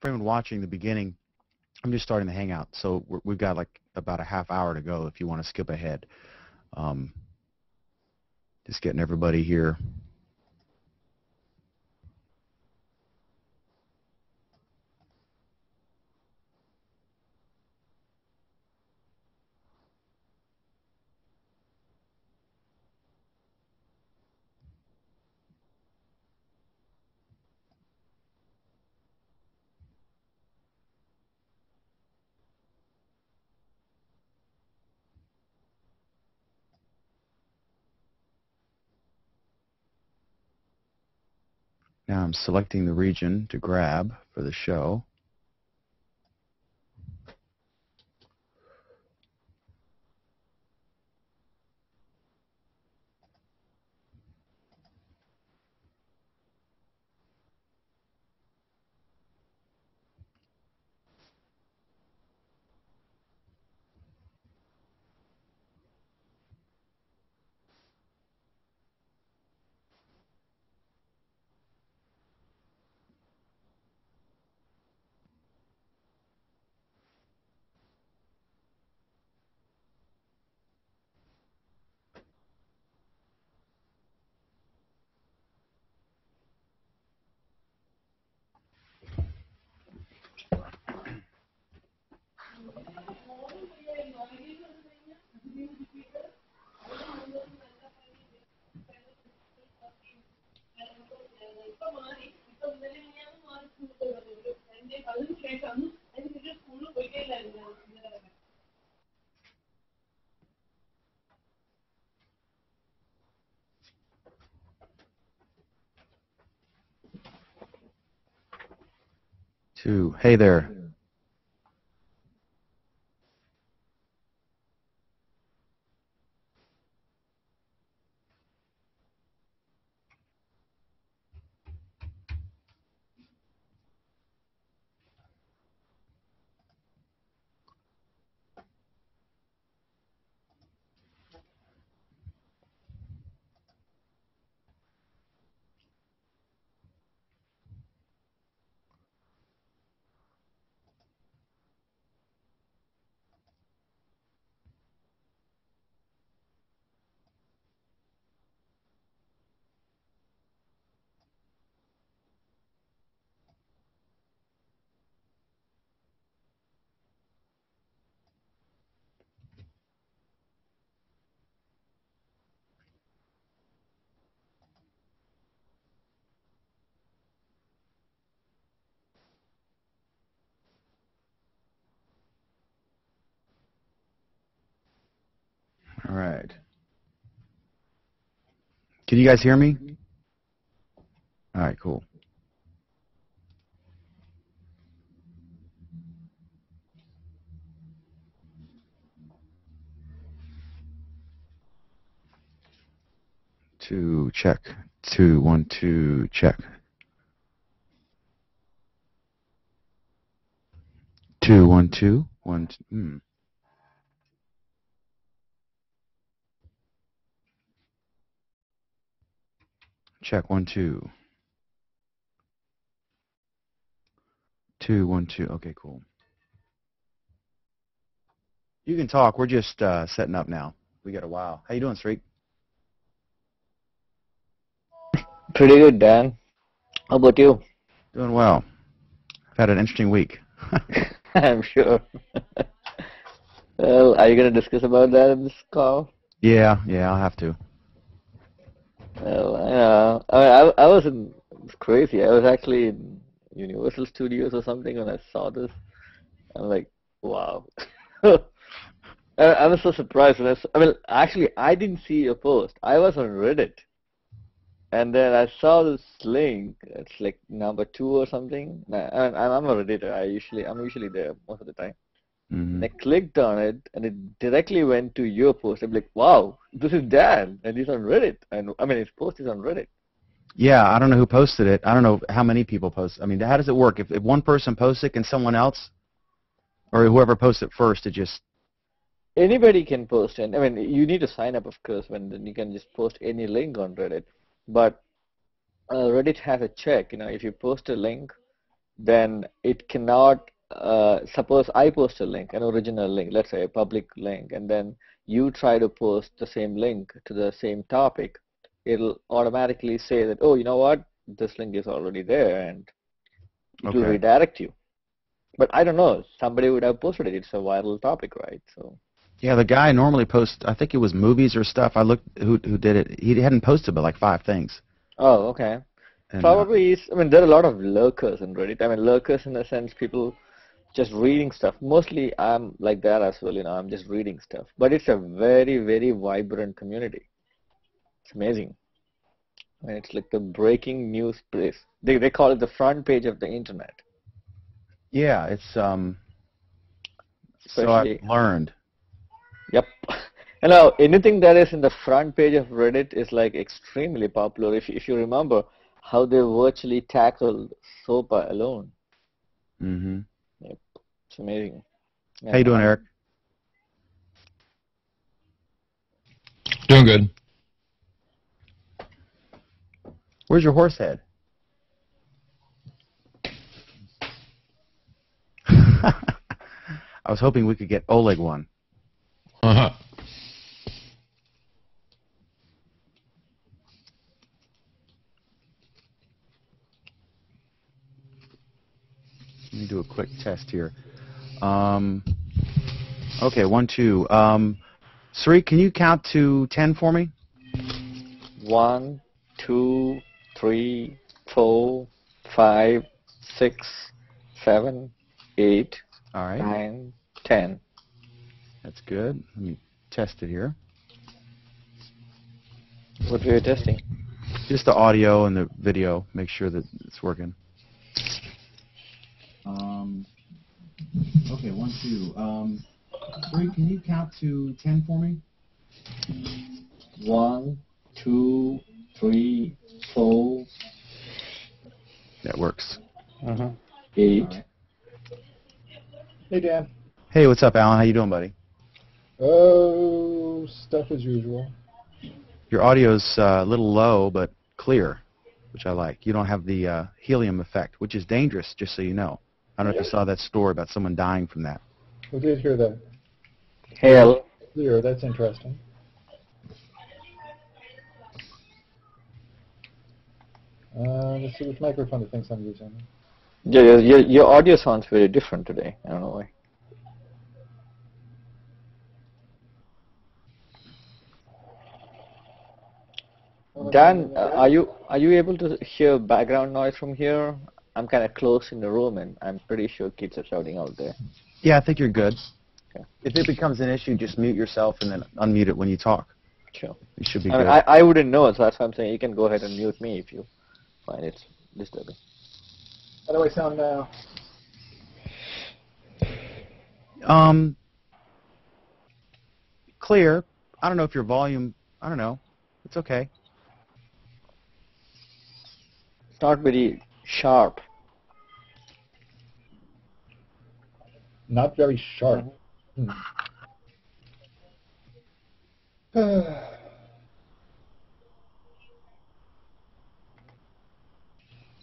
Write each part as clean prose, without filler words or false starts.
for anyone watching the beginning, I'm just starting the Hangout, so we've got like about a half hour to go if you want to skip ahead. Um, just getting everybody here. Now I'm selecting the region to grab for the show. Hey there. All right. Can you guys hear me? All right, cool. Two, check. 2, 1, 2, check. 2, 1, 2, 1, 2. Check 1, 2. 2, 1, 2. Okay, cool. You can talk. We're just setting up now. We got a while. How you doing, Sreek? Pretty good, Dan. How about you? Doing well. I've had an interesting week. I'm sure. Well, are you going to discuss about that in this call? Yeah, I'll have to. Well, I was in, it's crazy. I was actually in Universal Studios or something when I saw this. I'm like, wow. I was so surprised when I mean, actually, I didn't see your post. I was on Reddit. And then I saw this link. It's like number 2 or something. I'm a Redditor. I'm usually there most of the time. Mm-hmm. And I clicked on it, and it directly went to your post. I'm like, wow, this is Dan, and he's on Reddit. And I mean, his post is on Reddit. Yeah, I don't know who posted it. I don't know how many people post. I mean, how does it work? If one person posts it, can someone else, or whoever posts it first, it just... Anybody can post it. I mean, you need to sign up, of course, then you can just post any link on Reddit. But Reddit has a check. If you post a link, then it cannot, suppose I post a link, an original link, let's say a public link, and then you try to post the same link to the same topic, it'll automatically say that, oh, you know what, this link is already there, and it will Okay. redirect you. But I don't know, somebody would have posted it. It's a viral topic, right? So, Yeah, the guy normally posts. I think it was movies or stuff. I looked who did it. He hadn't posted but like 5 things. oh, okay. And Probably is, I mean, there are a lot of lurkers in Reddit. I mean, lurkers in the sense people just reading stuff. Mostly I'm like that as well, I'm just reading stuff. But it's a very, very vibrant community. It's amazing. I mean, it's like the breaking news place. They call it the front page of the internet, yeah, it's so I've especially. learned. Yep. And now anything that is in the front page of Reddit is like extremely popular. If you remember how they virtually tackled SOPA alone. Mhm. Yep. It's amazing. How you And doing, Eric? Doing good. Where's your horse head? I was hoping we could get Oleg one. Uh-huh. Let me do a quick test here. Um, okay, 1, 2. Sri, can you count to 10 for me? 1, 2, 3, 4, 5, 6, 7, 8, All right, 9, 10. that's good. Let me test it here. What were you testing? Just the audio and the video. Make sure that it's working. Okay, 1, 2. Sri, can you count to 10 for me? 1, 2, 3, 4, That works. 8. All right. Hey, Dan. Hey, what's up, Alan? How you doing, buddy? Oh, stuff as usual. Your audio's a little low, but clear, which I like. You don't have the helium effect, which is dangerous, just so you know. I don't know if you saw that story about someone dying from that. We did hear that. Hell. Clear, that's interesting. Let's see which microphone it thinks I'm using. Yeah, your audio sounds very different today. I don't know why. Dan, are you able to hear background noise from here? I'm kind of close in the room, and I'm pretty sure kids are shouting out there. Yeah, I think you're good. Okay. If it becomes an issue, just mute yourself and then unmute it when you talk. Sure. You should be I mean, good. I wouldn't know, so that's why I'm saying you can go ahead and mute me if you find it disturbing. How do I sound now? Clear. I don't know if your volume, I don't know. It's okay. It's not very sharp. Not very sharp.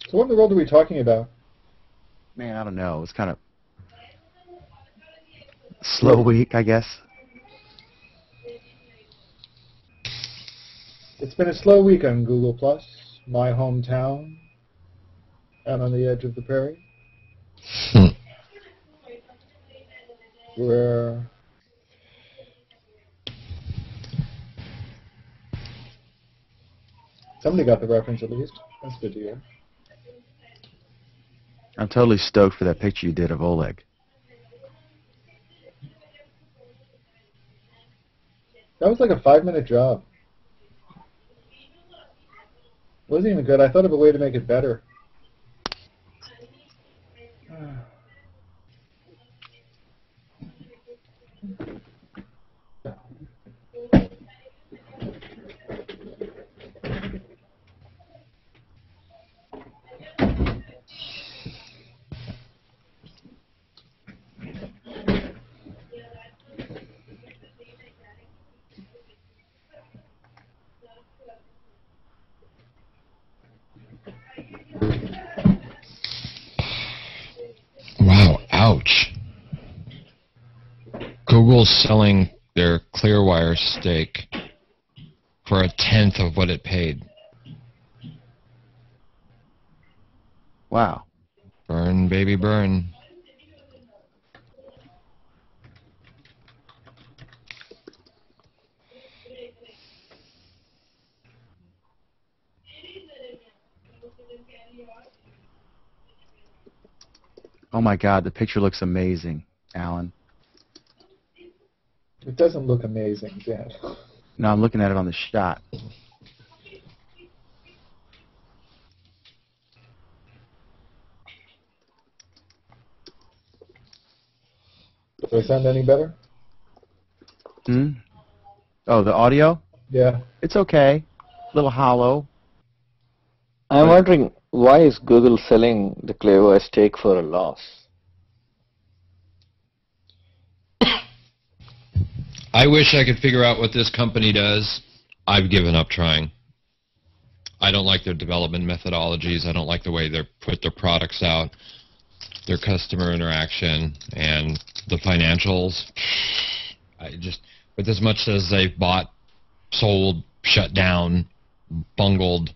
So what in the world are we talking about? Man, I don't know. It's kind of slow week, I guess. It's been a slow week on Google+, my hometown, out on the edge of the prairie, where somebody got the reference at least. That's good to hear. I'm totally stoked for that picture you did of Oleg. That was like a 5-minute job. Wasn't even good. I thought of a way to make it better. Ouch. Google's selling their Clearwire stake for 1/10 of what it paid. Wow. Burn, baby, burn. Oh my God, the picture looks amazing, Alan. It doesn't look amazing, Dan. No, I'm looking at it on the shot. Did I sound any better? Hmm? Oh, the audio? Yeah. It's okay. A little hollow. I'm wondering, why is Google selling the Clearwire stake for a loss? I wish I could figure out what this company does. I've given up trying. I don't like their development methodologies. I don't like the way they put their products out, their customer interaction, and the financials. With as much as they've bought, sold, shut down, bungled,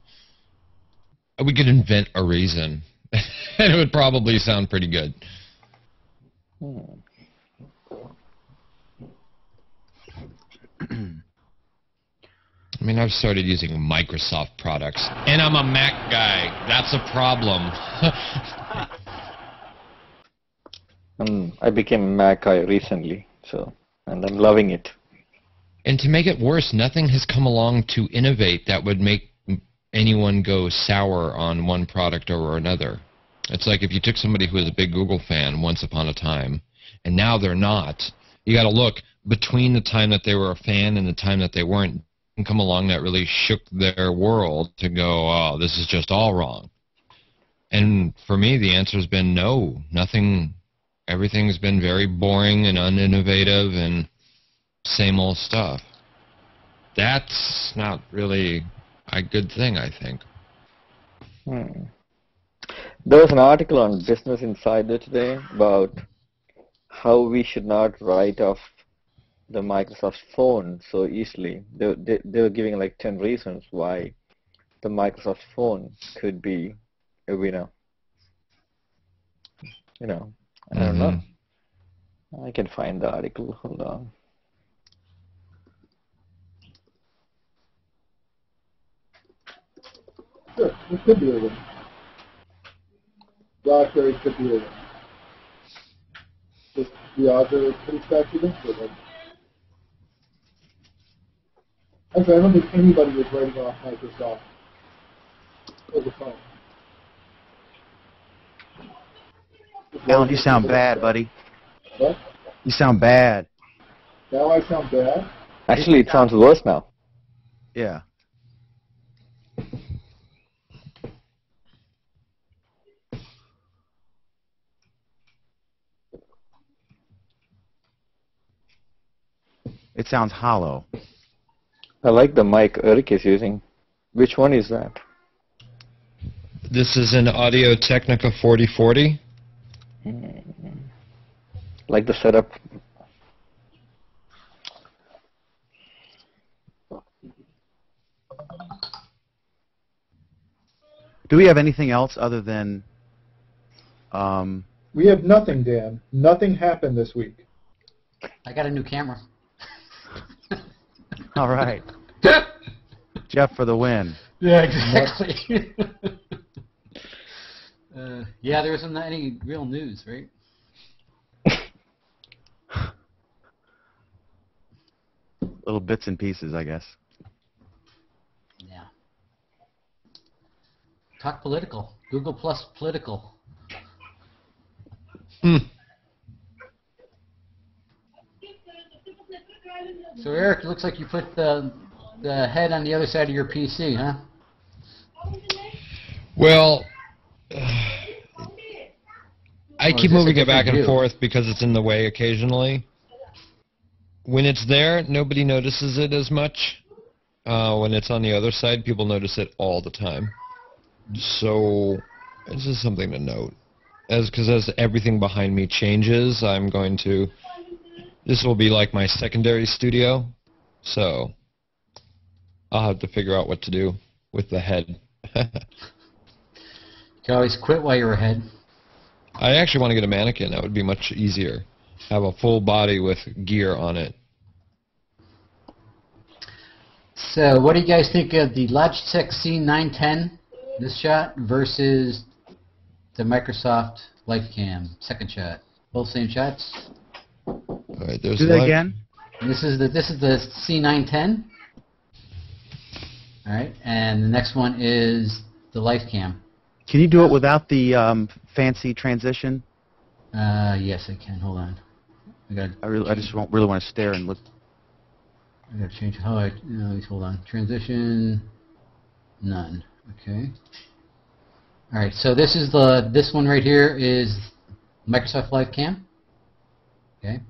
we could invent a reason, and it would probably sound pretty good. I mean, I've started using Microsoft products, and I'm a Mac guy. That's a problem. I became a Mac guy recently, and I'm loving it. And to make it worse, nothing has come along to innovate that would make anyone go sour on one product over another. It's like if you took somebody who was a big Google fan once upon a time, and now they're not, you got to look between the time that they were a fan and the time that they weren't, and come along that really shook their world to go, oh, this is just all wrong. And for me, the answer has been no. Nothing. Everything's been very boring and uninnovative and same old stuff. That's not really a good thing, I think. There was an article on Business Insider today about how we should not write off the Microsoft phone so easily. They were giving like 10 reasons why the Microsoft phone could be a winner. I don't know. I can find the article. Hold on. Sure, it could be a win. BlackBerry could be a win. Just the odds are pretty stacked against it. Actually, I don't think anybody was writing off Microsoft over the phone. Alan, you sound bad, buddy. What? You sound bad. Now I sound bad? Actually, it sounds worse now. Yeah. It sounds hollow. I like the mic Eric is using. Which one is that? This is an Audio Technica 4040. Like the setup. Do we have anything else other than... We have nothing, Dan. Nothing happened this week. I got a new camera. All right. Jeff for the win. Yeah, exactly. Yeah, there isn't any real news, right? Little bits and pieces, I guess. Yeah. Talk political. Google Plus political. So Eric, it looks like you put the head on the other side of your PC, huh? Well, I keep is this moving a it back different and view? forth because it's in the way occasionally. When it's there, nobody notices it as much. When it's on the other side, people notice it all the time. So, it's just something to note. as everything behind me changes, I'm going to. This will be like my secondary studio, so I'll have to figure out what to do with the head. You can always quit while you're ahead. I actually want to get a mannequin. That would be much easier. Have a full body with gear on it. So, what do you guys think of the Logitech C910, this shot, versus the Microsoft LifeCam, second shot? Both same shots. All right, there's Do that again. This is the C910. All right, and the next one is the LifeCam. Can you do it without the fancy transition? Yes, I can. Hold on. I just won't really want to stare and look. I gotta change how I. Hold on. Transition. None. Okay. All right. So this one right here is Microsoft LifeCam. Okay.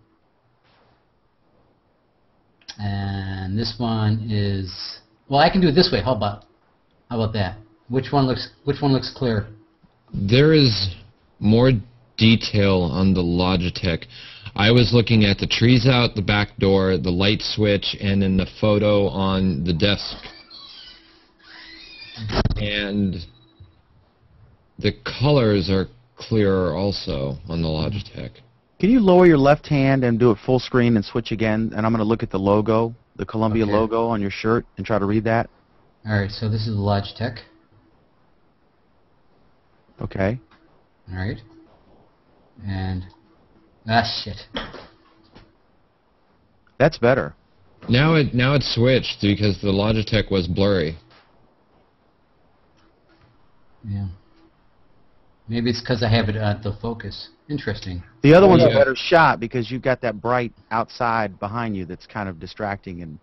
And this one is. Well, I can do it this way. How about that? Which one looks clear? There is more detail on the Logitech. I was looking at the trees out the back door, the light switch, and in the photo on the desk. And the colors are clearer also on the Logitech. Can you lower your left hand and do it full screen and switch again? And I'm going to look at the logo, the Columbia logo on your shirt, and try to read that. All right. So this is the Logitech. Okay. All right. And shit. That's better. Now it switched because the Logitech was blurry. Yeah. Maybe it's because I have it at the focus. Interesting. The other one's a better shot because you've got that bright outside behind you that's kind of distracting. And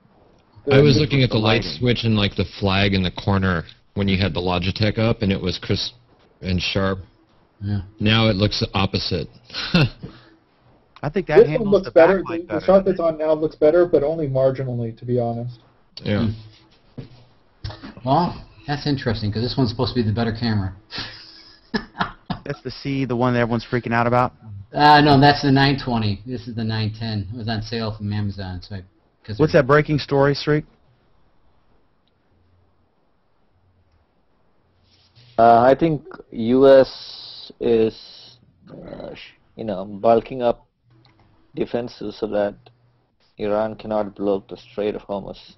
I was looking at the light switch and like the flag in the corner when you had the Logitech up, and it was crisp and sharp. Yeah. Now it looks opposite. I think that This one handles looks the better. backlight The better. shot that's on now looks better, but only marginally, to be honest. Yeah. Well, that's interesting because this one's supposed to be the better camera. That's the one that everyone's freaking out about? No, that's the 920. This is the 910. It was on sale from Amazon. So What's that breaking story, Streak? I think U.S. is, bulking up defenses so that Iran cannot blow up the Strait of Hormuz.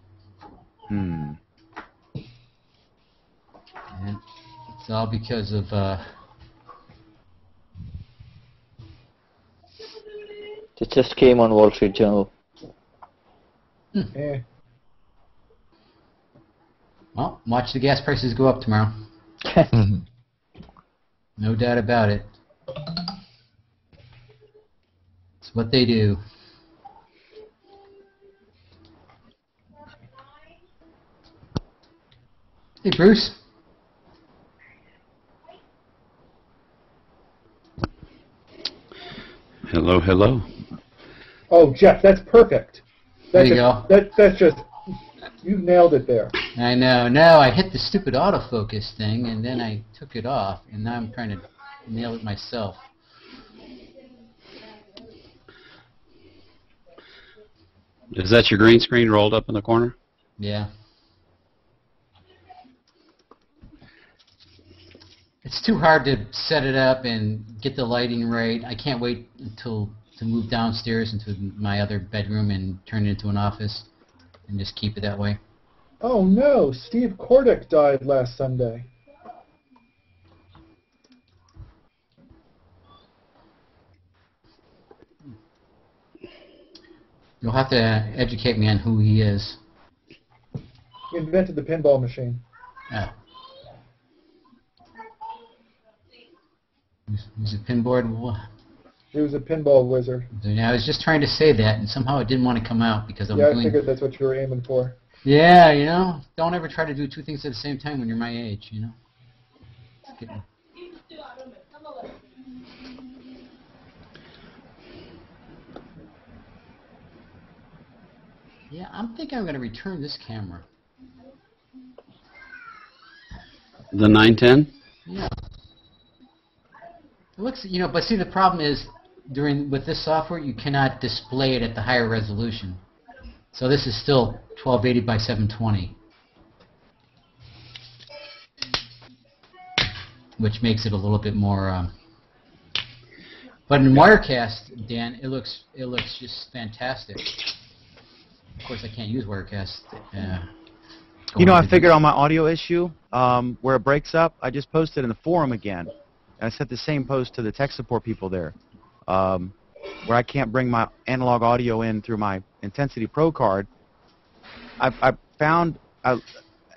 And it's all because of It just came on Wall Street Journal. Eh. well, watch the gas prices go up tomorrow. No doubt about it. It's what they do. Hey, Bruce. Hello, hello. Oh, Jeff, that's perfect. There you go. That's just, you nailed it there. I know. Now I hit the stupid autofocus thing, and then I took it off, and now I'm trying to nail it myself. Is that your green screen rolled up in the corner? Yeah. It's too hard to set it up and get the lighting right. I can't wait to move downstairs into my other bedroom and turn it into an office and just keep it that way. Oh no, Steve Kordick died last Sunday. You'll have to educate me on who he is. He invented the pinball machine. Oh. He's a pinboard. He was a pinball wizard. I was just trying to say that, and somehow it didn't want to come out because I'm Yeah, I doing. figured that's what you were aiming for. Yeah, don't ever try to do two things at the same time when you're my age, It's getting- Yeah, I'm thinking I'm going to return this camera. The 910? Yeah. It looks, but see, the problem is with this software, you cannot display it at the higher resolution. So this is still 1280 by 720, which makes it a little bit more. But in Wirecast, Dan, it looks just fantastic. Of course, I can't use Wirecast. I figured on my audio issue where it breaks up, I just posted in the forum again, and I sent the same post to the tech support people there, where I can't bring my analog audio in through my Intensity Pro card. I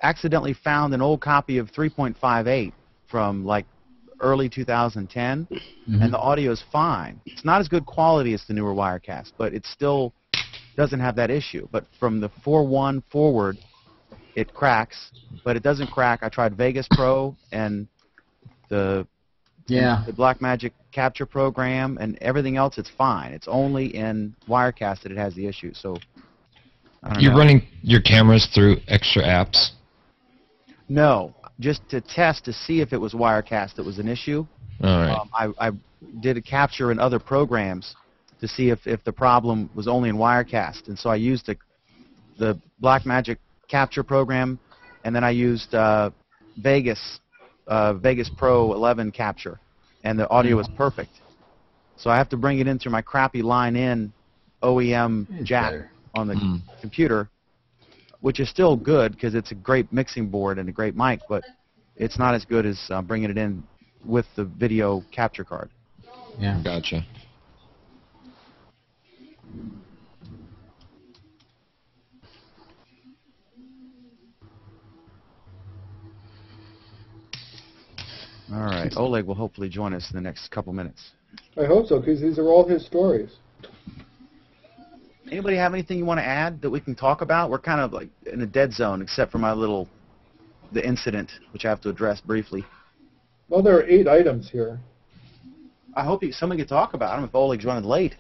accidentally found an old copy of 3.58 from like early 2010, and the audio is fine. It's not as good quality as the newer Wirecast, but it still doesn't have that issue. But from the 4.1 forward, it cracks, but it doesn't crack. I tried Vegas Pro and the Blackmagic capture program and everything else. It's fine. It's only in Wirecast that it has the issue. So I don't know. You're running your cameras through extra apps? No, just to test to see if it was Wirecast that was an issue. All right. I did a capture in other programs to see if the problem was only in Wirecast, and so I used the Blackmagic capture program, and then I used Vegas Pro 11 capture, and the audio was perfect. So I have to bring it in through my crappy line-in OEM jack on the computer, which is still good because it's a great mixing board and a great mic, but it's not as good as bringing it in with the video capture card. Yeah. Gotcha. All right. Oleg will hopefully join us in the next couple minutes. I hope so, because these are all his stories. Anybody have anything you want to add that we can talk about? We're kind of like in a dead zone, except for the incident, which I have to address briefly. Well, there are 8 items here. I hope somebody can talk about them if Oleg's running late.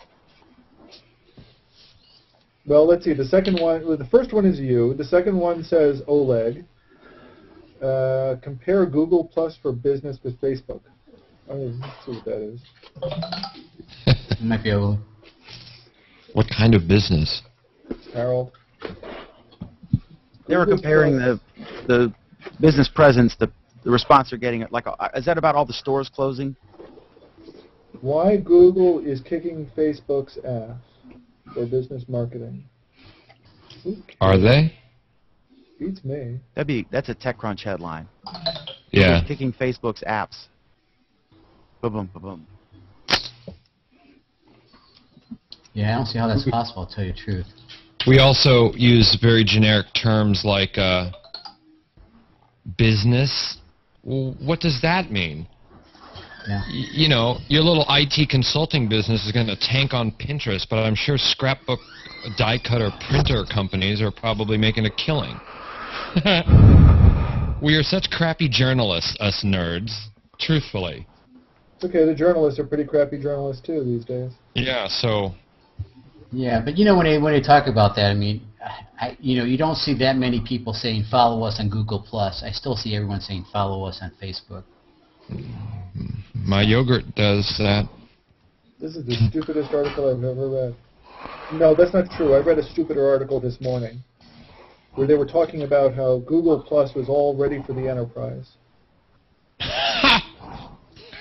Well, let's see. The second one, the first one is you. The second one says Oleg. Compare Google Plus for business with Facebook. Let's see what that is. It might be able. What kind of business? Harold. They were comparing the business presence, the response they're getting. Is that about all the stores closing? Why Google is kicking Facebook's ass for business marketing. Are they? Beats me. That's a TechCrunch headline. Yeah. Kicking Facebook's apps. Boom, boom, boom. Yeah, I don't see how that's possible, to tell you the truth. We also use very generic terms like business. What does that mean? Yeah. Your little IT consulting business is going to tank on Pinterest, but I'm sure scrapbook, die cutter, printer companies are probably making a killing. We are such crappy journalists, us nerds, truthfully. It's okay, the journalists are pretty crappy journalists too these days. Yeah, so... Yeah, but when they talk about that, I mean, you don't see that many people saying follow us on Google+. I still see everyone saying follow us on Facebook. My yogurt does that. This is the stupidest article I've ever read. No, that's not true. I read a stupider article this morning where they were talking about how Google Plus was all ready for the enterprise.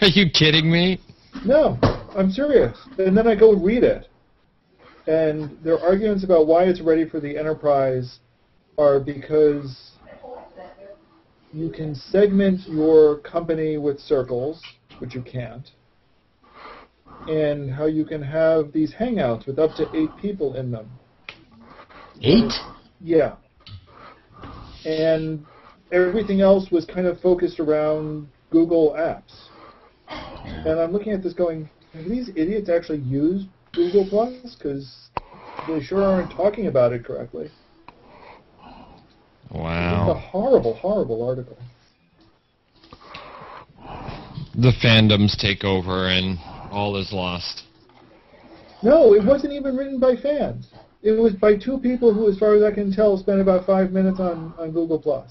Are you kidding me? No, I'm serious. And then I go read it. And their arguments about why it's ready for the enterprise are because you can segment your company with circles, which you can't, and how you can have these hangouts with up to 8 people in them. 8? Yeah. And everything else was kind of focused around Google Apps. And I'm looking at this going, have these idiots actually used Google Plus? Because they sure aren't talking about it correctly. Wow. It's a horrible, horrible article. The fandoms take over and all is lost. No, it wasn't even written by fans. It was by 2 people who, as far as I can tell, spent about 5 minutes on Google Plus.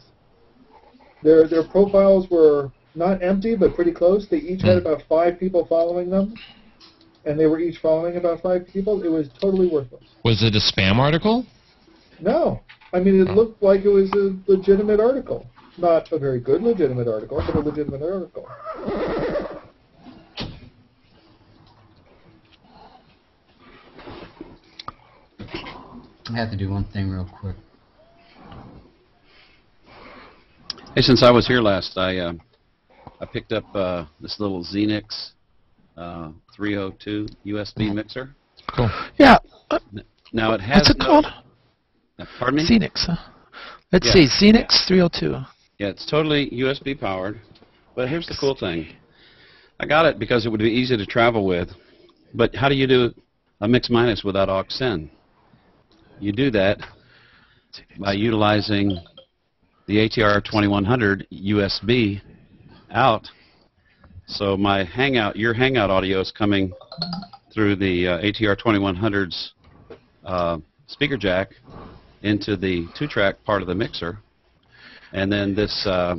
Their profiles were not empty, but pretty close. They each had about 5 people following them, and they were each following about 5 people. It was totally worthless. Was it a spam article? No. I mean, it looked like it was a legitimate article. Not a very good legitimate article, but a legitimate article. I have to do one thing real quick. Hey, since I was here last, I picked up this little Xenix 302 USB mixer. Cool. Yeah. Now it has What's it called? Pardon me? Xenix. Huh? Let's Yeah. see. Xenix 302. Yeah, it's totally USB powered. But here's the cool thing. I got it because it would be easy to travel with. But how do you do a mix minus without aux send? You do that by utilizing the ATR 2100 USB out. So my Hangout, your Hangout audio is coming through the ATR 2100's speaker jack into the 2-track part of the mixer. And then this, I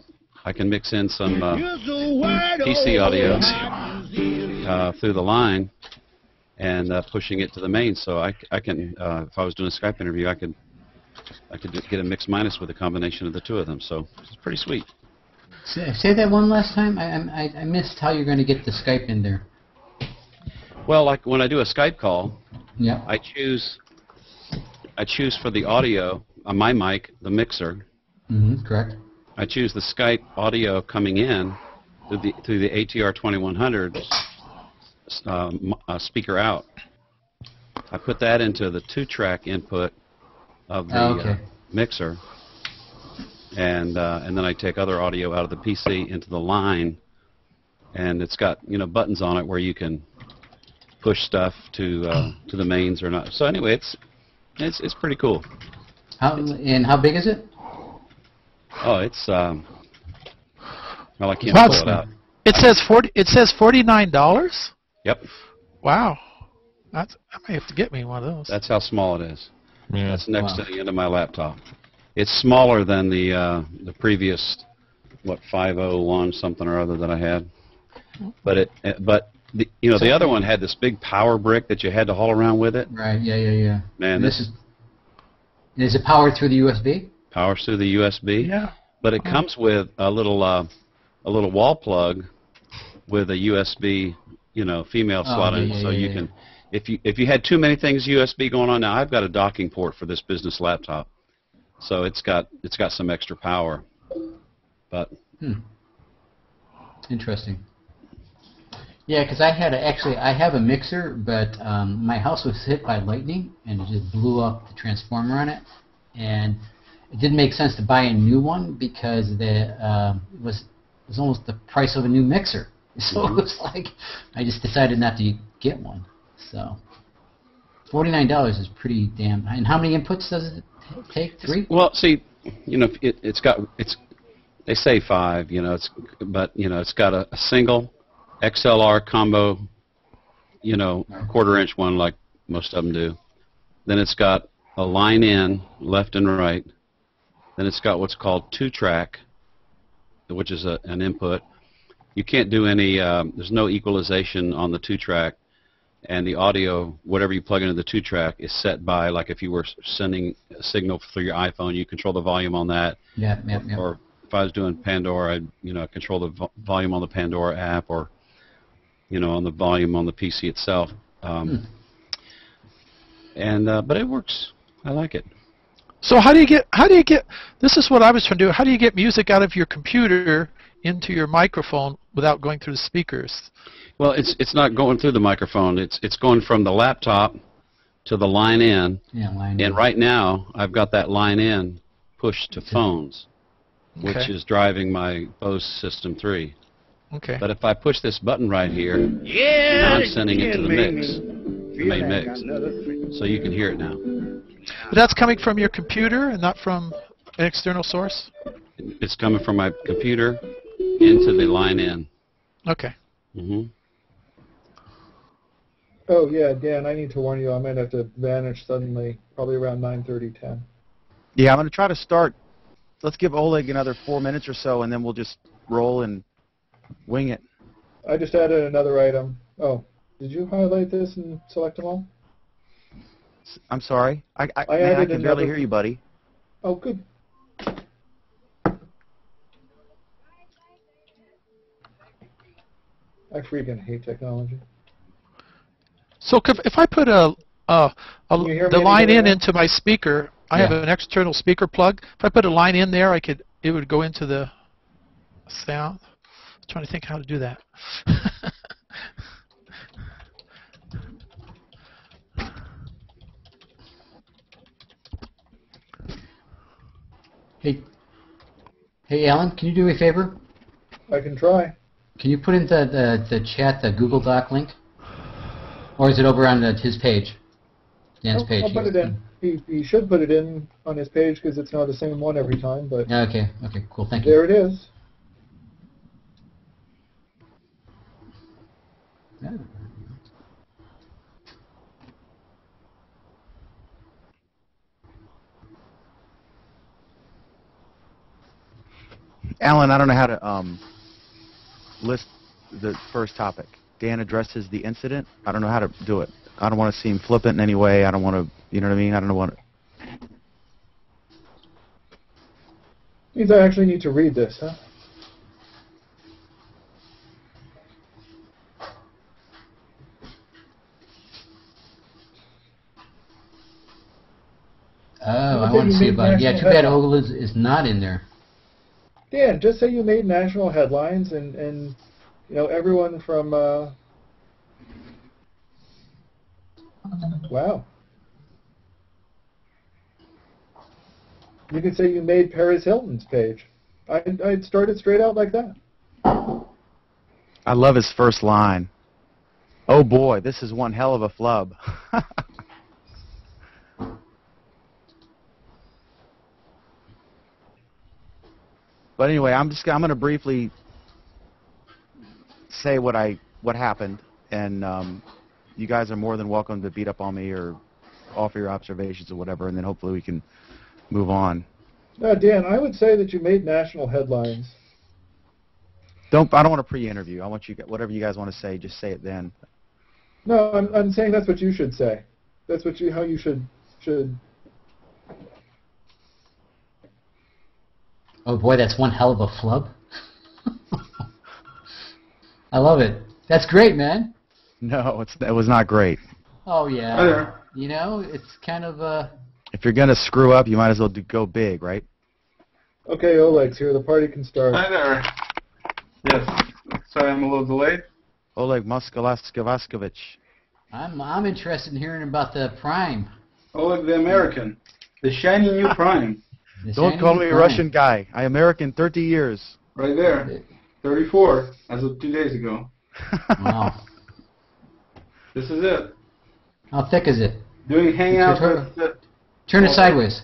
can mix in some PC audio through the line and pushing it to the main. So I can, if I was doing a Skype interview, I could get a mix minus with a combination of the two of them. So it's pretty sweet. Say that one last time. I missed how you're going to get the Skype in there. Well, like when I do a Skype call, Yeah. I choose for the audio on my mic the mixer. Mm-hmm. Correct. I choose the Skype audio coming in through the ATR 2100 speaker out. I put that into the 2-track input of the mixer, and then I take other audio out of the PC into the line, and it's got buttons on it where you can push stuff to the mains or not. So anyway, it's pretty cool. How big is it? Oh, it's well, I can't Wow, pull it out. It says $49. Yep, Wow. I may have to get me one of those. that's how small it is. Yeah. That's next to the end of my laptop. It's smaller than the previous 501 something or other that I had. But the other one had this big power brick that you had to haul around with it. Right. Yeah. Man, Is it powered through the USB? powers through the USB. Yeah. But it comes with a little wall plug with a USB, female slot in it, so you can. If you had too many things USB going on, now I've got a docking port for this business laptop, so it's got some extra power. But Interesting. Yeah, because I have a mixer, but my house was hit by lightning and it just blew up the transformer on it, and it didn't make sense to buy a new one because it was almost the price of a new mixer. So it was like I just decided not to get one. So $49 is pretty damn high. And how many inputs does it take? 3? Well, see, they say 5, but it's got a single XLR combo, quarter-inch one like most of them do. Then it's got a line in left and right. Then it's got what's called 2-track, which is an input. You can't do any, there's no equalization on the 2-track, and the audio, whatever you plug into the 2-track, is set by, like if you were sending a signal through your iPhone, you control the volume on that. Yeah. Or if I was doing Pandora, I'd control the volume on the Pandora app, or on the volume on the PC itself. But it works. I like it. So how do you get, this is what I was trying to do, how do you get music out of your computer into your microphone without going through the speakers? Well, it's not going through the microphone. It's going from the laptop to the line in. Yeah, line in. And right now, I've got that line in pushed to phones, which is driving my Bose System 3. Okay. But if I push this button right here, now I'm sending it to the mix, the main mix. So you can hear it now. But that's coming from your computer and not from an external source? It's coming from my computer into the line in. Okay. Oh, yeah, Dan, I need to warn you, I might have to vanish suddenly, probably around 9:30, 10. Yeah, I'm going to try to start. Let's give Oleg another 4 minutes or so, and then we'll just roll and Wing it. I just added another item. Oh, did you highlight this and select them all? I'm sorry. I added can barely another- hear you, buddy. Oh, good. I freaking hate technology. So if I put Can you hear me the line any in better now? into my speaker, I have Yeah. an external speaker plug. If I put a line in there, it would go into the sound. I'm trying to think how to do that. Hey, Alan, can you do me a favor? I can try. Can you put into the chat the Google Doc link? Or is it over on his page? Dan's page. I'll put it in. He should put it in on his page because it's not the same one every time, but Okay, cool, thank you. there it is. Yeah. Alan, I don't know how to list the first topic. Dan addresses the incident. I don't know how to do it. I don't want to seem flippant in any way. I don't want to, you know what I mean? I don't know what. Means I actually need to read this, huh? Oh, I want to see about it. Yeah, too bad Ogle is not in there. Dan, just say you made national headlines and you know, everyone from, wow. You could say you made Paris Hilton's page. I'd start it straight out like that. I love his first line. Oh boy, this is one hell of a flub. But anyway, I'm going to briefly say what happened, and you guys are more than welcome to beat up on me or offer your observations or whatever, and then hopefully we can move on. Dan, I would say that you made national headlines. I don't want a pre-interview. I want you, whatever you guys want to say, just say it then. No, I'm saying that's what you should say. That's how you should. Oh boy, that's one hell of a flub. I love it. That's great, man. No, it was not great. Oh yeah. You know, it's kind of If you're going to screw up, you might as well go big, right? Okay, Oleg's here. The party can start. Hi there. Yes. Sorry, I'm a little delayed. Oleg Moskalaskavaskovich. I'm interested in hearing about the Prime. Oleg the American. The shiny new prime. The Don't shiny call me a Prime. Russian guy. I American 30 years. Right there. 34, as of 2 days ago. Wow. This is it. How thick is it? Doing Hangout Turn- with... Turn it sideways.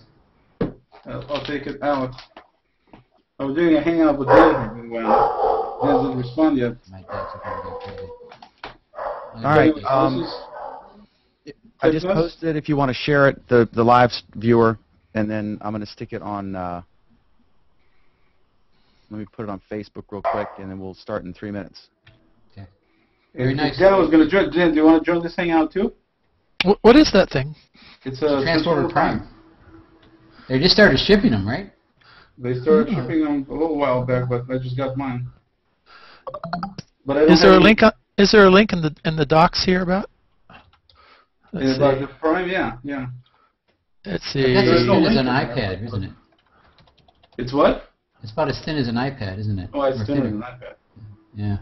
I'll take it out. I was doing a Hangout with Dan when he hasn't responded yet. My dad's gonna go crazy. All right. This is- I just posted if you want to share it, the live viewer, and then I'm going to stick it on. Let me put it on Facebook real quick, and then we'll start in 3 minutes. Very nice. Dan was going to join. Dan, do you want to join this Hangout too? What is that thing? It's a Transformer Prime. They just started shipping them, right? They started shipping them a little while back, but I just got mine. But I don't Is there a have any- link? Is there a link in the docs here about? Let's About see. the Prime? Yeah. Let's That's see. as There's no thin as link an in there. iPad, isn't it? It's what? It's about as thin as an iPad, isn't it? Oh, it's Or thinner than iPad. Yeah.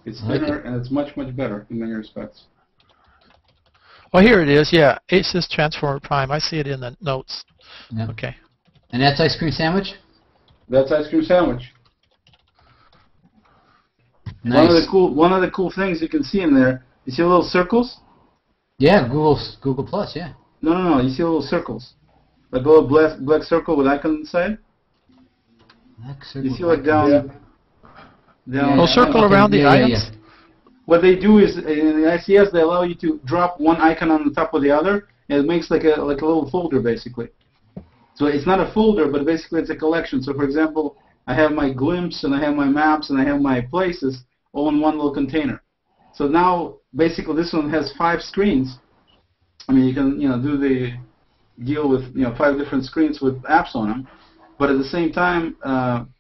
It's I like thinner it. and it's much better in many respects. Oh, here it is. Yeah, Asus Transformer Prime. I see it in the notes. Yep. Okay. And that's ice cream sandwich? That's ice cream sandwich. Nice. One of the cool things you can see in there. You see little circles? Yeah, Google Plus, yeah. No. You see little circles, like a little black circle with icon inside. You see like down. Yeah. Down. Oh, circle around the items? What they do is in the ICS they allow you to drop one icon on the top of the other, and it makes like a little folder basically. So it's not a folder, but basically it's a collection. So for example, I have my glimpse, and I have my maps, and I have my places all in one little container. So now, basically, this one has 5 screens. I mean, you can do the deal with 5 different screens with apps on them, but at the same time,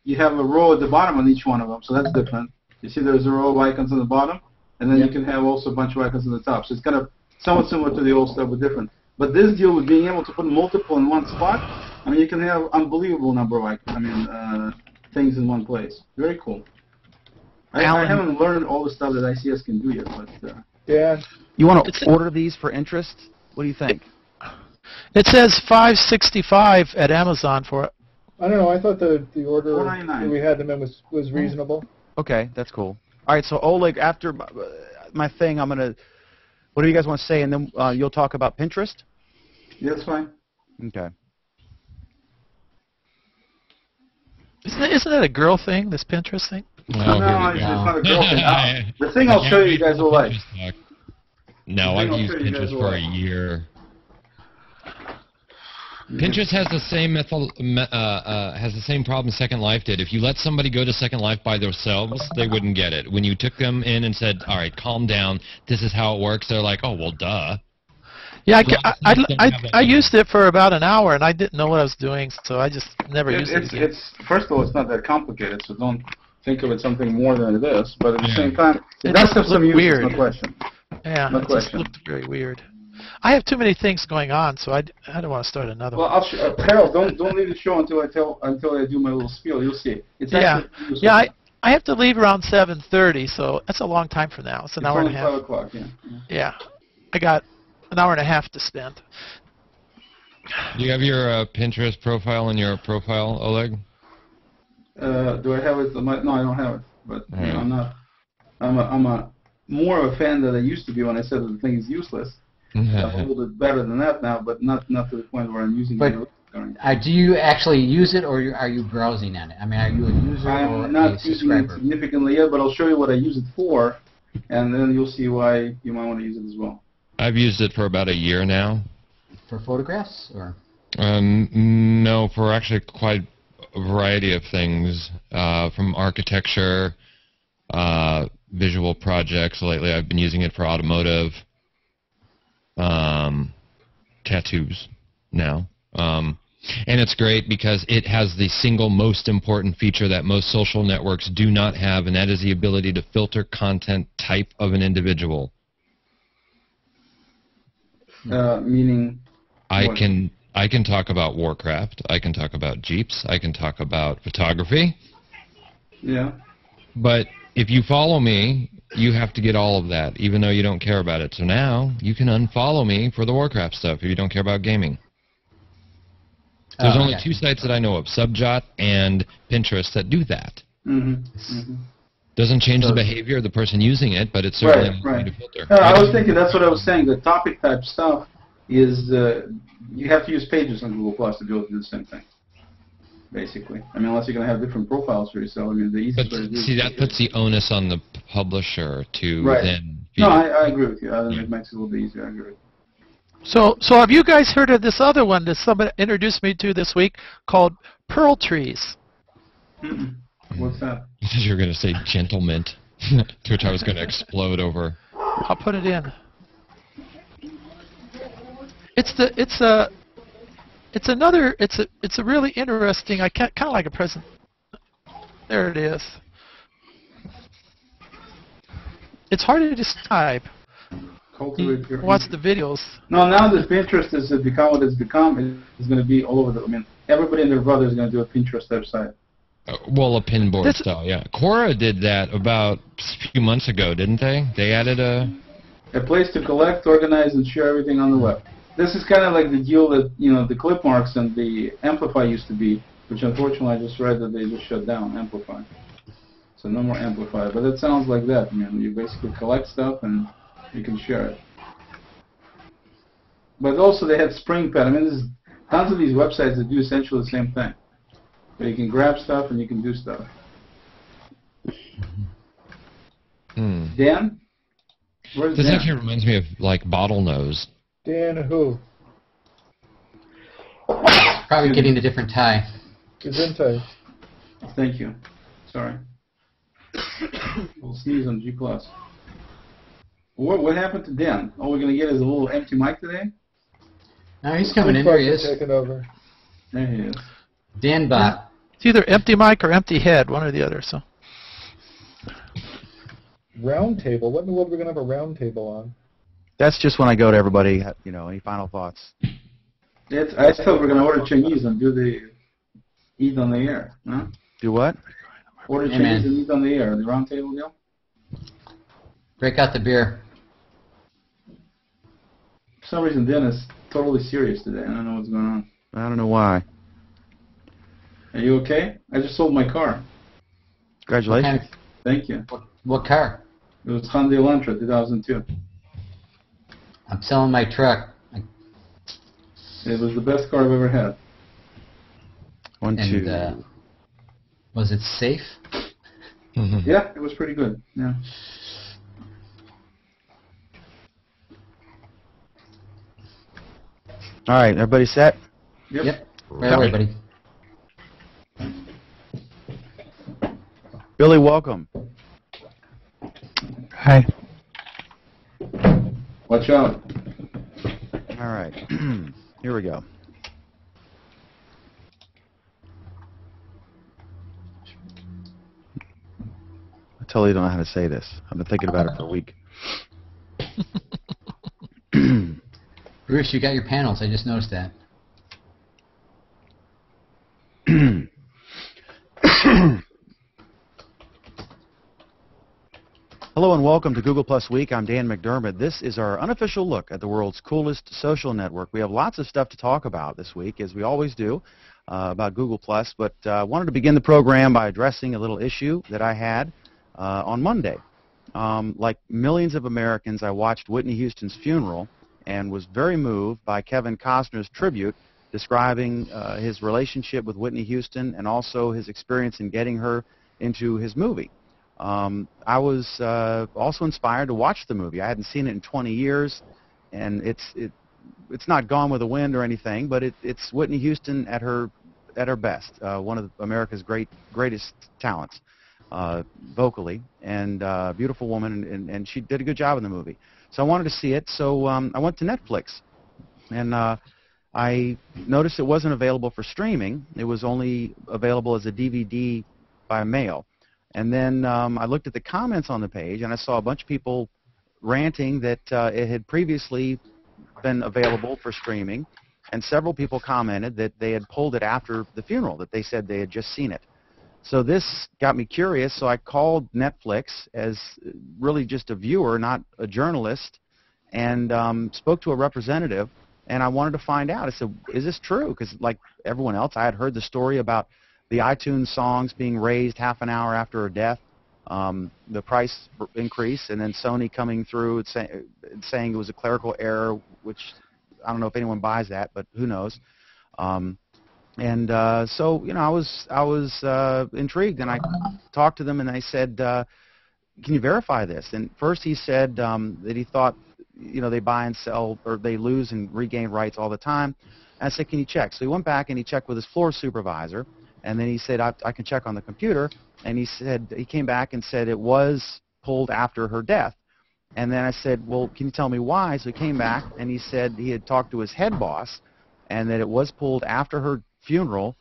you have a row at the bottom on each one of them, so that's different. You see, there's a row of icons on the bottom, and then you can have also a bunch of icons on the top. So it's kind of somewhat similar to the old stuff, but different. But this deal with being able to put multiple in one spot, I mean, you can have unbelievable number of icons. I mean, things in one place. Very cool. I haven't learned all the stuff that ICS can do yet, but Dan, You want to order these for interest? What do you think? It says $5.65 at Amazon for it. I don't know. I thought the order $4.99. that we had them in was reasonable. Okay, that's cool. All right, so Oleg, after my thing, I'm gonna. What do you guys want to say, and then you'll talk about Pinterest? yeah, that's fine. Okay. Isn't that a girl thing, this Pinterest thing? Oh, No, here we it's go. not a girlfriend. The thing I'll show you guys will like. No, The thing I've I'll used show you guys Pinterest will for a like. year. Pinterest has the same problem Second Life did. If you let somebody go to Second Life by themselves, they wouldn't get it. When you took them in and said, "All right, calm down. This is how it works," they're like, "Oh, well, duh." Yeah, I I used it for about an hour, and I didn't know what I was doing, so I just never used it again. It's first of all, it's not that complicated, so don't think of it something more than it is. But at the Yeah. same time, it It does just have some looked use. weird. No question. Yeah, No it just question. looked very weird. I have too many things going on, so I don't want to start another Well, one. Harold, don't leave the show until I do my little spiel. You'll see. It's Yeah, actually useful. yeah. I have to leave around 7:30, so that's a long time from now. It's an hour and a It's half. only 5 o'clock. Yeah. Yeah, I got an hour and a half to spend. Do you have your Pinterest profile in your profile, Oleg? Do I have it? No, I don't have it. But you know, Alright. I'm not. I'm a more of a fan than I used to be when I said that the thing is useless. I'm a little bit better than that now, but not to the point where I'm using But it. do you actually use it, or are you browsing on it? I mean, are you a user or I'm a not using it subscriber? significantly yet, but I'll show you what I use it for, and then you'll see why you might want to use it as well. I've used it for about a year now. For photographs, or? No, for actually quite a variety of things, from architecture, visual projects. Lately, I've been using it for automotive, tattoos now. And it's great because it has the single most important feature that most social networks do not have, and that is the ability to filter content type of an individual. Meaning. I what? can talk about Warcraft, I can talk about Jeeps, I can talk about photography, Yeah. but if you follow me, you have to get all of that, even though you don't care about it. So now you can unfollow me for the Warcraft stuff if you don't care about gaming. There's only okay. 2 sites that I know of, Subjot and Pinterest, that do that. Mm-hmm. Doesn't change the behavior of the person using it, but it's certainly Right, a way right. to filter. I was thinking that's what I was saying. The topic type stuff is you have to use Pages on Google Plus to be able to do the same thing. Basically, I mean, unless you're going to have different profiles for yourself. I mean, the But easiest way to do see, it. that puts the onus on the publisher to Right. then. No, feed it. I agree with you. I think it makes it a little bit easier. I agree. So have you guys heard of this other one that somebody introduced me to this week called Pearl Trees? Mm-mm. What's that? You're going to say gentleman, to which I was going to explode over. I'll put it in. It's a really interesting. I kind of like a present. There it is. It's hard to describe. Cultivate your Watch the videos. No, now that Pinterest has become what it's become, it's going to be all over the. I mean, everybody and their brother is going to do a Pinterest website. Well, a pinboard This- style, yeah. Quora did that about a few months ago, didn't they? They added a... A place to collect, organize, and share everything on the web. This is kind of like the deal that the clip marks and the Amplify used to be, which unfortunately I just read that they just shut down Amplify. So no more Amplify, but it sounds like that. You basically collect stuff and you can share it. But also they had SpringPad. I mean, there's tons of these websites that do essentially the same thing. Where you can grab stuff and you can do stuff. Dan? Where's This Dan? actually reminds me of, like, Bottlenose. Dan who? Probably getting a different tie. Gesundheit. Thank you. Sorry. We'll sneeze on G+. What happened to Dan? All we're going to get is a little empty mic today? No, he's coming in. There he is. Taking over. There he is. Dan Bot. It's either empty mic or empty head, one or the other. So. Round table. What in the world are we going to have a round table on? That's just when I go to everybody. Any final thoughts? I thought we were going to order Chinese and do the eat on the air. Huh? Do what? Order Chinese and eat on the air. The round table deal? Break out the beer. For some reason, Dan is totally serious today. I don't know what's going on. I don't know why. Are you okay? I just sold my car. Congratulations. Thank you. What car? It was Hyundai Elantra 2002. I'm selling my truck. It was the best car I've ever had. And, was it safe? Yeah, it was pretty good. Yeah. All right, everybody set? Yep. Right away, buddy. Billy, welcome. Hi. Watch out. All right, here we go. I totally don't know how to say this. I've been thinking about it for a week. Bruce, you got your panels. I just noticed that. Hello and welcome to Google Plus Week. I'm Dan McDermott. This is our unofficial look at the world's coolest social network. We have lots of stuff to talk about this week, as we always do, about Google Plus, but I wanted to begin the program by addressing a little issue that I had on Monday. Like millions of Americans, I watched Whitney Houston's funeral and was very moved by Kevin Costner's tribute describing his relationship with Whitney Houston and also his experience in getting her into his movie. I was also inspired to watch the movie. I hadn't seen it in 20 years, and it's not Gone with the Wind or anything, but it's Whitney Houston at her best, one of America's greatest talents, vocally, and beautiful woman, and she did a good job in the movie. So I wanted to see it, so I went to Netflix, and I noticed it wasn't available for streaming. It was only available as a DVD by mail. And then I looked at the comments on the page, and I saw a bunch of people ranting that it had previously been available for streaming, and several people commented that they had pulled it after the funeral, that they said they had just seen it. So this got me curious, so I called Netflix as really just a viewer, not a journalist, and spoke to a representative, and I wanted to find out. I said, is this true? Because like everyone else, I had heard the story about the iTunes songs being raised half an hour after her death, the price increase, and then Sony coming through and saying it was a clerical error, which I don't know if anyone buys that, but who knows. So I was intrigued, and I talked to them, and they said, can you verify this? And first he said that he thought, they buy and sell, or they lose and regain rights all the time. And I said, can you check? So he went back and he checked with his floor supervisor. And then he said, I can check on the computer. And he came back and said it was pulled after her death. And then I said, well, can you tell me why? So he came back and he said he had talked to his head boss and that it was pulled after her funeral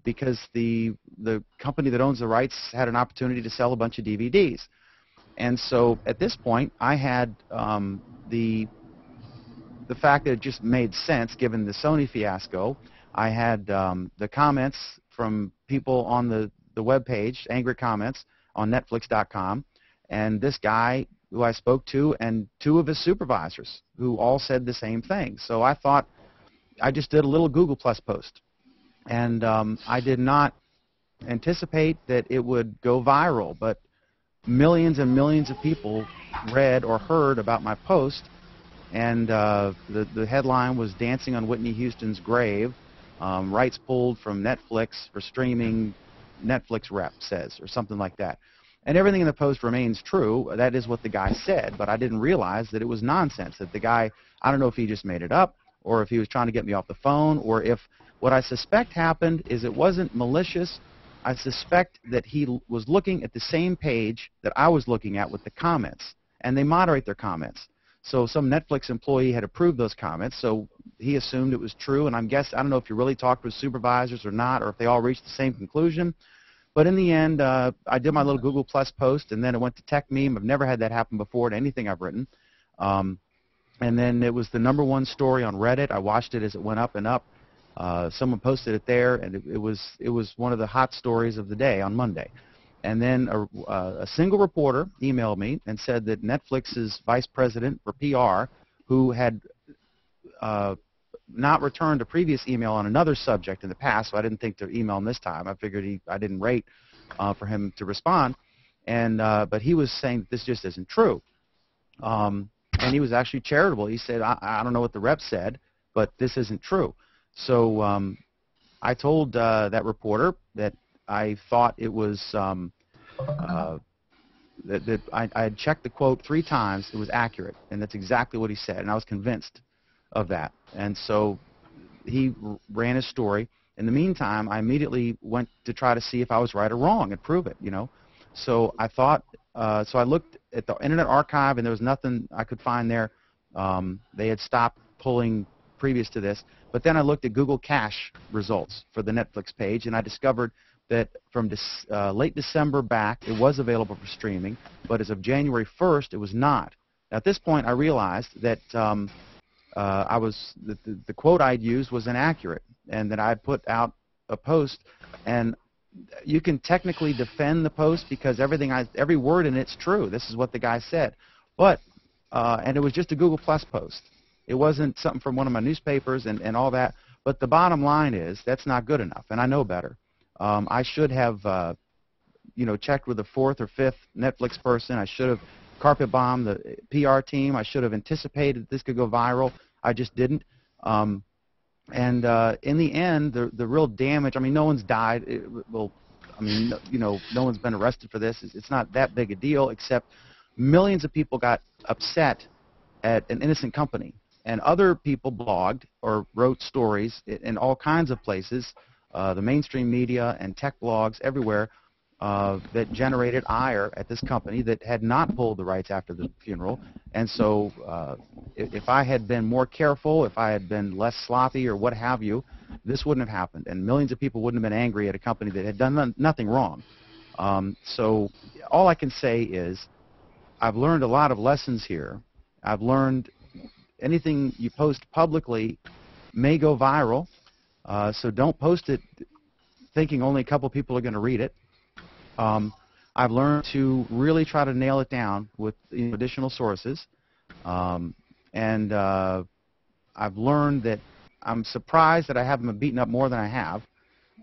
because the company that owns the rights had an opportunity to sell a bunch of DVDs. And so at this point, I had the fact that it just made sense given the Sony fiasco. I had the comments from people on the web page, angry comments on Netflix.com, and this guy who I spoke to and two of his supervisors who all said the same thing. So I thought I just did a little Google Plus post, and I did not anticipate that it would go viral, but millions and millions of people read or heard about my post, and the headline was "Dancing on Whitney Houston's Grave." Rights pulled from Netflix for streaming, Netflix rep says, or something like that. And everything in the post remains true. That is what the guy said, but I didn't realize that it was nonsense, that the guy, I don't know if he just made it up, or if he was trying to get me off the phone, or if what I suspect happened is it wasn't malicious, I suspect that he was looking at the same page that I was looking at with the comments, and they moderate their comments. So some Netflix employee had approved those comments, so he assumed it was true, and I don't know if you really talked with supervisors or not, or if they all reached the same conclusion. But in the end, I did my little Google Plus post, and then it went to Tech Meme. I've never had that happen before to anything I've written. And then it was the #1 story on Reddit. I watched it as it went up and up. Someone posted it there, and it was one of the hot stories of the day on Monday. And then a single reporter emailed me and said that Netflix's vice president for PR, who had not returned a previous email on another subject in the past, so I didn't think to email him this time. I figured I didn't rate for him to respond, but he was saying that this just isn't true. And he was actually charitable. He said, I don't know what the rep said, but this isn't true. So I told that reporter that I thought it was that I had checked the quote 3 times. It was accurate, and that's exactly what he said, and I was convinced of that. And so he ran his story. In the meantime, I immediately went to try to see if I was right or wrong and prove it, So I thought, so I looked at the Internet Archive, and there was nothing I could find there. They had stopped pulling previous to this. But then I looked at Google Cache results for the Netflix page, and I discovered that from late December back, it was available for streaming, but as of January 1st, it was not. Now, at this point, I realized that the quote I'd used was inaccurate, and that I had put out a post, and you can technically defend the post because every word in it's true. This is what the guy said, but and it was just a Google Plus post. It wasn't something from one of my newspapers and all that. But the bottom line is that's not good enough, and I know better. I should have, checked with the 4th or 5th Netflix person. I should have carpet bombed the PR team. I should have anticipated this could go viral. I just didn't. And in the end, the real damage. I mean, no one's died. No one's been arrested for this. It's not that big a deal, except millions of people got upset at an innocent company. And other people blogged or wrote stories in all kinds of places, the mainstream media and tech blogs everywhere, that generated ire at this company that had not pulled the rights after the funeral. And so if I had been more careful, if I had been less sloppy or what have you, this wouldn't have happened. And millions of people wouldn't have been angry at a company that had done nothing wrong. So all I can say is I've learned a lot of lessons here. I've learned anything you post publicly may go viral, so don't post it thinking only a couple people are going to read it. I've learned to really try to nail it down with additional sources, and I've learned that I'm surprised that I haven't been beaten up more than I have,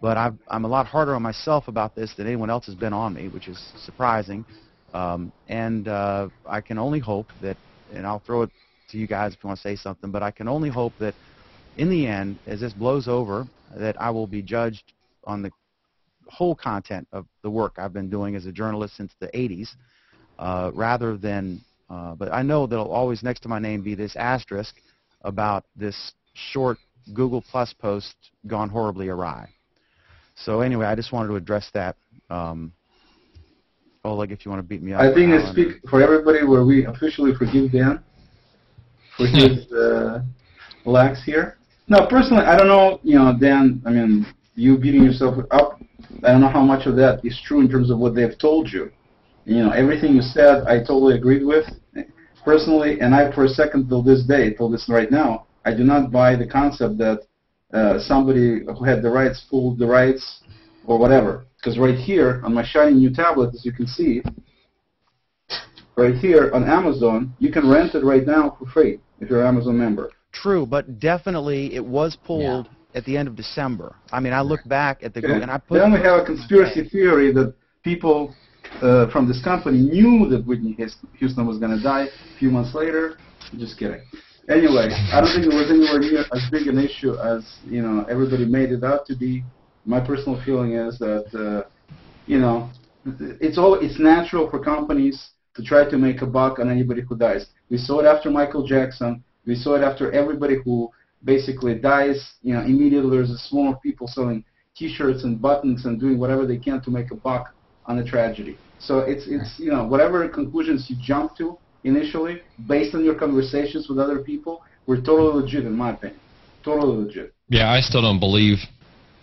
but I'm a lot harder on myself about this than anyone else has been on me, which is surprising. And I can only hope that, and I'll throw it to you guys if you want to say something, but I can only hope that in the end, as this blows over, that I will be judged on the whole content of the work I've been doing as a journalist since the 80s, rather than, but I know there'll always next to my name be this asterisk about this short Google Plus post gone horribly awry. So anyway, I just wanted to address that. Oleg, if you want to beat me up. I think I speak for everybody where we officially forgive Dan for his lax here. No, personally, I don't know, Dan, I mean, you beating yourself up, I don't know how much of that is true in terms of what they've told you. Everything you said, I totally agreed with. Personally, and I, for a second till this day, till this right now, I do not buy the concept that somebody who had the rights pulled the rights or whatever. Because right here, on my shiny new tablet, as you can see, right here on Amazon, you can rent it right now for free if you're an Amazon member. True, but definitely it was pulled at the end of December. I mean, I look back at the Google, and I put. Then we have a conspiracy theory that people from this company knew that Whitney Houston was going to die a few months later. Just kidding. Anyway, I don't think it was anywhere near as big an issue as everybody made it out to be. My personal feeling is that it's natural for companies to try to make a buck on anybody who dies. We saw it after Michael Jackson. We saw it after everybody who basically dies. Immediately there's a swarm of people selling T-shirts and buttons and doing whatever they can to make a buck on a tragedy. So it's whatever conclusions you jump to initially, based on your conversations with other people, were totally legit in my opinion. Totally legit. Yeah, I still don't believe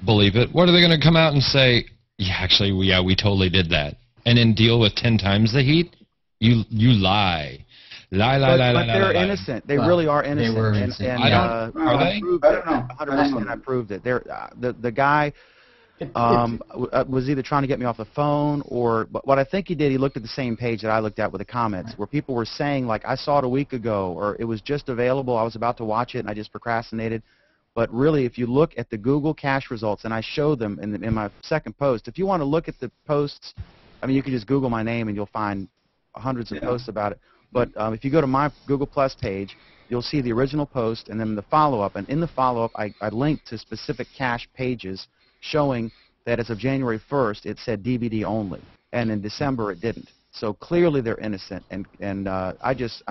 it. What are they going to come out and say? Yeah, actually, we totally did that, and then deal with 10 times the heat? You lie. Lie. But they're innocent. They really are innocent. They were innocent. And, are they? I don't know. 100%. I proved it. The guy was either trying to get me off the phone or what I think he did. He looked at the same page that I looked at with the comments, where people were saying like, I saw it a week ago, or it was just available. I was about to watch it and I just procrastinated. But really, if you look at the Google cache results, and I show them in my second post, if you want to look at the posts, I mean, you can just Google my name and you'll find hundreds of posts about it. But if you go to my Google Plus page, you'll see the original post and then the follow-up. And in the follow-up, I linked to specific cache pages showing that as of January 1st, it said DVD only, and in December it didn't. So clearly they're innocent. And I just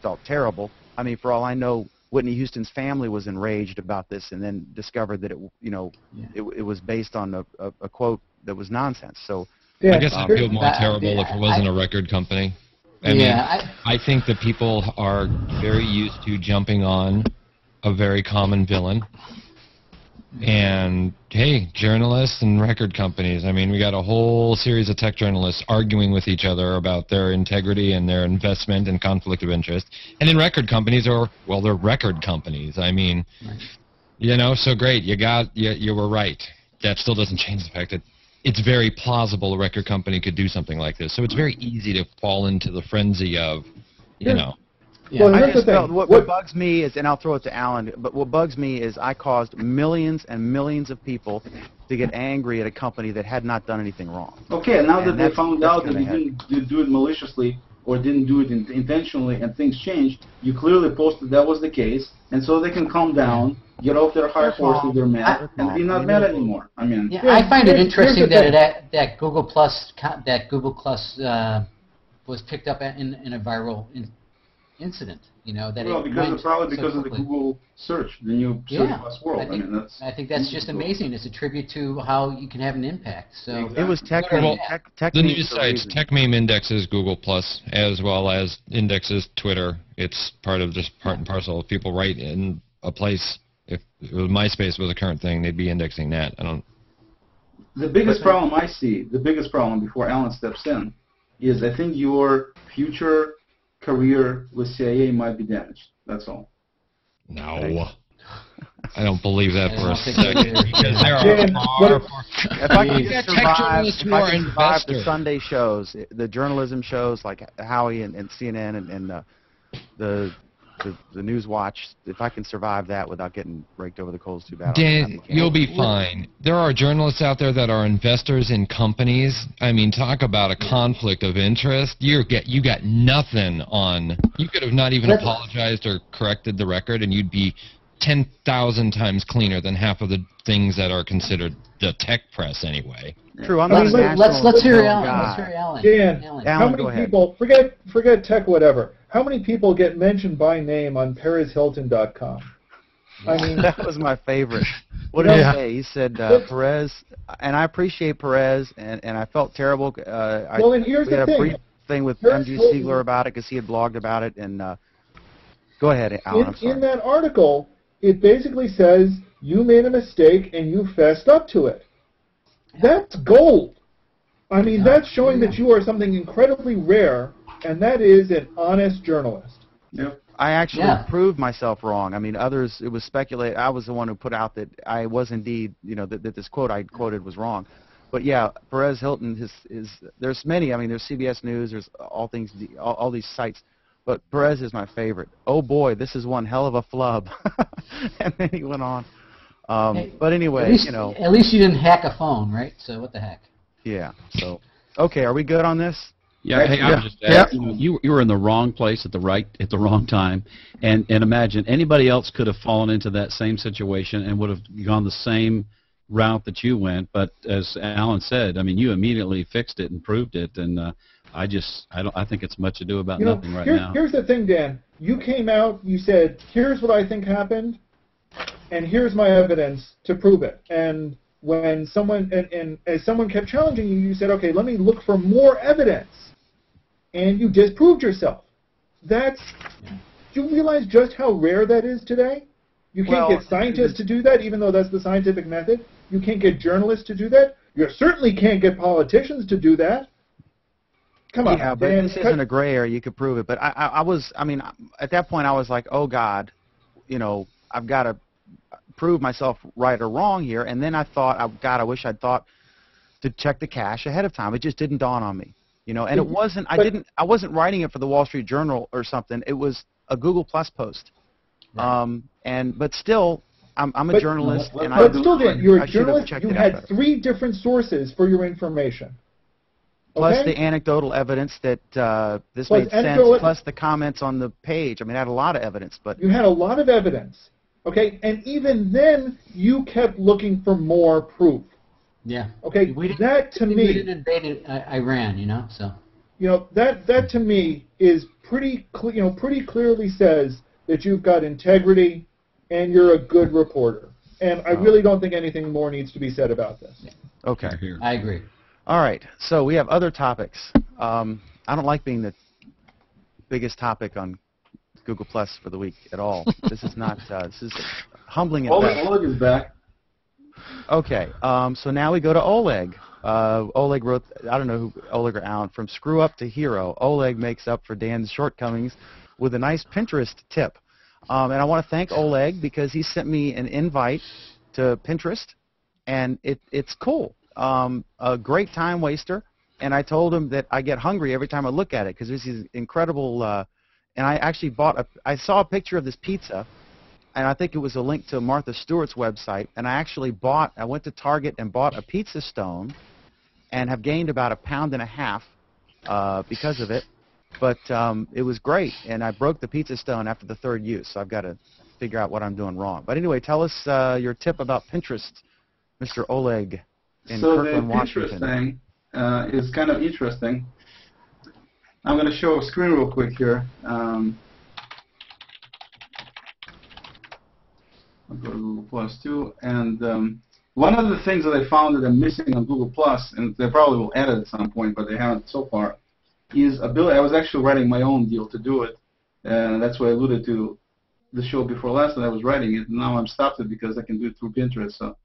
felt terrible. I mean, for all I know, Whitney Houston's family was enraged about this, and then discovered that it was based on a quote that was nonsense. So. I guess I'd feel more terrible if it wasn't a record company. I think that people are very used to jumping on a very common villain. And, hey, journalists and record companies. I mean, we got a whole series of tech journalists arguing with each other about their integrity and their investment and conflict of interest. And then record companies they're record companies. I mean, so great. You were right. That still doesn't change the fact that it's very plausible a record company could do something like this. So it's very easy to fall into the frenzy of, Yeah. Well, I just felt what bugs me is, and I'll throw it to Alan, but what bugs me is I caused millions and millions of people to get angry at a company that had not done anything wrong. Okay, now that they found out that you didn't do it maliciously or didn't do it intentionally and things changed, you clearly posted that was the case, and so they can calm down, get off their high horse if they're mad, and be not mad anymore. I mean, I find it interesting that Google Plus was picked up in a viral incident. Probably because of the Google search, the new search plus world. I think that's just amazing. It's a tribute to how you can have an impact. So exactly. It was tech. The news sites, TechMeme indexes Google Plus as well as indexes Twitter. It's part and parcel. If people write in a place, if MySpace was a current thing, they'd be indexing that. The biggest problem I see, before Alan steps in, is I think your future career with CIA might be damaged. That's all. No. I don't believe that for a second. Because there are if I could get survive the Sunday shows, the journalism shows like Howie and CNN and the News Watch, if I can survive that without getting raked over the coals too bad, Dan, you'll be fine. There are journalists out there that are investors in companies. I mean, talk about a conflict of interest. You got nothing on. You could have not even apologized or corrected the record, and you'd be 10,000 times cleaner than half of the things that are considered the tech press anyway. True. I'm not a national let's hear guy. Alan. Let's hear Alan. Dan, Alan. how many people, forget tech, whatever, how many people get mentioned by name on PerezHilton.com? I mean, that was my favorite. What did he say? He said Perez, and I appreciate Perez, and I felt terrible. And here's we had the a thing. brief thing with MG Siegler about it because he had blogged about it. And go ahead, Alan. I'm sorry. In that article, it basically says you made a mistake and you fessed up to it. That's gold. I mean, that's showing that you are something incredibly rare, and that is an honest journalist. Yep. I actually proved myself wrong. I mean, others, it was speculated. I was the one who put out that I was indeed, that this quote I quoted was wrong. But yeah, Perez Hilton there's many. I mean, there's CBS News, there's all these sites. But Perez is my favorite. Oh boy, this is one hell of a flub. And then he went on. But anyway, At least you didn't hack a phone, right? So what the heck? Yeah. So, okay, are we good on this? Yeah. Hey, I was just asking, you were in the wrong place at the wrong time, and imagine anybody else could have fallen into that same situation and would have gone the same route that you went. But as Alan said, I mean, you immediately fixed it and proved it, and I think it's much ado about nothing right now. Here's the thing, Dan. You came out, you said, here's what I think happened, and here's my evidence to prove it. And when someone, and as someone kept challenging you, you said, okay, let me look for more evidence. And you disproved yourself. That's, do you realize just how rare that is today? You can't get scientists to do that, even though that's the scientific method. You can't get journalists to do that. You certainly can't get politicians to do that. Come on. Yeah, but Dan, this isn't a gray area. You could prove it. But I mean, at that point, I was like, oh, God, you know, I've got to prove myself right or wrong here. And then I thought, oh, God, I wish I'd thought to check the cache ahead of time. It just didn't dawn on me. You know, and it wasn't, I wasn't writing it for the Wall Street Journal or something. It was a Google Plus post. Right. But still, I'm a journalist. But still, Dan, you're a journalist. You had 3 different sources for your information. Plus okay? the anecdotal evidence that this Plus made sense, plus the comments on the page. I mean, I had a lot of evidence. But you had a lot of evidence, okay? And even then, you kept looking for more proof. Yeah. Okay, that to me... We didn't invade Iran, you know, so... You know, that to me is pretty clearly says that you've got integrity and you're a good reporter. And I really don't think anything more needs to be said about this. Okay. I agree. All right, so we have other topics. I don't like being the biggest topic on Google Plus for the week at all. This is not. This is humbling. Oleg is back. Okay, so now we go to Oleg. Oleg wrote, I don't know who Oleg or Alan, from Screw Up to Hero. Oleg makes up for Dan's shortcomings with a nice Pinterest tip. And I want to thank Oleg because he sent me an invite to Pinterest, and it's cool. A great time waster, and I told him that I get hungry every time I look at it because this is incredible. And I actually I saw a picture of this pizza, and I think it was a link to Martha Stewart's website, and I went to Target and bought a pizza stone, and have gained about 1.5 pounds because of it. But it was great, and I broke the pizza stone after the 3rd use, so I've got to figure out what I'm doing wrong. But anyway, tell us your tip about Pinterest, Mr. Oleg. So the Pinterest thing is kind of interesting. I'm going to show a screen real quick here. I'll go to Google Plus too. And one of the things that I found that I'm missing on Google Plus, and they probably will add it at some point, but they haven't so far, is ability. I was actually writing my own deal to do it, and that's why I alluded to the show before last that I was writing it. And now I'm stopped it because I can do it through Pinterest. So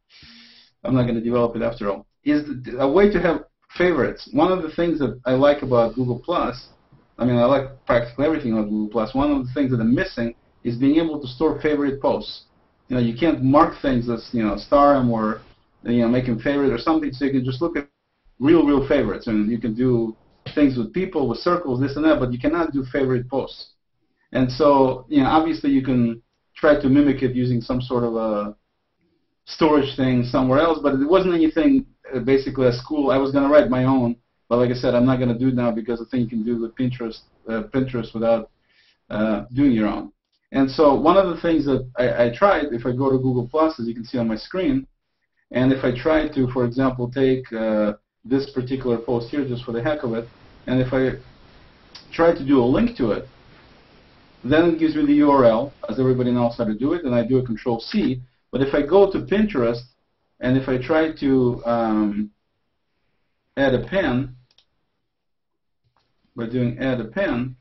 I'm not going to develop it after all. Is a way to have favorites. One of the things that I like about Google Plus, I mean, I like practically everything on Google Plus. One of the things that I'm missing is being able to store favorite posts. You know, you can't mark things as, you know, star them or, you know, make them favorite or something. So you can just look at real favorites, and you can do things with people, with circles, this and that, but you cannot do favorite posts. And so, you know, obviously you can try to mimic it using some sort of a storage thing somewhere else, but it wasn't anything basically as cool. I was going to write my own, but like I said, I'm not going to do it now because I think you can do with Pinterest without doing your own. And so one of the things that I tried, if I go to Google Plus, as you can see on my screen, and if I try to, for example, take this particular post here just for the heck of it, and if I try to do a link to it, then it gives me the URL, as everybody knows how to do it, and I do a Control-C. But if I go to Pinterest, and if I try to add a pin, by doing add a pin,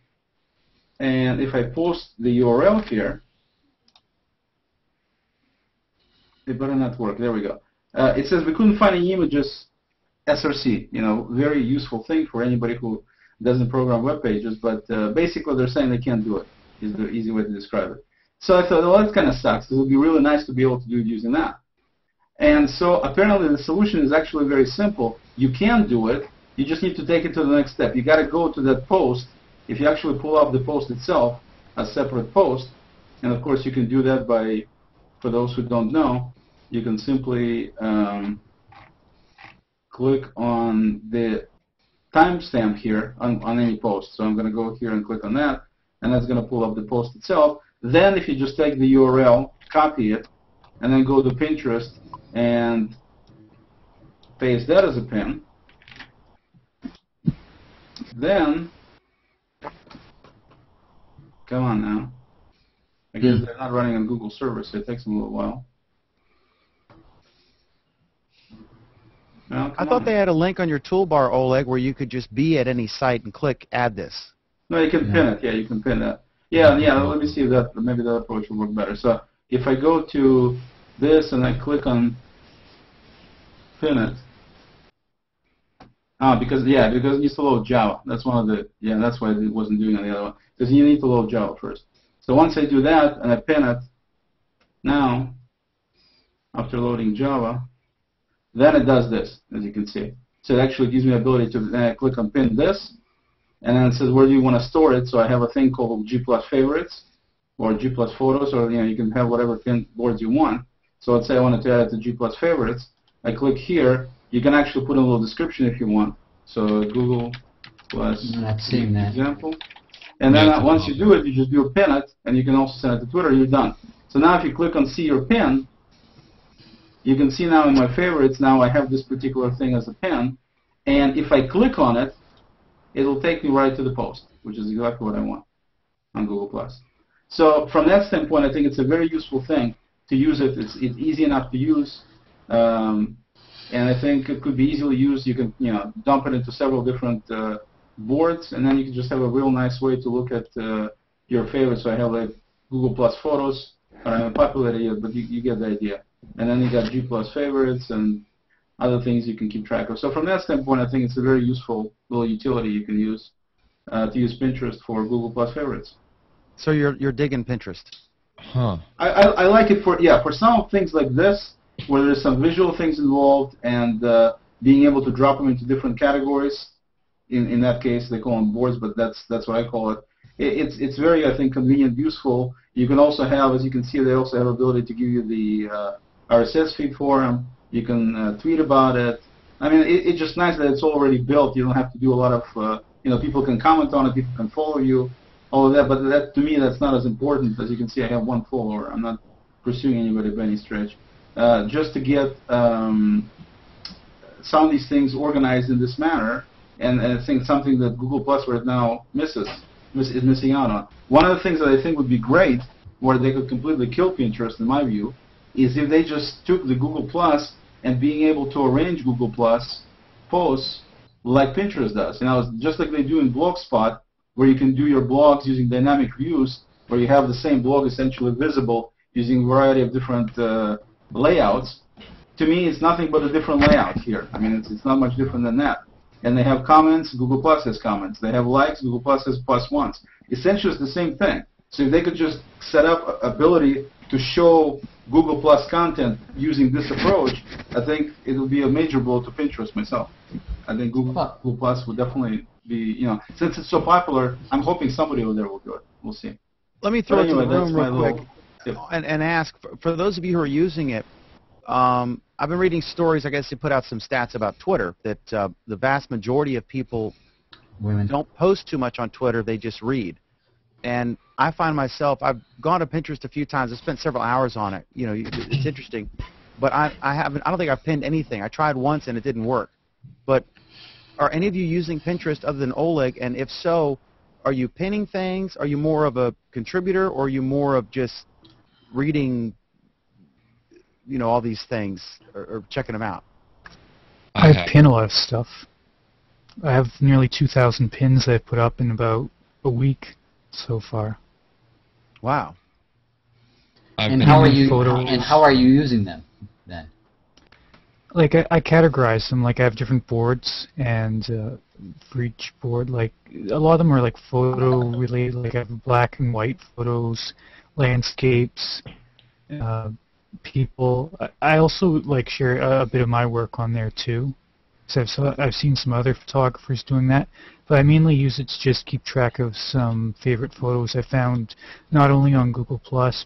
and if I post the URL here, it better not work. There we go. It says we couldn't find any images, SRC. You know, very useful thing for anybody who doesn't program web pages. But basically, they're saying they can't do it. Is the easy way to describe it. So I thought, well, that kind of sucks. It would be really nice to be able to do it using that. And so apparently the solution is actually very simple. You can do it. You just need to take it to the next step. You got to go to that post. If you actually pull up the post itself, a separate post, and of course you can do that by, for those who don't know, you can simply click on the timestamp here on any post. So I'm going to go here and click on that, and that's going to pull up the post itself. Then if you just take the URL, copy it, and then go to Pinterest and paste that as a pin, then, come on now, I guess they're not running on Google servers, so it takes them a little while. Well, I come thought on. they had a link on your toolbar, Oleg, where you could just be at any site and click Add This. No, you can Yeah. pin it. Yeah, you can pin that. Yeah, yeah. Let me see if that maybe that approach will work better. So if I go to this and I click on pin it. Because it needs to load Java. That's one of the that's why it wasn't doing on the other one. Because you need to load Java first. So once I do that and I pin it, now after loading Java, then it does this, as you can see. So it actually gives me the ability to then I click on pin this, and then it says where do you want to store it. So I have a thing called G+ favorites or G+ photos, or you can have whatever pin boards you want. So let's say I wanted to add it to G+ favorites. I click here. You can actually put in a little description if you want. So Google Plus I'm not seeing that. example. And then once you do it, you just do a pin it, and you can also send it to Twitter. You're done. So now if you click on see your pin, you can see now in my favorites, now I have this particular thing as a pin. And if I click on it, it'll take me right to the post, which is exactly what I want on Google+. So from that standpoint, I think it's a very useful thing to use it. It's easy enough to use. And I think it could be easily used. You can, dump it into several different boards, and then you can just have a real nice way to look at your favorites. So I have like Google+ photos. I haven't populated yet, but you get the idea. And then you got G+ favorites and other things you can keep track of. So from that standpoint, I think it's a very useful little utility you can use to use Pinterest for Google+ favorites. So you're digging Pinterest. Huh. I like it for some things like this, where there's some visual things involved, and being able to drop them into different categories. In that case, they call them boards, but that's what I call it. It's very, I think, convenient, useful. You can also have, as you can see, they also have ability to give you the RSS feed for them. You can tweet about it. I mean, it's just nice that it's already built. You don't have to do a lot of, people can comment on it, people can follow you, all of that. But that, to me, that's not as important. As you can see, I have one follower. I'm not pursuing anybody by any stretch. Just to get some of these things organized in this manner, and I think something that Google+ right now is missing out on. One of the things that I think would be great, where they could completely kill Pinterest, in my view, is if they just took the Google+ and being able to arrange Google+ posts like Pinterest does. Just like they do in Blogspot, where you can do your blogs using dynamic views, where you have the same blog essentially visible using a variety of different layouts. To me, it's nothing but a different layout here. I mean, it's not much different than that. And they have comments, Google+ has comments. They have likes, Google+ has +1s. Essentially, it's the same thing. So if they could just set up ability to show Google+ content using this approach, I think it will be a major blow to Pinterest myself. I think Google+ would definitely be, since it's so popular, I'm hoping somebody over there will do it. We'll see. Let me throw it to the Anyway, room real quick and ask, for those of you who are using it, I've been reading stories, I guess you put out some stats about Twitter, that the vast majority of people don't post too much on Twitter, they just read. And I find myself, I've gone to Pinterest a few times, I've spent several hours on it, it's interesting, but I don't think I've pinned anything. I tried once and it didn't work. But are any of you using Pinterest other than Oleg, and if so, are you pinning things? Are you more of a contributor, or are you more of just reading all these things or checking them out? I pin a lot of stuff. I have nearly 2,000 pins I've put up in about a week so far. Wow. And how are you using them then? Like I categorize them. Like I have different boards, and for each board, like a lot of them are like photo related. Like I have black and white photos, landscapes, people. I also like share a bit of my work on there too. So I've seen some other photographers doing that, but I mainly use it to just keep track of some favorite photos I found not only on Google+,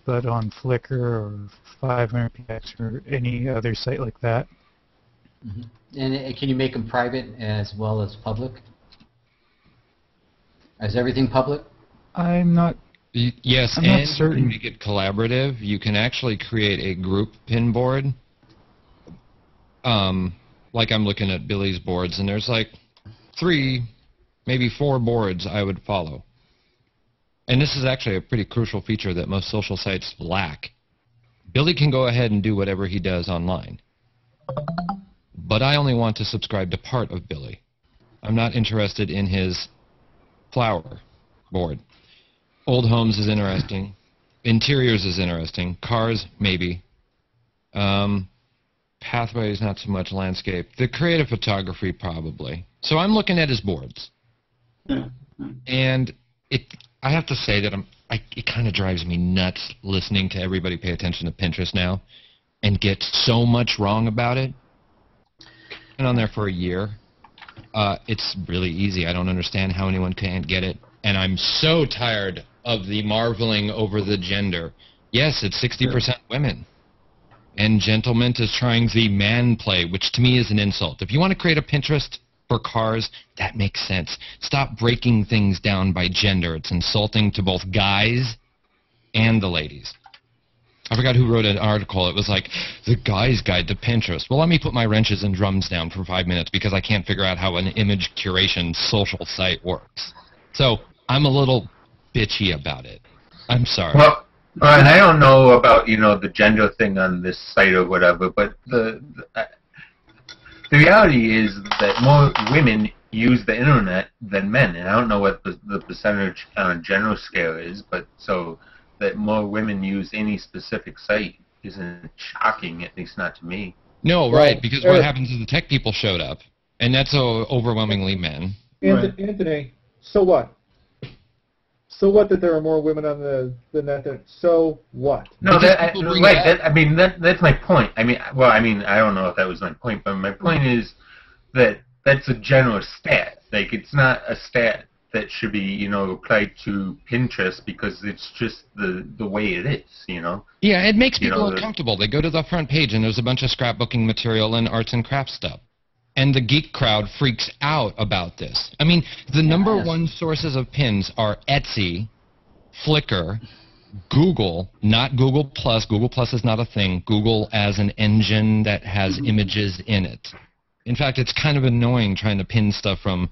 but on Flickr or 500px or any other site like that. Mm-hmm. And can you make them private as well as public? Is everything public? I'm not. Yes, I'm and not certain. you can make it collaborative. You can actually create a group pin board. Like I'm looking at Billy's boards, and there's like 3, maybe 4 boards I would follow. And this is actually a pretty crucial feature that most social sites lack. Billy can go ahead and do whatever he does online. but I only want to subscribe to part of Billy. I'm not interested in his flower board. Old homes is interesting. Interiors is interesting. Cars, maybe. Pathways, not so much. Landscape. The creative photography, probably. So I'm looking at his boards. Yeah. And I have to say that it kind of drives me nuts listening to everybody pay attention to Pinterest now and get so much wrong about it. Been on there for a year. It's really easy. I don't understand how anyone can't get it. And I'm so tired of the marveling over the gender. Yes, it's 60% women. And Gentleman is trying the man play, which to me is an insult. If you want to create a Pinterest for cars, that makes sense. Stop breaking things down by gender. It's insulting to both guys and the ladies. I forgot who wrote an article. It was like, the guy's guide to Pinterest. Well, let me put my wrenches and drums down for 5 minutes because I can't figure out how an image curation social site works. So I'm a little bitchy about it. I'm sorry. Well, and I don't know about, the gender thing on this site or whatever, but the reality is that more women use the internet than men, and I don't know what the percentage on a general scale is, but so that more women use any specific site isn't shocking, at least not to me. No, right, because what happens is the tech people showed up, and that's overwhelmingly men. Anthony, so what? So what that there are more women on the net than... So what? No, that's my point. I don't know if that was my point, but my point is that that's a general stat. Like, it's not a stat that should be, applied to Pinterest because it's just the way it is, Yeah, it makes people uncomfortable. They go to the front page and there's a bunch of scrapbooking material and arts and crafts stuff. And the geek crowd freaks out about this. I mean, the number one sources of pins are Etsy, Flickr, Google, not Google+. Google+ is not a thing. Google as an engine that has images in it. In fact, it's kind of annoying trying to pin stuff from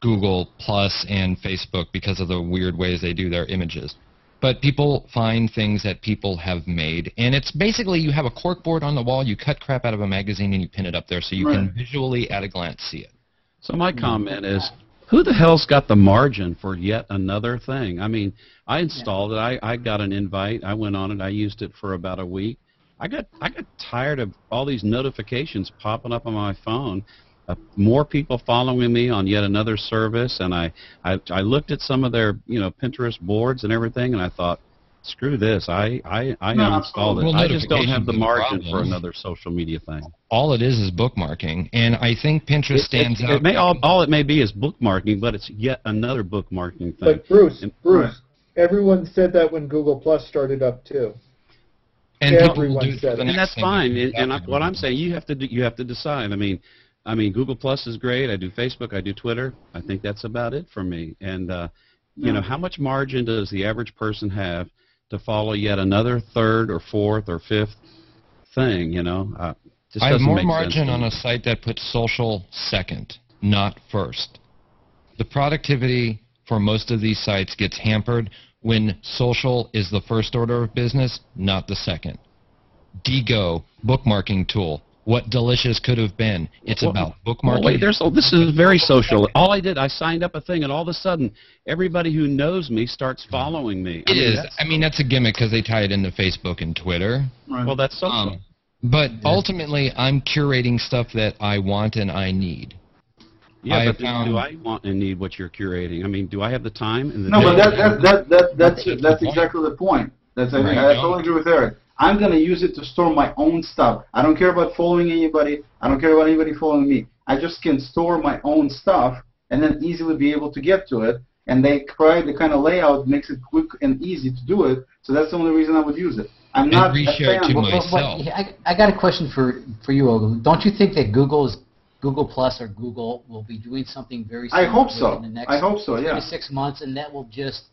Google+ and Facebook because of the weird ways they do their images. But people find things that people have made, and it's basically you have a corkboard on the wall, you cut crap out of a magazine, and you pin it up there so you can visually, at a glance, see it. So my comment is, who the hell's got the margin for yet another thing? I mean, I installed it. I got an invite. I went on it. I used it for about a week. I got tired of all these notifications popping up on my phone. More people following me on yet another service, and I looked at some of their Pinterest boards and everything, and I thought, screw this, I uninstalled it. Well, I just don't have the margin problem. for another social media thing. All it is bookmarking, and I think Pinterest stands out. All it may be is bookmarking, but it's yet another bookmarking thing. But Bruce, everyone said that when Google Plus started up too. And everyone said it. And that's fine. And what I'm saying, you have to decide. I mean, Google Plus is great. I do Facebook. I do Twitter. I think that's about it for me. And how much margin does the average person have to follow yet another third or fourth or fifth thing? Just I have more doesn't make margin sense on a site that puts social second, not first. The productivity for most of these sites gets hampered when social is the first order of business, not the second. Digo, bookmarking tool. What delicious could have been. It's about bookmarking. Wait, this is very social. All I did, I signed up a thing, and all of a sudden, everybody who knows me starts following me. That's a gimmick because they tie it into Facebook and Twitter. Right. Well, that's social. But ultimately, I'm curating stuff that I want and I need. Yeah, but do I want and need what you're curating? I mean, do I have the time? And the no, but that's exactly the point. I totally agree with Eric. I'm going to use it to store my own stuff. I don't care about following anybody. I don't care about anybody following me. I just can store my own stuff and then easily be able to get to it. And they provide the kind of layout makes it quick and easy to do it. So that's the only reason I would use it. I'm not a fan. I got a question for you, Ogle. Don't you think that Google Plus or Google will be doing something very similar in the next 3 to 6 months, and that will just,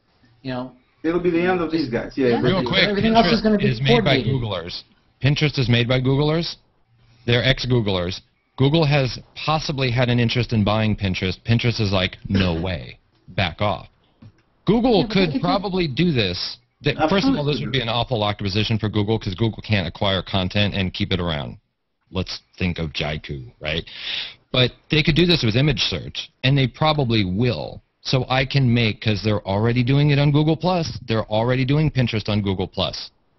It'll be the end of these guys. Yeah. Real quick, Pinterest is made by Googlers. Pinterest is made by Googlers. They're ex-Googlers. Google has possibly had an interest in buying Pinterest. Pinterest is like, no way. Back off. Google could probably do this. First of all, this would be an awful acquisition for Google because Google can't acquire content and keep it around. let's think of Jaiku, right? But they could do this with image search, and they probably will. So I can make, because they're already doing it on Google+, they're already doing Pinterest on Google+.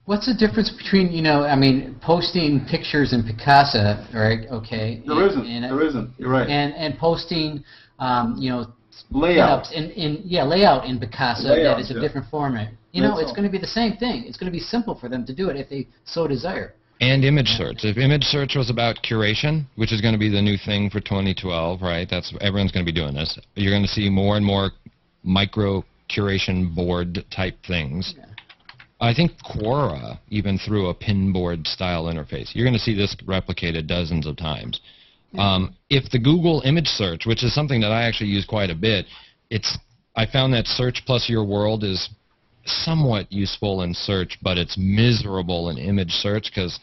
What's the difference between, I mean, posting pictures in Picasa, right? Okay. There isn't. You're right. And posting, layout layout in Picasa that is a different format. It's going to be the same thing. It's going to be simple for them to do it if they so desire. And image search. If image search was about curation, which is going to be the new thing for 2012, right? Everyone's going to be doing this. You're going to see more and more micro curation board type things. Yeah. I think Quora even threw a pinboard style interface. You're going to see this replicated dozens of times. If the Google image search, which is something that I actually use quite a bit, I found that search plus your world is somewhat useful in search, but it's miserable in image search because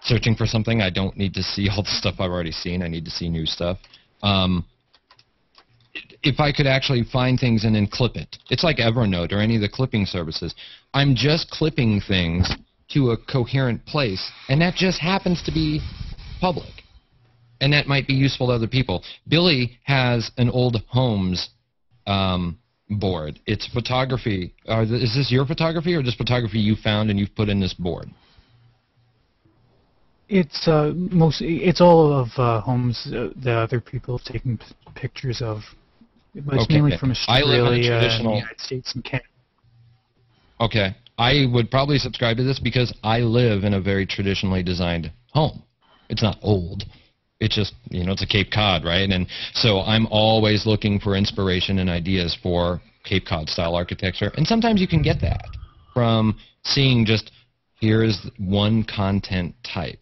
searching for something, I don't need to see all the stuff I've already seen. I need to see new stuff. If I could actually find things and then clip it, it's like Evernote or any of the clipping services. I'm just clipping things to a coherent place, and that just happens to be public. And that might be useful to other people. Billy has an old homes board. It's photography. Is this your photography or just photography you found and you've put in this board? It's it's all of homes that other people have taken pictures of. But it's mainly from Australia, and the United States, and Canada. Okay. I would probably subscribe to this because I live in a very traditionally designed home. It's not old. It's just, it's a Cape Cod, right? And so I'm always looking for inspiration and ideas for Cape Cod style architecture. And sometimes you can get that from seeing just, here's one content type.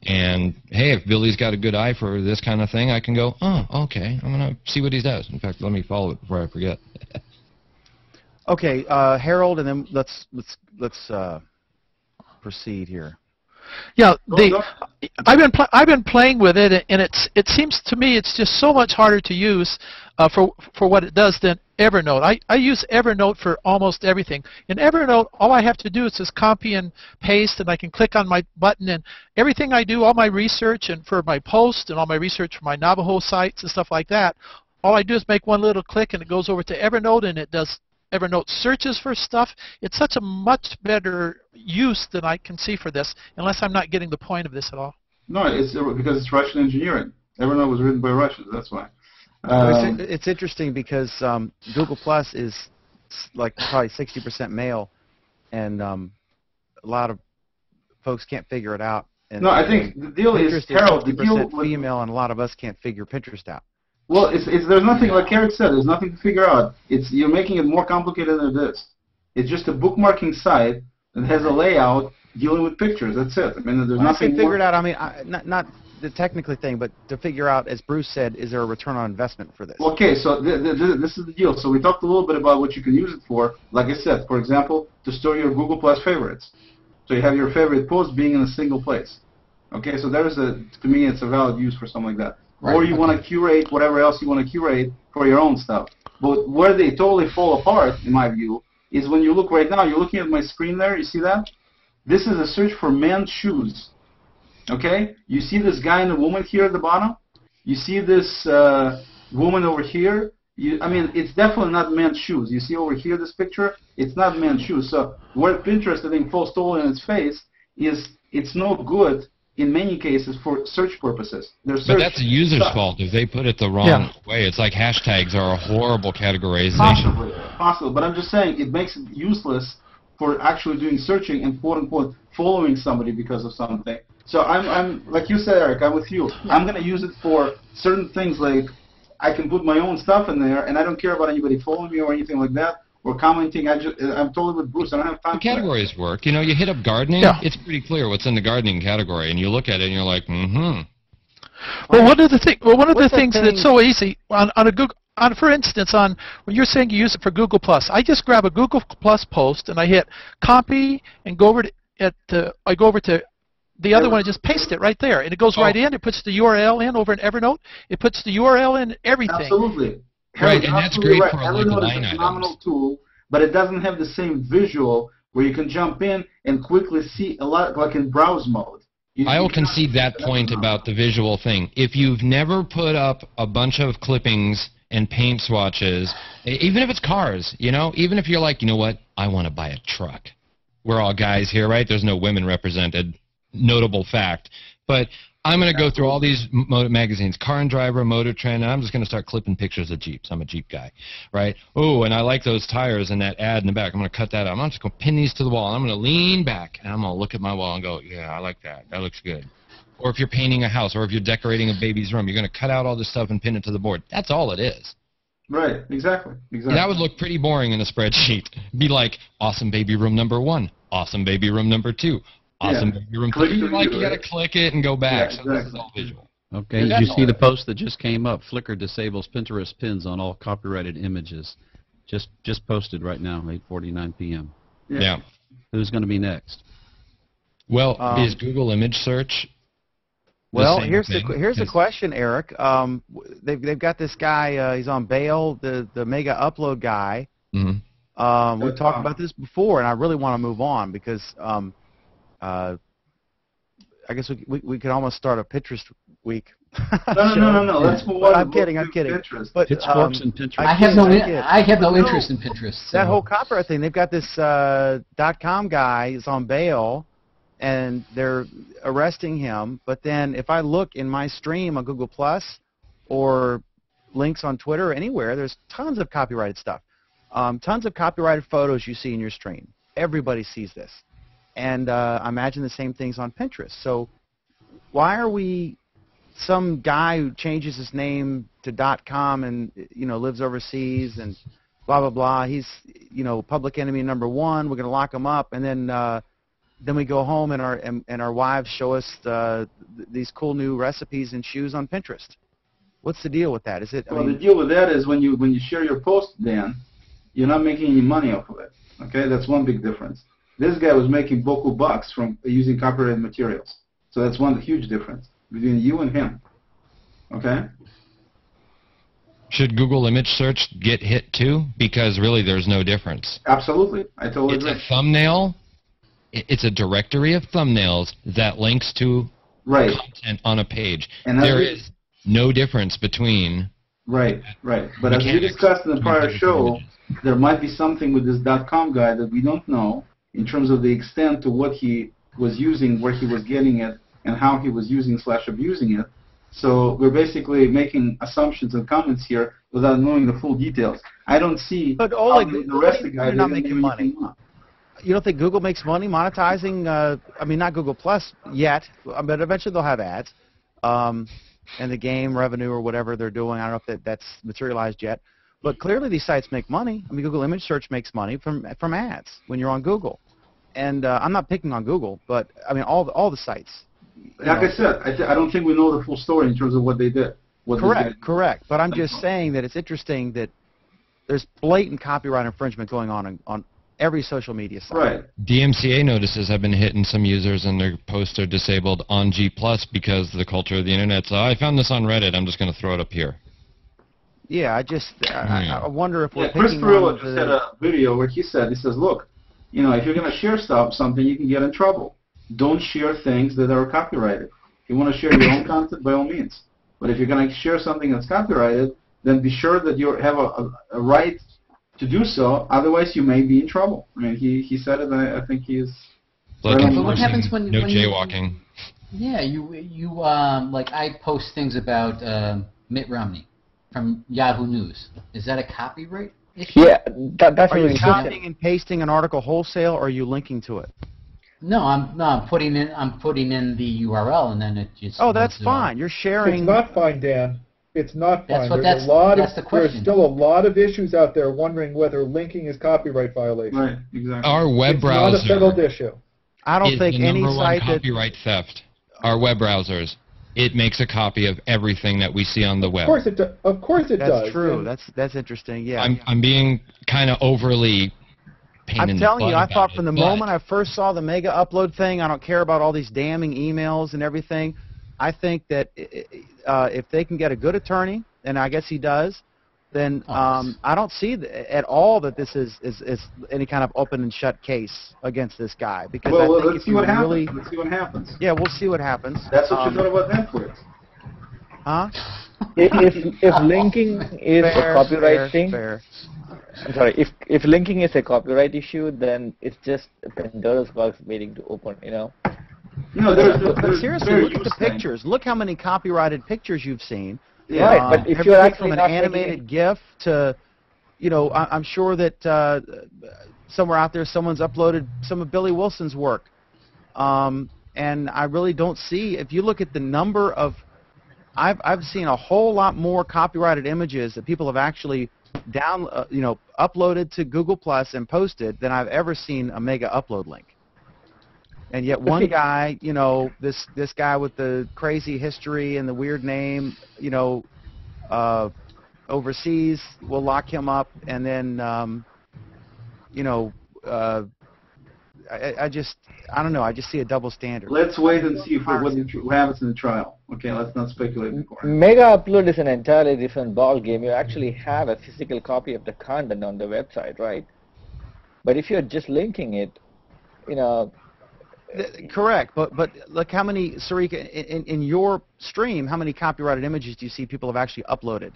And, hey, if Billy's got a good eye for this kind of thing, I can go, oh, okay, I'm going to see what he does. In fact, let me follow it before I forget. Okay, Harold, and then let's proceed here. Yeah, I've been playing with it, and it seems to me it's just so much harder to use for what it does than Evernote. I use Evernote for almost everything. In Evernote, all I have to do is just copy and paste, and I can click on my button, and everything I do, all my research and for my posts and all my research for my Navajo sites and stuff like that, all I do is make one little click, and it goes over to Evernote, and it does Evernote searches for stuff. It's such a much better use than I can see for this, unless I'm not getting the point of this at all. No, it's because it's Russian engineering. Evernote was written by Russians, that's why. It's interesting because Google Plus is like probably 60% male, and a lot of folks can't figure it out. And, no, I think the deal is, Harold, the deal with female, and a lot of us can't figure Pinterest out. Well, there's nothing, like Eric said, there's nothing to figure out. You're making it more complicated than it is. It's just a bookmarking site that has a layout dealing with pictures. That's it. I mean, there's nothing more. Figure it out. I mean, not the technically thing, but to figure out, as Bruce said, is there a return on investment for this? Okay, so this is the deal. So we talked a little bit about what you can use it for. Like I said, for example, to store your Google Plus favorites. So you have your favorite post being in a single place. Okay, so to me, it's a valid use for something like that. Right. Or you want to curate whatever else you want to curate for your own stuff. But where they totally fall apart, in my view, is when you look right now, you're looking at my screen there, you see that? This is a search for men's shoes. Okay? You see this guy and the woman here at the bottom? You see this woman over here? I mean, it's definitely not men's shoes. You see over here this picture? It's not men's shoes. So where Pinterest, I think, falls totally in its face is it's no good in many cases for search purposes. But that's the user's fault if they put it the wrong way. It's like hashtags are a horrible categorization. Possibly. But I'm just saying it makes it useless for actually doing searching and quote-unquote following somebody because of something. So I'm like you said, Eric, I'm with you. I'm going to use it for certain things, like I can put my own stuff in there, and I don't care about anybody following me or anything like that, or commenting. I'm totally with Bruce. I don't have time for categories that. Work. You know, you hit up gardening, it's pretty clear what's in the gardening category, and you look at it and you're like, mm-hmm. Well, one of the things that's so easy on a Google, for instance, when you're saying you use it for Google Plus, I just grab a Google Plus post and I hit copy and go over to the other one and just paste it right there, and it goes right in. It puts the URL in over in Evernote. It puts the URL in everything. Absolutely. Right, and that's great for like Evernote line is a phenomenal items. tool, but it doesn't have the same visual where you can jump in and quickly see a lot, like in browse mode. I will concede that point about the visual thing. If you've never put up a bunch of clippings and paint swatches, even if it's cars, you know, even if you're like, you know what, I want to buy a truck. We're all guys here, right? There's no women represented. Notable fact. But I'm going to go through all these magazines, Car and Driver, Motor Trend, and I'm just going to start clipping pictures of Jeeps. I'm a Jeep guy, right? Oh, and I like those tires and that ad in the back. I'm going to cut that out. I'm just going to pin these to the wall. I'm going to lean back, and I'm going to look at my wall and go, yeah, I like that. That looks good. Or if you're painting a house, or if you're decorating a baby's room, you're going to cut out all this stuff and pin it to the board. That's all it is. Right, exactly. That would look pretty boring in a spreadsheet. Be like, awesome baby room number 1, awesome baby room number 2, awesome baby room 3. Like, you got to click it and go back. Yeah, so this is all visual. Okay, did you see the post that just came up? Flickr disables Pinterest pins on all copyrighted images. Just posted right now, 8:49 p.m. Yeah. Who's going to be next? Well, is Google image search Well, here's the question, Eric. They've got this guy. He's on bail. The mega upload guy. Mm-hmm. We talked about this before, and I really want to move on because I guess we could almost start a Pinterest week. No. Let's move on. I'm kidding. Pinterest. But Pitchforks and Pinterest. I have no interest in Pinterest. So. That whole copyright thing. They've got this .com guy is on bail, and they're arresting him. But then if I look in my stream on Google Plus or links on Twitter or anywhere, there's tons of copyrighted stuff. Tons of copyrighted photos you see in your stream. Everybody sees this. And I imagine the same things on Pinterest. So why are we some guy who changes his name to .com and lives overseas and blah blah blah? He's public enemy number 1. We're going to lock him up, and then we go home and our wives show us these cool new recipes and shoes on Pinterest. What's the deal with that? Is it? The deal with that is when you share your post, Dan, you're not making any money off of it. Okay, that's one big difference. This guy was making boku bucks from using copyrighted materials. So that's one huge difference between you and him. Okay? Should Google image search get hit too? Because really there's no difference. Absolutely. I totally agree. It's a thumbnail. It's a directory of thumbnails that links to content on a page. And there is no difference between... Right. But as we discussed in the prior show, there might be something with this .com guy that we don't know in terms of the extent to what he was using, where he was getting it, and how he was using / abusing it. So we're basically making assumptions and comments here without knowing the full details. I don't see but how the rest of the guys are not making money. You don't think Google makes money monetizing? Not Google Plus yet, but eventually they'll have ads, and the game revenue or whatever they're doing. I don't know if that's materialized yet, but clearly these sites make money. I mean, Google Image Search makes money from ads when you're on Google, and I'm not picking on Google, but I mean all the sites. Like I said, I don't think we know the full story in terms of what they did. Correct. But I'm just saying that it's interesting that there's blatant copyright infringement going on every social media site. Right. DMCA notices have been hitting some users and their posts are disabled on G+ because of the culture of the internet. So I found this on Reddit. I'm just going to throw it up here. Yeah, I wonder if we're Chris picking Perillo on just had a video where he said, look, if you're going to share something, you can get in trouble. Don't share things that are copyrighted. If you want to share your own content, by all means. But if you're going to share something that's copyrighted, then be sure that you have a right to do so. Otherwise, you may be in trouble. I mean, he said it. I think he's. But what happens when jaywalking? You like I post things about Mitt Romney from Yahoo News. Is that a copyright issue? Yeah, that's Are you copying and pasting an article wholesale, or are you linking to it? No, I'm putting in the URL and then it just. Oh, that's fine. You're sharing. It's not fine, Dan. It's not fine. That's the question. There's still a lot of issues out there wondering whether linking is copyright violation. Right, exactly. Our web browser. It's not a settled issue. I don't think any site that copyright theft. Our web browsers. It makes a copy of everything that we see on the web. Of course it does. That's true. That's interesting. Yeah. I'm being kind of overly. I'm telling you, I thought from the moment I first saw the mega upload thing, I don't care about all these damning emails and everything. I think that if they can get a good attorney, and I guess he does, then I don't see at all that this is any kind of open and shut case against this guy. Because I think let's see what happens. Let's see what happens. Yeah, we'll see what happens. That's what you thought about Netflix. Huh? If linking is a copyright thing, I'm sorry. If linking is a copyright issue, then it's just Pandora's box waiting to open. But seriously, look at the pictures. Look how many copyrighted pictures you've seen. Yeah. Right, but if you're actually from an animated GIF to, I'm sure that somewhere out there someone's uploaded some of Billy Wilson's work, and I really don't see. If you look at the number of, I've seen a whole lot more copyrighted images that people have actually uploaded to Google Plus and posted than I've ever seen a mega upload link. And yet one guy, this guy with the crazy history and the weird name, overseas, will lock him up, and then, I don't know. I just see a double standard. Let's wait and see what happens in the trial. Okay, let's not speculate before. Mega upload is an entirely different ball game. You actually have a physical copy of the content on the website, right? But if you're just linking it, Correct, but look how many, Sarika, in your stream, how many copyrighted images do you see people have actually uploaded,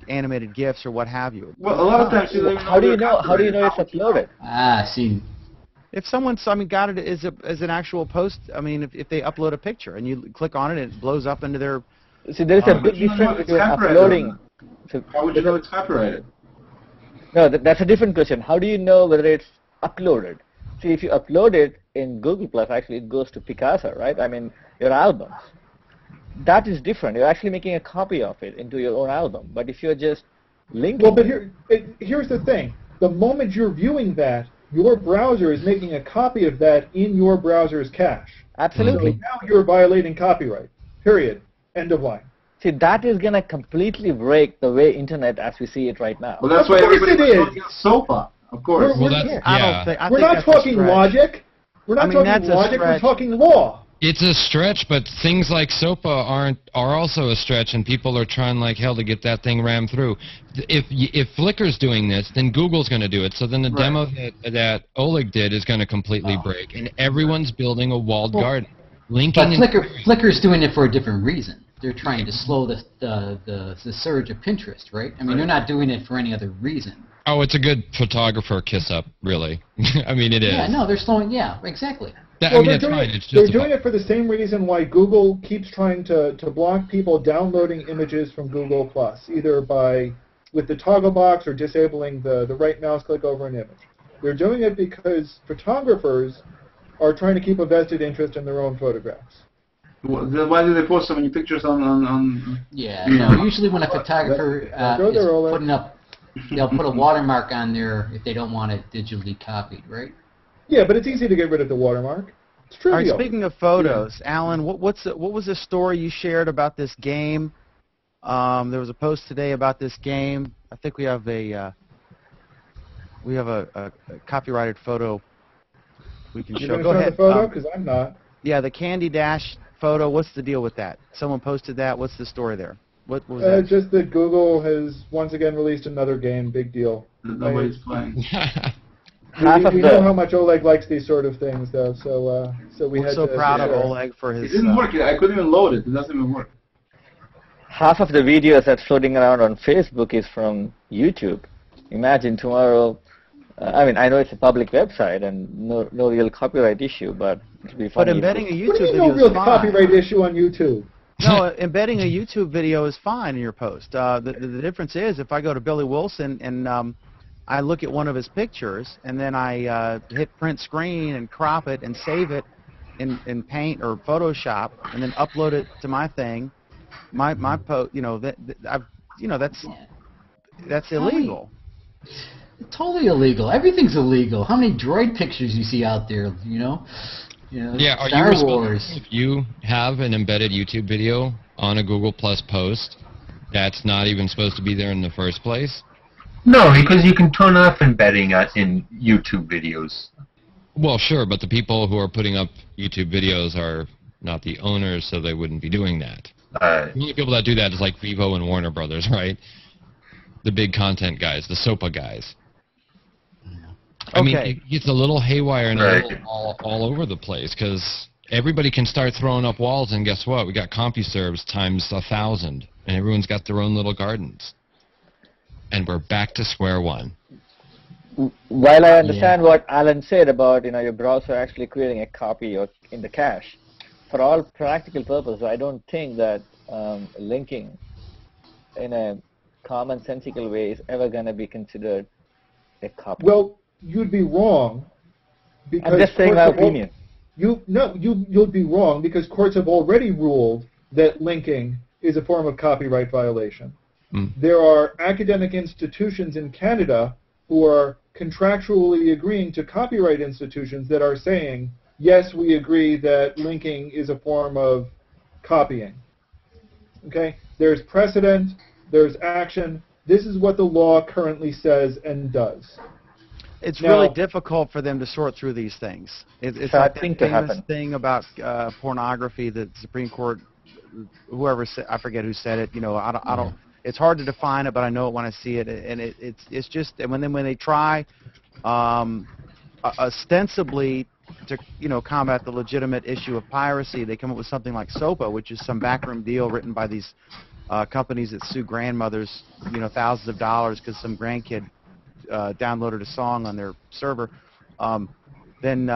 animated GIFs or what have you? Well, a lot of times, how do you know it's uploaded? See. If someone's, got it as an actual post, if they upload a picture and you click on it, it blows up into their. See, there's a big difference between uploading. How would you know it's copyrighted? No, that's a different question. How do you know whether it's uploaded? See, if you upload it in Google Plus, actually it goes to Picasa, right? Your albums. That is different. You're actually making a copy of it into your own album. But if you're just linking... Well, but here's the thing. The moment you're viewing that, your browser is making a copy of that in your browser's cache. Absolutely. So now you're violating copyright. Period. End of line. See, that is going to completely break the way Internet as we see it right now. Well, that's why everybody's talking SOPA. Of course. We're not talking logic. We're not talking logic. We're talking law. It's a stretch, but things like SOPA are also a stretch, and people are trying like hell to get that thing rammed through. If Flickr's doing this, then Google's going to do it. So then the demo that Oleg did is going to completely break, and everyone's building a walled garden. Linking. But Flickr's doing it for a different reason. They're trying to slow the surge of Pinterest, right? They're not doing it for any other reason. Oh, it's a good photographer kiss-up, really. It is. Yeah, no, they're slowing. Yeah, exactly. They're doing it for the same reason why Google keeps trying to block people downloading images from Google Plus, either with the toggle box or disabling the right mouse click over an image. They're doing it because photographers are trying to keep a vested interest in their own photographs. Why do they post so many pictures on Yeah, no, usually when a photographer is putting up, they'll put a watermark on there if they don't want it digitally copied, right? Yeah, but it's easy to get rid of the watermark. It's trivial. All right, speaking of photos, Alan, what was the story you shared about this game? There was a post today about this game. I think we have a copyrighted photo we can show. Go ahead. The photo, because I'm not. Yeah, the Candy Dash photo. What's the deal with that? Someone posted that. What's the story there? What was that? Just that Google has once again released another game. Big deal. Nobody's playing. We know how much Oleg likes these sort of things, though. So we We're had so to proud of Oleg for his. It didn't work. I couldn't even load it. It doesn't even work. Half of the videos that's floating around on Facebook is from YouTube. Imagine tomorrow. I know it's a public website and no real copyright issue, but it'll be funny. But embedding a YouTube what do you mean video no real is fine. copyright issue on YouTube? No, embedding a YouTube video is fine in your post. The difference is if I go to Billy Wilson and I look at one of his pictures and then I hit print screen and crop it and save it in Paint or Photoshop and then upload it to my thing, my post, that's illegal. Totally illegal. Everything's illegal. How many droid pictures you see out there? Yeah, are Star you Wars. If you have an embedded YouTube video on a Google Plus post, that's not even supposed to be there in the first place? No, because you can turn off embedding in YouTube videos. Well, sure, but the people who are putting up YouTube videos are not the owners, so they wouldn't be doing that. The only people that do that is like Vivo and Warner Brothers, right? the big content guys, the SOPA guys. I mean, Okay. it gets a little haywire and Right. a little all over the place because everybody can start throwing up walls, and guess what? We got CompuServes times 1,000, and everyone's got their own little gardens. And we're back to square one. While I understand what Alan said about your browser actually creating a copy in the cache, for all practical purposes, I don't think that linking in a commonsensical way is ever going to be considered a copy. Well, you'd be wrong. Because I'm just saying my courts have opinion. You'll be wrong because courts have already ruled that linking is a form of copyright violation. There are academic institutions in Canada who are contractually agreeing to copyright institutions that are saying, yes, we agree that linking is a form of copying. Okay? There's precedent, there's action. This is what the law currently says and does. It's Now- really difficult for them to sort through these things. It's Hard like that thing to famous happen. thing about pornography that the Supreme Court, whoever said, I forget who said it. I don't. It's hard to define it, but I know it when I see it, and it's just. And when they try, ostensibly to combat the legitimate issue of piracy, they come up with something like SOPA, which is some backroom deal written by these companies that sue grandmothers, thousands of dollars because some grandkid downloaded a song on their server. Then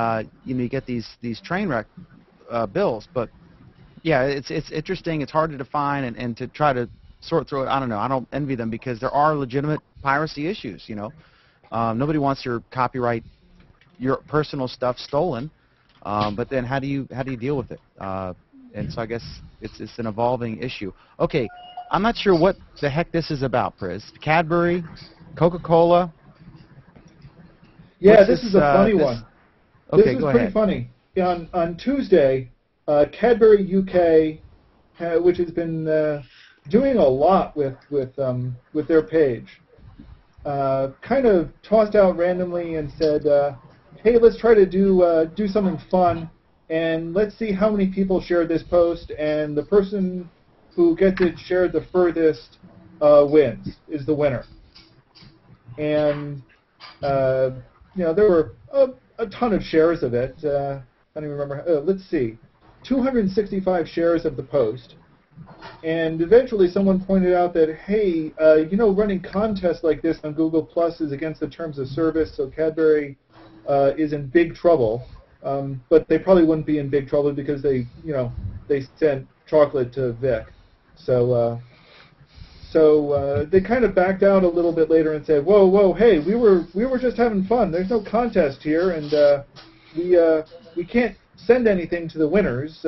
you get these train wreck bills. But yeah, it's interesting. It's hard to define and to try to sort through it. I don't know. I don't envy them because there are legitimate piracy issues. Nobody wants your copyright, your personal stuff stolen. But then how do you deal with it? And so I guess it's an evolving issue. Okay, I'm not sure what the heck this is about, Priz. Cadbury, Coca-Cola. Yeah, What's this is a funny one. Okay, This is go pretty ahead. funny. On Tuesday, Cadbury UK, which has been doing a lot with their page, kind of tossed out randomly and said, "Hey, let's try to do something fun, and let's see how many people shared this post, and the person who gets it shared the furthest wins, is the winner." And there were a ton of shares of it. I don't even remember. Let's see, 265 shares of the post. And eventually someone pointed out that, hey, running contests like this on Google Plus is against the terms of service, so Cadbury is in big trouble. But they probably wouldn't be in big trouble because they sent chocolate to Vic. So they kind of backed out a little bit later and said, whoa, hey, we were just having fun. There's no contest here, and we can't send anything to the winners,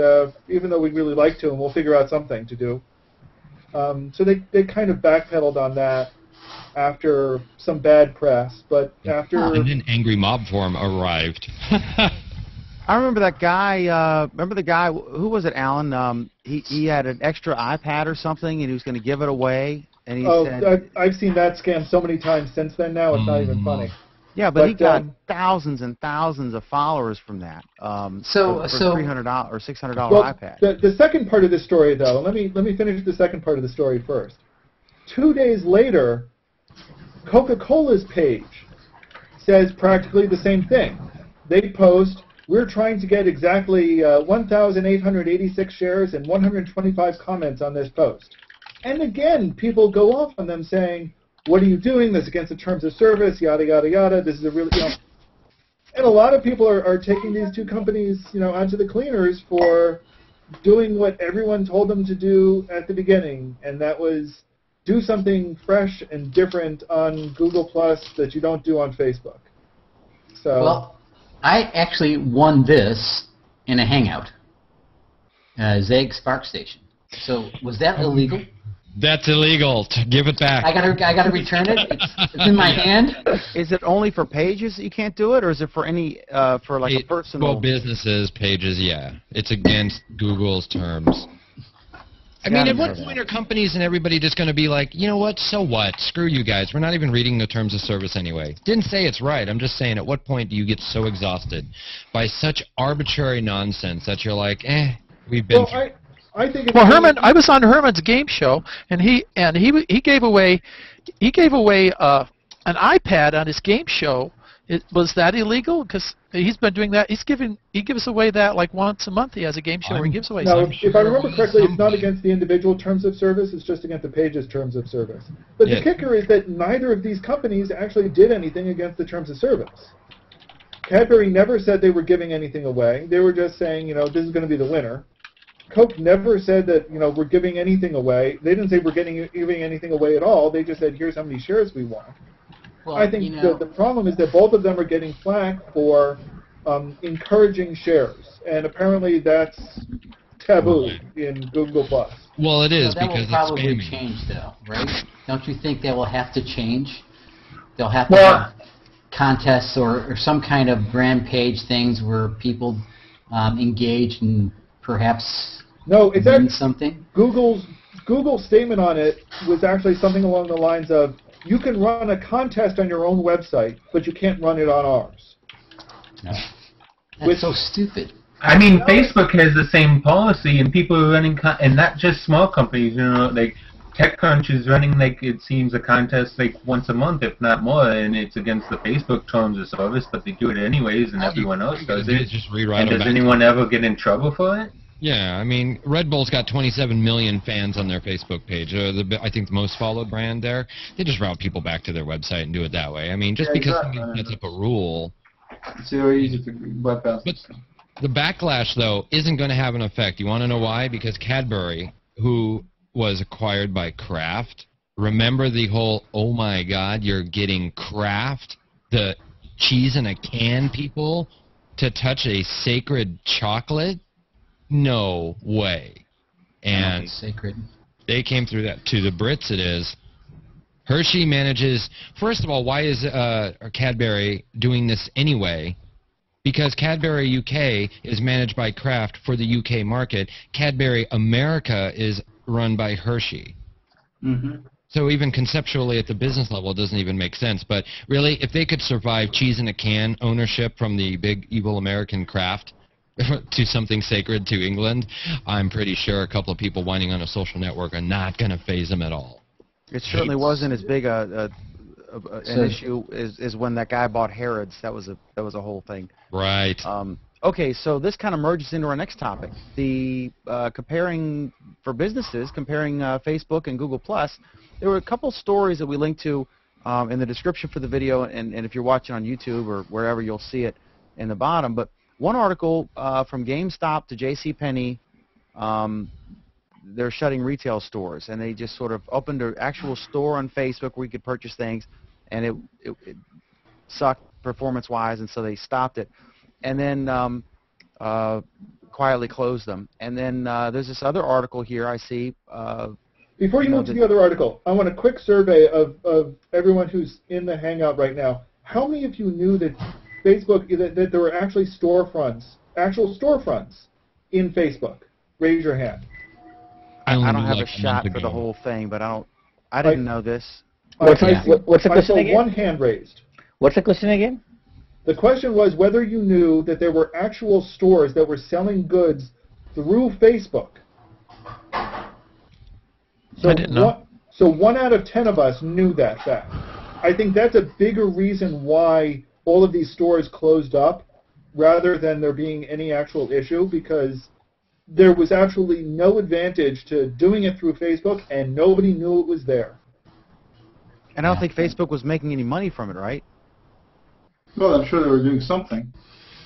even though we'd really like to, and we'll figure out something to do. So they kind of backpedaled on that after some bad press, but after... And then Angry Mob Forum arrived. I remember that guy. Remember the guy? Who was it, Alan? He had an extra iPad or something, and he was going to give it away. And he said, I've seen that scam so many times since then. Now it's not even funny. Yeah, but he got thousands and thousands of followers from that. For $300 or $600 iPad. The second part of the story, though, let me finish the second part of the story first. 2 days later, Coca-Cola's page says practically the same thing. They post, we're trying to get exactly 1,886 shares and 125 comments on this post. And again, people go off on them saying, what are you doing? This is against the terms of service, yada, yada, yada. This is a really, And a lot of people are taking these two companies, onto the cleaners for doing what everyone told them to do at the beginning, and that was do something fresh and different on Google Plus that you don't do on Facebook. So. Well, I actually won this in a Hangout, Zeg Spark Station. So was that illegal? That's illegal. Give it back. I gotta return it. It's in my hand. Is it only for pages that you can't do it, or is it for any for like a personal? Well, businesses pages, yeah. It's against Google's terms. I mean, at what point are companies and everybody just going to be like, you know what? So what? Screw you guys. We're not even reading the terms of service anyway. Didn't say it's right. I'm just saying, at what point do you get so exhausted by such arbitrary nonsense that you're like, we've been through. I think Well, Herman, I was on Herman's game show, and he gave away he gave away an iPad on his game show. Was that illegal? Because he's been doing that. He gives away that like once a month. He has a game show where he gives away Now, something. if I remember correctly, it's not against the individual terms of service. It's just against the page's terms of service. But the kicker is that neither of these companies actually did anything against the terms of service. Cadbury never said they were giving anything away. They were just saying, this is going to be the winner. Coke never said that, we're giving anything away. They didn't say we're giving anything away at all. They just said, here's how many shares we want. Well, I think the problem is that both of them are getting flack for encouraging shares, and apparently that's taboo in Google+. Well, it is that because will probably it's spamming. change, though, right? Don't you think that will have to change? They'll have to have contests or some kind of brand page things where people engage and perhaps win something? Google's statement on it was actually something along the lines of, you can run a contest on your own website, but you can't run it on ours. No. That's so stupid. I mean, Facebook has the same policy, and people are running, and not just small companies. Like TechCrunch is running, like it seems, a contest like once a month, if not more, and it's against the Facebook terms of service, but they do it anyways, and everyone else does it. Just rewrite and does anyone ever get in trouble for it? Yeah, I mean, Red Bull's got 27 million fans on their Facebook page. I think the most followed brand there. They just route people back to their website and do it that way. I mean, just because somebody sets up a rule. It's very easy to bypass. But the backlash, though, isn't going to have an effect. You want to know why? Because Cadbury, who was acquired by Kraft, remember the whole, oh my God, you're getting Kraft, the cheese in a can people, to touch a sacred chocolate? No way. And sacred. They came through that. To the Brits it is. Hershey manages, first of all, why is Cadbury doing this anyway? Because Cadbury UK is managed by Kraft for the UK market. Cadbury America is run by Hershey. Mm-hmm. So even conceptually at the business level, it doesn't even make sense. But really, if they could survive cheese in a can ownership from the big evil American Kraft to something sacred to England, I'm pretty sure a couple of people whining on a social network are not going to faze them at all. It certainly wasn't as big an issue as when that guy bought Harrods. That was a whole thing. Right. Okay, so this kind of merges into our next topic. The comparing Facebook and Google+. There were a couple stories that we linked to in the description for the video, and if you're watching on YouTube or wherever, you'll see it in the bottom. But one article from GameStop to JCPenney, they're shutting retail stores, and they just sort of opened an actual store on Facebook where you could purchase things, and it sucked performance-wise, and so they stopped it. And then quietly closed them. And then there's this other article here I see. Before you move to the other article, I want a quick survey of everyone who's in the Hangout right now. How many of you knew that Facebook, that there were actually actual storefronts in Facebook? Raise your hand. I don't have a shot for the whole thing, but I didn't know this. What's the question again? One hand raised. What's the question again? The question was whether you knew that there were actual stores that were selling goods through Facebook. So I didn't know. So 1 out of 10 of us knew that fact. I think that's a bigger reason why all of these stores closed up rather than there being any actual issue, because there was absolutely no advantage to doing it through Facebook, and nobody knew it was there. And I don't think Facebook was making any money from it, right? Well, I'm sure they were doing something.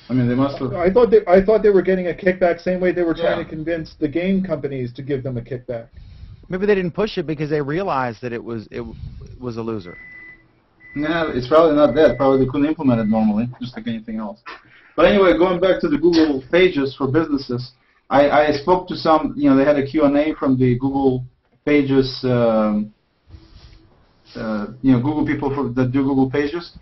I mean, they must have. I thought they were getting a kickback, same way they were trying to convince the game companies to give them a kickback. Maybe they didn't push it because they realized that it was a loser. Nah, it's probably not that. Probably they couldn't implement it normally, just like anything else. But anyway, going back to the Google Pages for businesses, I spoke to some. They had a Q&A from the Google Pages, Google people that do Google Pages.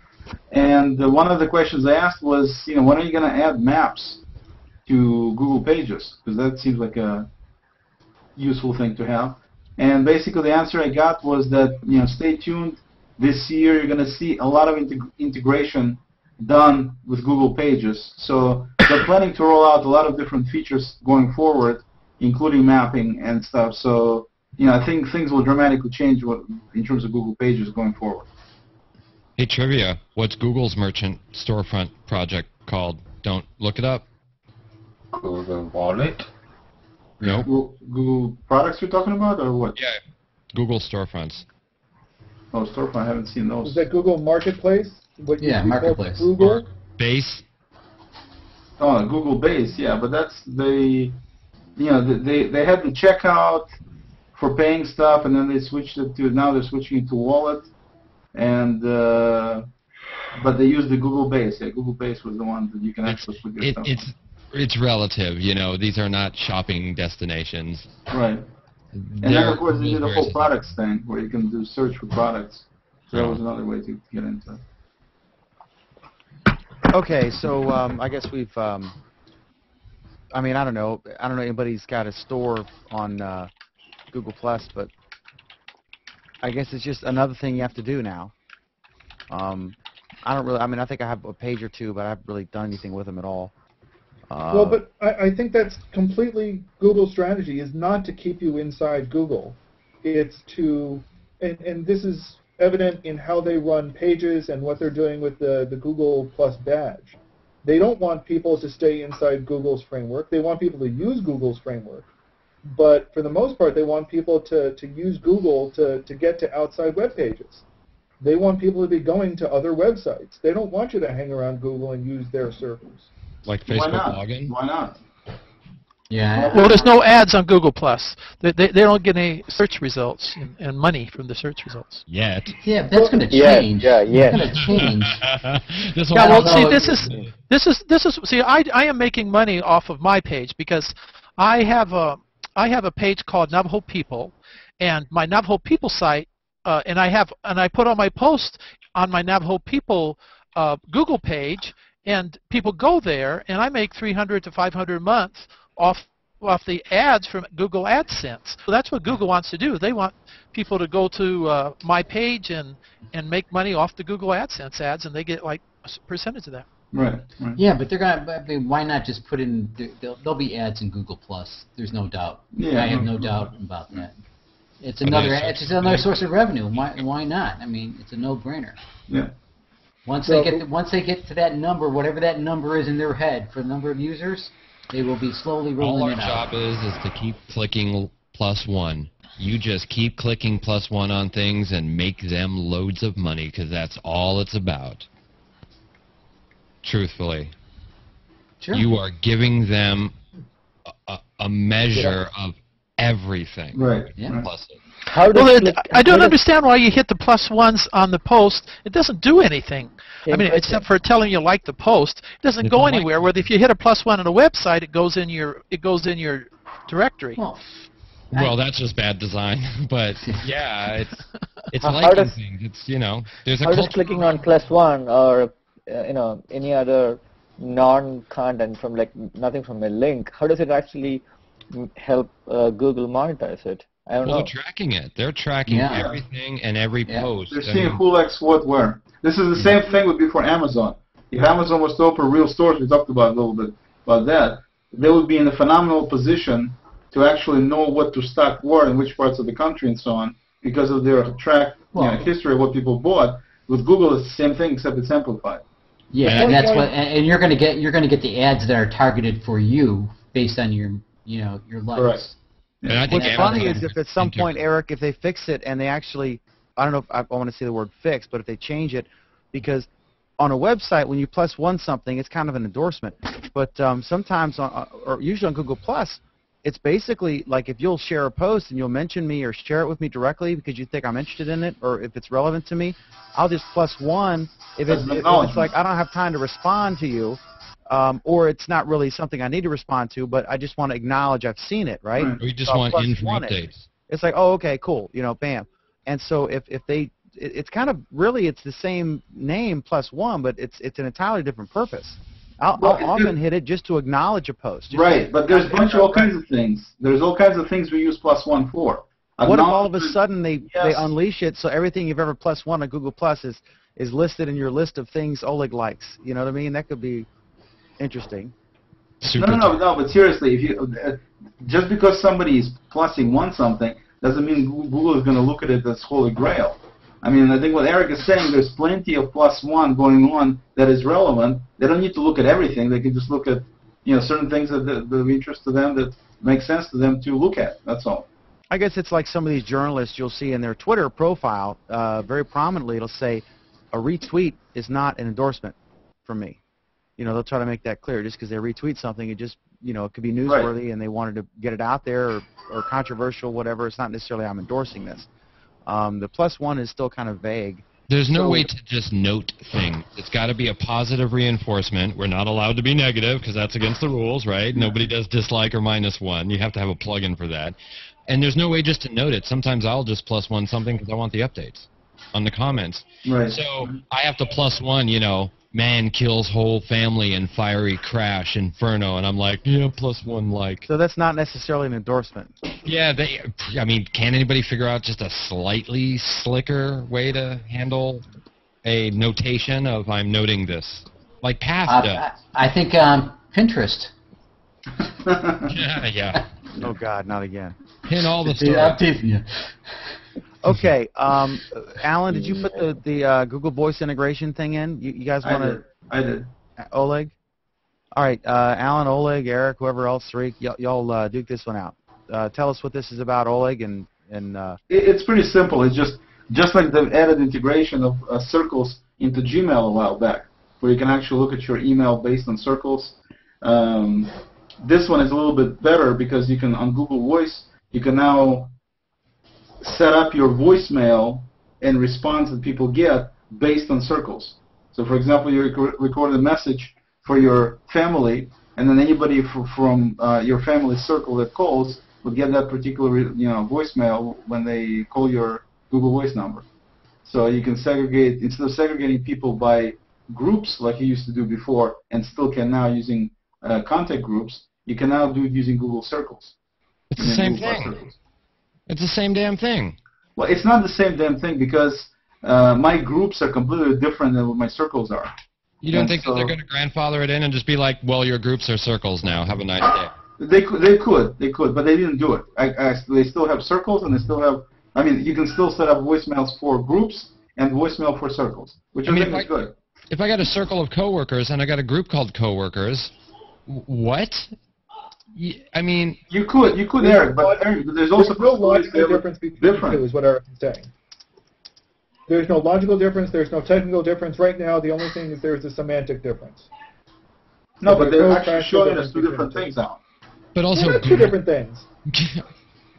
And one of the questions I asked was, when are you going to add maps to Google Pages? Because that seems like a useful thing to have. And basically the answer I got was that, stay tuned. This year you're going to see a lot of integration done with Google Pages. So they're planning to roll out a lot of different features going forward, including mapping and stuff. So I think things will dramatically change in terms of Google Pages going forward. Hey, trivia. What's Google's merchant storefront project called? Don't look it up. Google Wallet. Nope. Google products you're talking about, or what? Yeah. Google storefronts. Oh, storefront. I haven't seen those. Is that Google Marketplace? What Yeah, used to be called Marketplace. Google. Base. Oh, Google Base. Yeah, but that's they had the checkout for paying stuff, and then they switched it to now they're switching it to wallet, and but they use the Google Base. Yeah, Google Base was the one that you can actually put your stuff on. It's relative. These are not shopping destinations. Right. And then, of course, they did the whole products thing where you can do search for products. So that was another way to get into it. Okay, so I guess we've. I don't know. Anybody's got a store on Google Plus, but I guess it's just another thing you have to do now. I don't really. I think I have a page or two, but I haven't really done anything with them at all. Well, but I think that's completely Google's strategy, is not to keep you inside Google. It's to, and this is evident in how they run pages and what they're doing with the Google Plus badge. They don't want people to stay inside Google's framework. They want people to use Google's framework. But for the most part, they want people to use Google to get to outside web pages. They want people to be going to other websites. They don't want you to hang around Google and use their servers. Like Facebook login? Why not? Yeah. Well, there's no ads on Google Plus. They don't get any search results and money from the search results. Yet. Yeah, but that's going to change. Yeah. It's going to change. Yeah, well, see, this is. See, I am making money off of my page because I have a page called Navajo People, and my Navajo People site, and I put all my posts on my Navajo People Google page, and people go there, and I make $300 to $500 a month off the ads from Google AdSense. So that's what Google wants to do. They want people to go to my page and make money off the Google AdSense ads, and they get like a percentage of that. Right. Yeah, but they're gonna. Why not just put in? There'll be ads in Google Plus. There's no doubt. Yeah. I have no doubt about that. It's just another source of revenue. Why not? It's a no-brainer. Yeah. Once they get to that number, whatever that number is in their head for the number of users, they will be slowly rolling it out. All our job is to keep clicking +1. You just keep clicking +1 on things and make them loads of money, because that's all it's about. Truthfully. Sure. You are giving them a measure of everything. Right. Yeah. Plus it. I don't understand why you hit the +1s on the post. It doesn't do anything. Except for telling you like the post, it doesn't go anywhere. Where if you hit a +1 on a website, it goes in your directory. Well, that's just bad design. But yeah, it's How liking does- things. It's there's a How does culture. clicking on +1 or any other non-content from nothing from a link, how does it actually help Google monetize it? I don't know. They're tracking it. They're tracking everything and every post. They're seeing who likes what where. This is the same thing would be for Amazon. If Amazon was to open real stores, we talked about a little bit about that, they would be in a phenomenal position to actually know what to stock where in which parts of the country and so on, because of their history of what people bought. With Google, it's the same thing except it's amplified. Yeah, and that's what. And you're going to get the ads that are targeted for you based on your likes. Correct. And I think What's funny is if at some point, Eric, if they fix it and they actually, I don't know if I want to say the word fix, but if they change it, because on a website when you +1 something, it's kind of an endorsement. But sometimes, or usually on Google Plus, it's basically like if you'll share a post and you'll mention me or share it with me directly because you think I'm interested in it or if it's relevant to me, I'll just +1. If it's like I don't have time to respond to you, or it's not really something I need to respond to, but I just want to acknowledge I've seen it, right? We just So want info +1 it. updates. It's like, oh, okay, cool, bam. And so if they, it's kind of really it's the same name +1, but it's an entirely different purpose. I'll often hit it just to acknowledge a post. Right, but there's all kinds of things. There's all kinds of things we use +1 for. What if all of a sudden they unleash it so everything you've ever +1 on Google Plus is listed in your list of things Oleg likes? You know what I mean? That could be interesting. No, but seriously, if you just because somebody is +1 something doesn't mean Google is going to look at it as holy grail. I mean, I think what Eric is saying, there's plenty of +1 going on that is relevant. They don't need to look at everything. They can just look at, certain things that of interest to them that make sense to them to look at. That's all. I guess it's like some of these journalists you'll see in their Twitter profile, very prominently, it'll say, a retweet is not an endorsement from me. They'll try to make that clear. Just because they retweet something, it just, it could be newsworthy, right, and they wanted to get it out there, or controversial, whatever. It's not necessarily I'm endorsing this. The +1 is still kind of vague. There's no way to just note things. It's got to be a positive reinforcement. We're not allowed to be negative because that's against the rules, right? Yeah. Nobody does dislike or -1. You have to have a plug-in for that. And there's no way just to note it. Sometimes I'll just +1 something because I want the updates on the comments. Right. So I have to +1, man kills whole family in fiery crash inferno, and I'm like, yeah, +1 like. So that's not necessarily an endorsement. Yeah, can anybody figure out just a slightly slicker way to handle a notation of I'm noting this? Like Path does. I think Pinterest. Yeah. Oh God, not again. Pin all the stuff. Okay, Alan, did you put the Google Voice integration thing in? You guys want to? I did. Oleg? All right, Alan, Oleg, Eric, whoever else, Rick, y'all duke this one out. Tell us what this is about, Oleg, and It's pretty simple. It's just like the added integration of circles into Gmail a while back, where you can actually look at your email based on circles. This one is a little bit better because you can, on Google Voice, you can now set up your voicemail and response that people get based on circles. So, for example, you record a message for your family, and then anybody from your family circle that calls will get that particular voicemail when they call your Google Voice number. So you can segregate, instead of segregating people by groups like you used to do before, and still can now using contact groups, you can now do it using Google Circles. It's the same thing. It's the same damn thing. Well, it's not the same damn thing because my groups are completely different than what my circles are. You don't think that they're going to grandfather it in and just be like, well, your groups are circles now. Have a nice day. They could, but they didn't do it. They still have circles, and they still have. I mean, you can still set up voicemails for groups and voicemail for circles, which I think is good. If I got a circle of coworkers and I got a group called coworkers, what? I mean, you could, Eric, but there's also no logical difference between the two, is what Eric is saying. There's no logical difference. There's no technical difference. Right now, the only thing is there's a semantic difference. No, but they're actually showing us two different things now. But also, they're not two different things.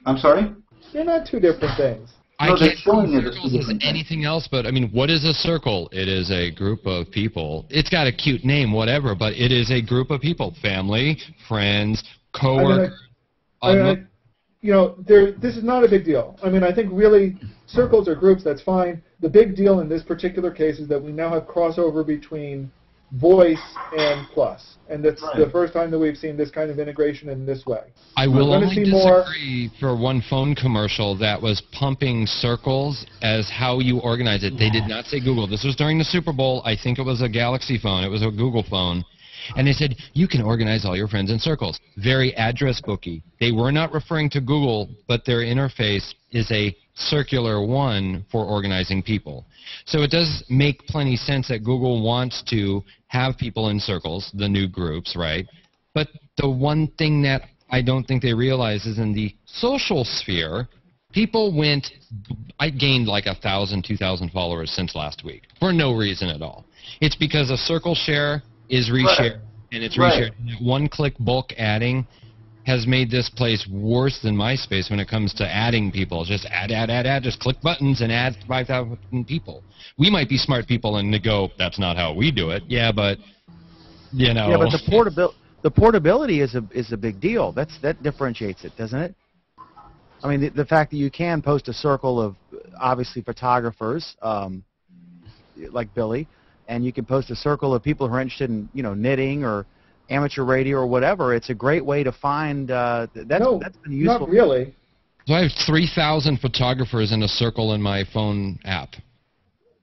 I'm sorry? They're not two different things. I can't showing it as anything else, but I mean, what is a circle? It is a group of people. It's got a cute name, whatever, but it is a group of people: family, friends, coworkers. This is not a big deal. I mean, I think really circles or groups, that's fine. The big deal in this particular case is that we now have crossover between voice and plus, and that's the first time that we've seen this kind of integration in this way. I will only disagree for one phone commercial that was pumping circles as how you organize it. They did not say Google. This was during the Super Bowl. I think it was a Galaxy phone. It was a Google phone. And they said, you can organize all your friends in circles. Very address booky. They were not referring to Google, but their interface is a circular one for organizing people. So it does make plenty sense that Google wants to have people in circles, the new groups, right? But the one thing that I don't think they realize is in the social sphere, people I gained like 1,000, 2,000 followers since last week for no reason at all. It's because a circle share is reshared, and it's reshared. One-click bulk adding has made this place worse than MySpace when it comes to adding people. Just add, just click buttons and add 5,000 people. We might be smart people and they go, that's not how we do it. Yeah, but, Yeah, but the portability is a big deal. That differentiates it, doesn't it? I mean, the fact that you can post a circle of, obviously, photographers, like Billy, and you can post a circle of people who are interested in, knitting or amateur radio or whatever. It's a great way to find. That's been useful. Not really. So I have 3,000 photographers in a circle in my phone app.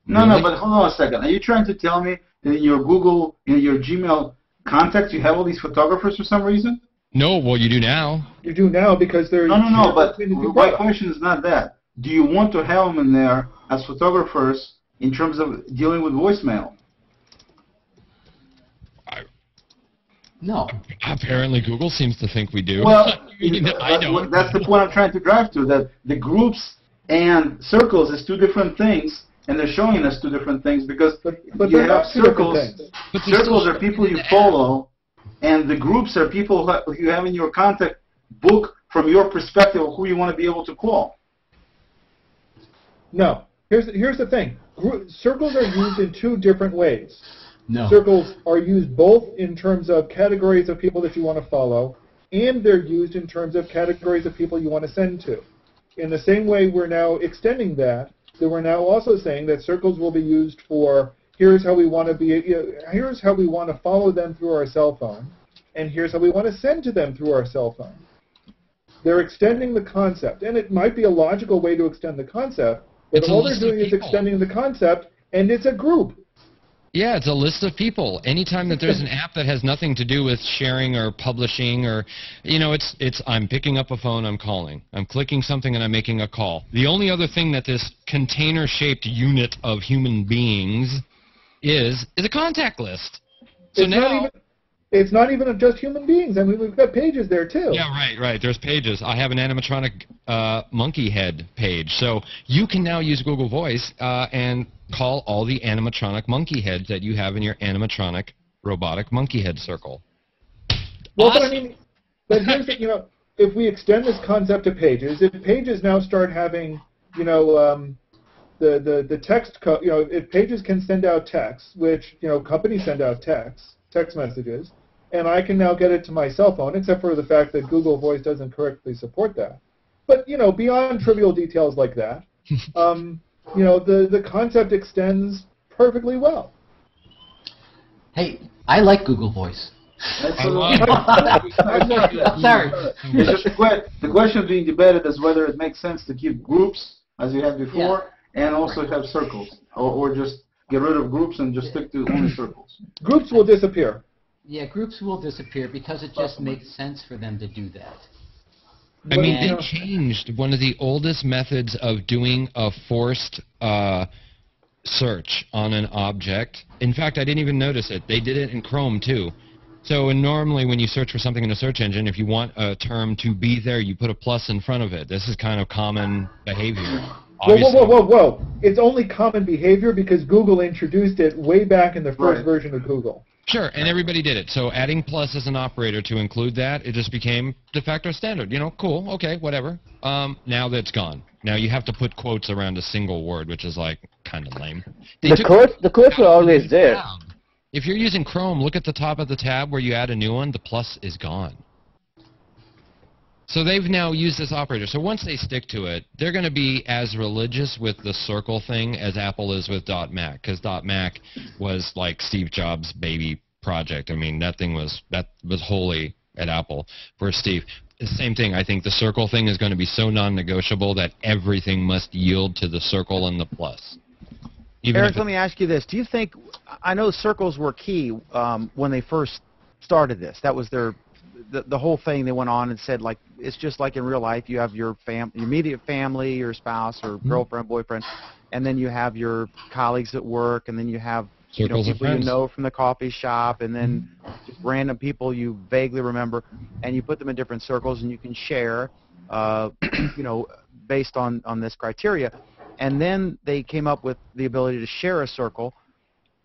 No, but hold on a second. Are you trying to tell me that in your Google, in your Gmail contacts, you have all these photographers for some reason? No, well, you do now. You do now because they're No, but between the two my products. question is not that. Do you want to have them in there as photographers in terms of dealing with voicemail? No. Apparently, Google seems to think we do. Well, I don't. that's the point I'm trying to drive to, that the groups and circles is two different things, and they're showing us two different things because But you they're have not two different circles. things. But they're Circles still are people you in the app. follow, and the groups are people who you have in your contact book from your perspective of who you want to be able to call. No. Here's the thing. Circles are used in two different ways. No. Circles are used both in terms of categories of people that you want to follow, and they're used in terms of categories of people you want to send to. In the same way, we're now extending that we're now also saying that circles will be used for here's how we want to here's how we want to follow them through our cell phone, and here's how we want to send to them through our cell phone. They're extending the concept, and it might be a logical way to extend the concept, but It's a all they're list of doing is people. extending the concept, and it's a group. Yeah, it's a list of people. Anytime that there's an app that has nothing to do with sharing or publishing or, it's I'm picking up a phone, I'm calling. I'm clicking something and I'm making a call. The only other thing that this container-shaped unit of human beings is a contact list. So It's not even just human beings. I mean, we've got pages there too. Yeah, right. There's pages. I have an animatronic monkey head page. So you can now use Google Voice and call all the animatronic monkey heads that you have in your animatronic robotic monkey head circle. Well, Awesome. but here's the, if we extend this concept to pages, if pages now start having, the text, if pages can send out text, which, companies send out text messages, and I can now get it to my cell phone, except for the fact that Google Voice doesn't correctly support that. But, beyond trivial details like that, the concept extends perfectly well. Hey, I like Google Voice. I love Sorry. It's just the question being debated is whether it makes sense to keep groups, as you had before, and also have circles, or just get rid of groups and just stick to only circles. Groups will disappear. Yeah, groups will disappear because it just makes sense for them to do that. I mean, Yeah. they changed one of the oldest methods of doing a forced search on an object. In fact, I didn't even notice it. They did it in Chrome, too. So normally when you search for something in a search engine, if you want a term to be there, you put a plus in front of it. This is kind of common behavior. Whoa. It's only common behavior because Google introduced it way back in the first version of Google. Sure, and everybody did it. So adding plus as an operator to include that, it just became de facto standard. Cool, okay, whatever. Now that's gone. Now you have to put quotes around a single word, which is like kind of lame. The quotes were always there. If you're using Chrome, look at the top of the tab where you add a new one. The plus is gone. So they've now used this operator. So once they stick to it, they're going to be as religious with the circle thing as Apple is with .Mac, because .Mac was like Steve Jobs' baby project. I mean, that was holy at Apple for Steve. The same thing. I think the circle thing is going to be so non-negotiable that everything must yield to the circle and the plus. Eric, let me ask you this. Do you think, I know circles were key when they first started this. That was the whole thing. They went on and said, like, it's just like in real life. You have your immediate family, your spouse or girlfriend, boyfriend, and then you have your colleagues at work, and then you have Circles of people friends. you know from the coffee shop, and then just random people you vaguely remember, and you put them in different circles, and you can share, based on this criteria. And then they came up with the ability to share a circle.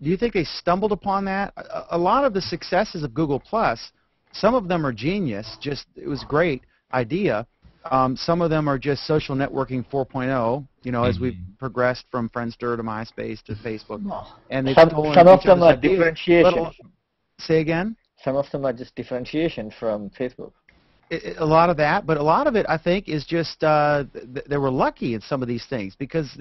Do you think they stumbled upon that? A lot of the successes of Google+, some of them are genius, it was a great idea. Some of them are just social networking 4.0, as we've progressed from Friendster to MySpace to Facebook. And they've stolen Some of each them other's are ideas. differentiation. Say again? Some of them are just differentiation from Facebook. A lot of that, but a lot of it, I think, is just they were lucky in some of these things because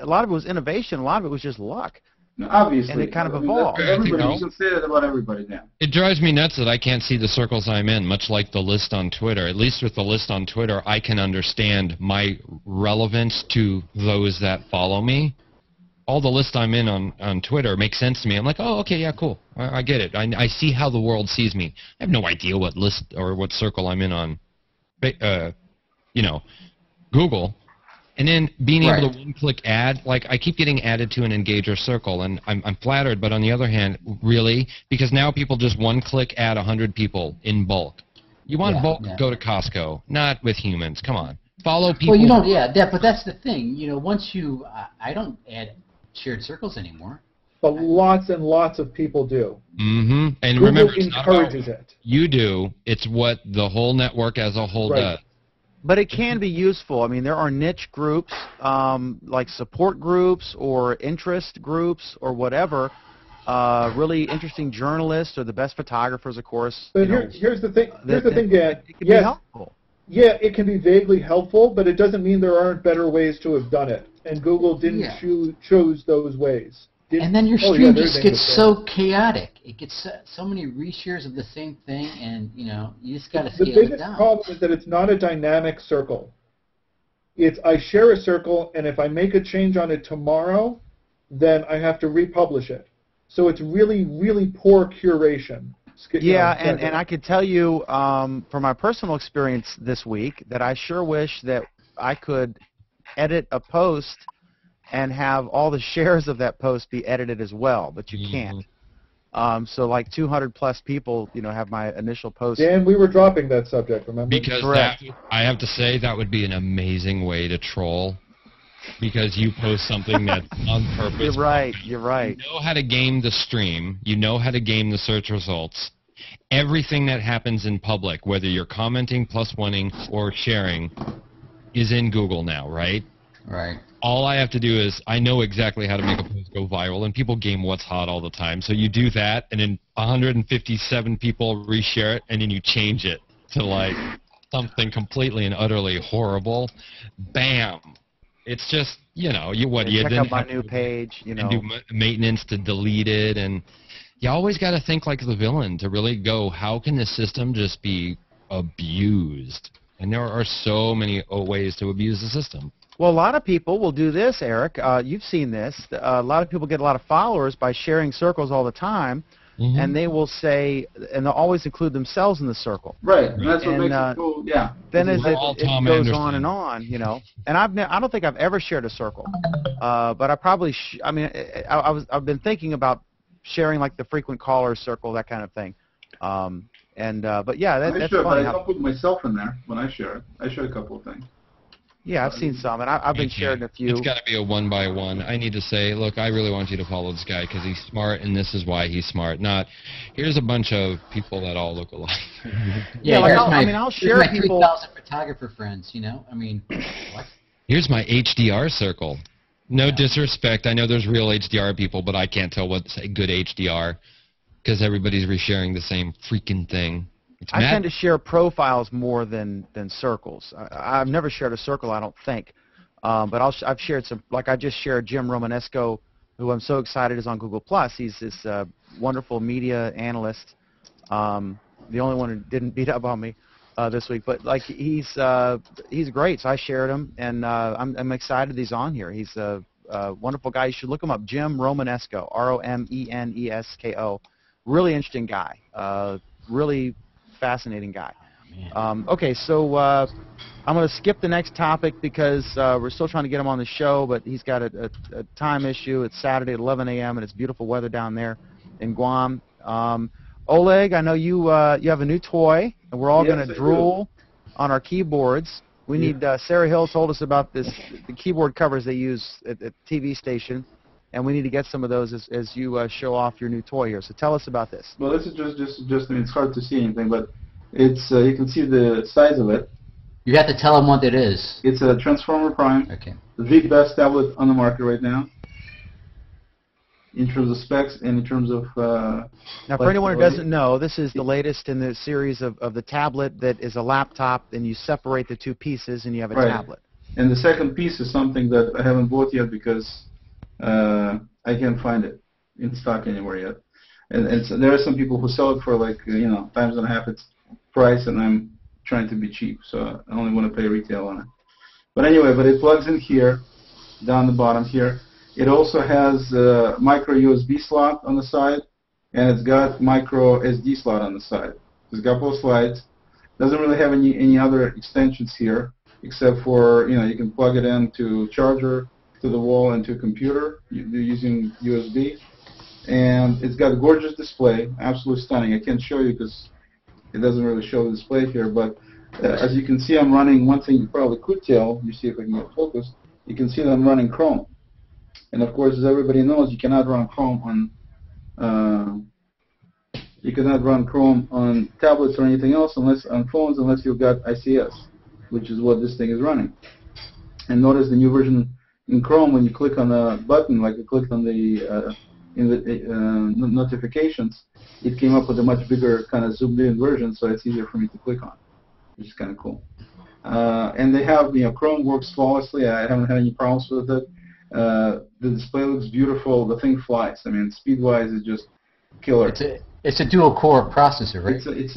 a lot of it was innovation, a lot of it was just luck. No, obviously. And it kind of I mean, evolved. everybody, you can say that about everybody now. It drives me nuts that I can't see the circles I'm in, much like the list on Twitter. At least with the list on Twitter, I can understand my relevance to those that follow me. all the lists I'm in on Twitter make sense to me. I'm like, oh, okay, yeah, cool. I get it. I see how the world sees me. I have no idea what list or what circle I'm in on, Google. And then being able to one-click add, like I keep getting added to an engager circle, and I'm flattered. But on the other hand, really, because now people just one-click add 100 people in bulk. You want bulk? Go to Costco, not with humans. Come on, follow people. Well, you don't. Yeah, but that's the thing. Once you, I don't add shared circles anymore. But lots and lots of people do. Mm-hmm. And Google remember, it's encourages not about it. You do. It's what the whole network as a whole does. But it can be useful. I mean, there are niche groups, like support groups or interest groups or whatever. Really interesting journalists or the best photographers, of course. But here's the thing. Here's the thing, Dan. It can be helpful. Yeah, it can be vaguely helpful, but it doesn't mean there aren't better ways to have done it. And Google didn't choose those ways. And then your stream just gets so chaotic. It gets so many reshares of the same thing, and you just got to scale it down. The biggest problem is that it's not a dynamic circle. It's I share a circle, and if I make a change on it tomorrow, then I have to republish it. So it's really, really poor curation. Yeah, and I could tell you from my personal experience this week that I sure wish that I could edit a post and have all the shares of that post be edited as well, but you can't. So like 200 plus people, have my initial post. Dan, we were dropping that subject, remember? Because I have to say that would be an amazing way to troll. Because you post something that's on purpose. You're right. You're right. You know how to game the stream. You know how to game the search results. Everything that happens in public, whether you're commenting, plus oneing, or sharing, is in Google now, right? Right. All I have to do is I know exactly how to make a post go viral, and people game what's hot all the time. So you do that, and then 157 people reshare it, and then you change it to like something completely and utterly horrible. Bam. It's just, you check out my new page, and do maintenance to delete it, and you always got to think like the villain to really go, how can this system just be abused? And there are so many ways to abuse the system. Well, a lot of people will do this, Eric. You've seen this. A lot of people get a lot of followers by sharing circles all the time, and they will say, and they'll always include themselves in the circle. Right, and that's what makes it cool. Yeah. Then as it goes on and on, and I don't think I've ever shared a circle, but I probably, I've been thinking about sharing like the frequent caller circle, that kind of thing. But yeah, that's funny. But I don't put myself in there when I share it. I share a couple of things. Yeah, I've seen some, and I've been sharing a few. It's got to be a one-by-one. I need to say, look, I really want you to follow this guy because he's smart, and this is why he's smart. Not, here's a bunch of people that all look alike. I'll share my people. 3,000 photographer friends, what? Here's my HDR circle. No disrespect. I know there's real HDR people, but I can't tell what's a good HDR because everybody's resharing the same freaking thing. I tend to share profiles more than circles. I've never shared a circle, I don't think. But I've shared some, like I just shared Jim Romanesco, who I'm so excited is on Google+. He's this wonderful media analyst, the only one who didn't beat up on me this week. But like he's great, so I shared him, and I'm excited he's on here. He's a wonderful guy. You should look him up, Jim Romanesco, Romenesko. Really interesting guy. Really fascinating guy. Okay, so I'm going to skip the next topic because we're still trying to get him on the show, but he's got a time issue. It's Saturday at 11 a.m. and it's beautiful weather down there in Guam. Oleg, I know you have a new toy, and we're all going to drool on our keyboards. We need Sarah Hill told us about the keyboard covers they use at the TV station, and we need to get some of those as you show off your new toy here. So tell us about this. Well, this is just I mean, it's hard to see anything, but it's you can see the size of it. You have to tell them what it is. It's a Transformer Prime. Okay. The best tablet on the market right now, in terms of specs and in terms of. Now, for anyone who doesn't know, this is the latest in the series of the tablet that is a laptop, and you separate the two pieces, and you have a tablet. And the second piece is something that I haven't bought yet because I can't find it in stock anywhere yet. And so there are some people who sell it for like times and a half its price, and I'm trying to be cheap, so I only want to pay retail on it. But anyway, it plugs in here, down the bottom here, It also has a micro USB slot on the side, and it's got micro SD slot on the side. It's got both slides. Doesn't really have any other extensions here, except for, you can plug it into charger, to the wall, and to a computer using USB. And it's got a gorgeous display, absolutely stunning. I can't show you because it doesn't really show the display here, but as you can see, I'm running, one thing you probably could tell, you see if I can get focused, you can see that I'm running Chrome. And of course, as everybody knows, you cannot run Chrome on tablets or anything else, unless on phones, unless you've got ICS, which is what this thing is running. And notice the new version in Chrome, when you click on a button, like you clicked on the notifications, it came up with a much bigger kind of zoomed in version, so it's easier for me to click on, which is kind of cool. And they have, Chrome works flawlessly. I haven't had any problems with it. The display looks beautiful. The thing flies. I mean, speed-wise, it's just killer. It's a dual-core processor, right? It's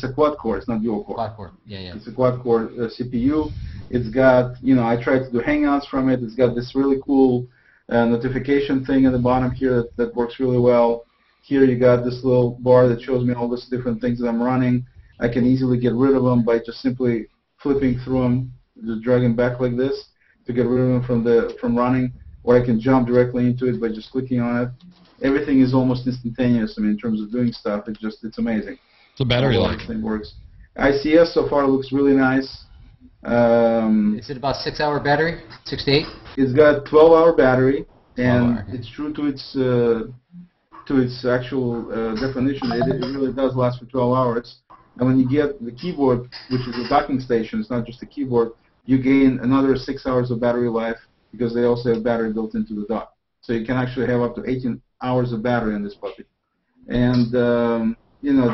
a quad-core. It's not dual-core. Quad-core, yeah. It's a quad-core CPU. It's got, I tried to do Hangouts from it. It's got this really cool notification thing at the bottom here that works really well. Here you got this little bar that shows me all these different things that I'm running. I can easily get rid of them by just simply flipping through them, just dragging back like this to get rid of them from running, or I can jump directly into it by just clicking on it. Everything is almost instantaneous. I mean, in terms of doing stuff, it's amazing. The battery life. This thing works. ICS so far looks really nice. Is it about 6-hour battery? 6 to 8? It's got 12-hour battery, and it's true to its actual definition. It really does last for 12 hours. And when you get the keyboard, which is a docking station, it's not just a keyboard, you gain another 6 hours of battery life because they also have battery built into the dock. So you can actually have up to 18 hours of battery in this puppy. And, the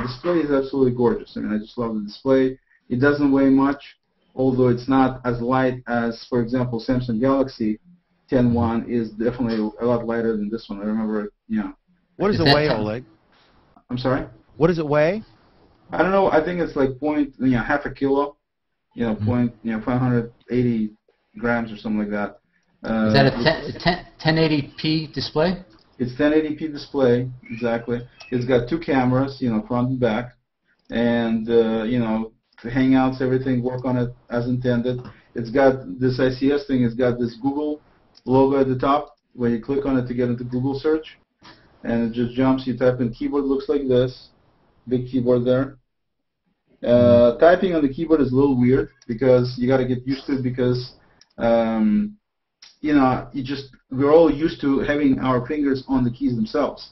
display is absolutely gorgeous. I mean, I just love the display. It doesn't weigh much, although it's not as light as, for example, Samsung Galaxy 10.1 is definitely a lot lighter than this one. I remember, What does it weigh, Oleg? I'm sorry? What does it weigh? I don't know. I think it's like half a kilo, 580 grams or something like that. Is that a 1080p display? It's 1080p display, exactly. It's got 2 cameras, front and back, and the Hangouts, everything work on it as intended. It's got this ICS thing. It's got this Google logo at the top where you click on it to get into Google search, and it just jumps. You type in keyboard, looks like this, big keyboard there. Typing on the keyboard is a little weird because you got to get used to it because we're all used to having our fingers on the keys themselves,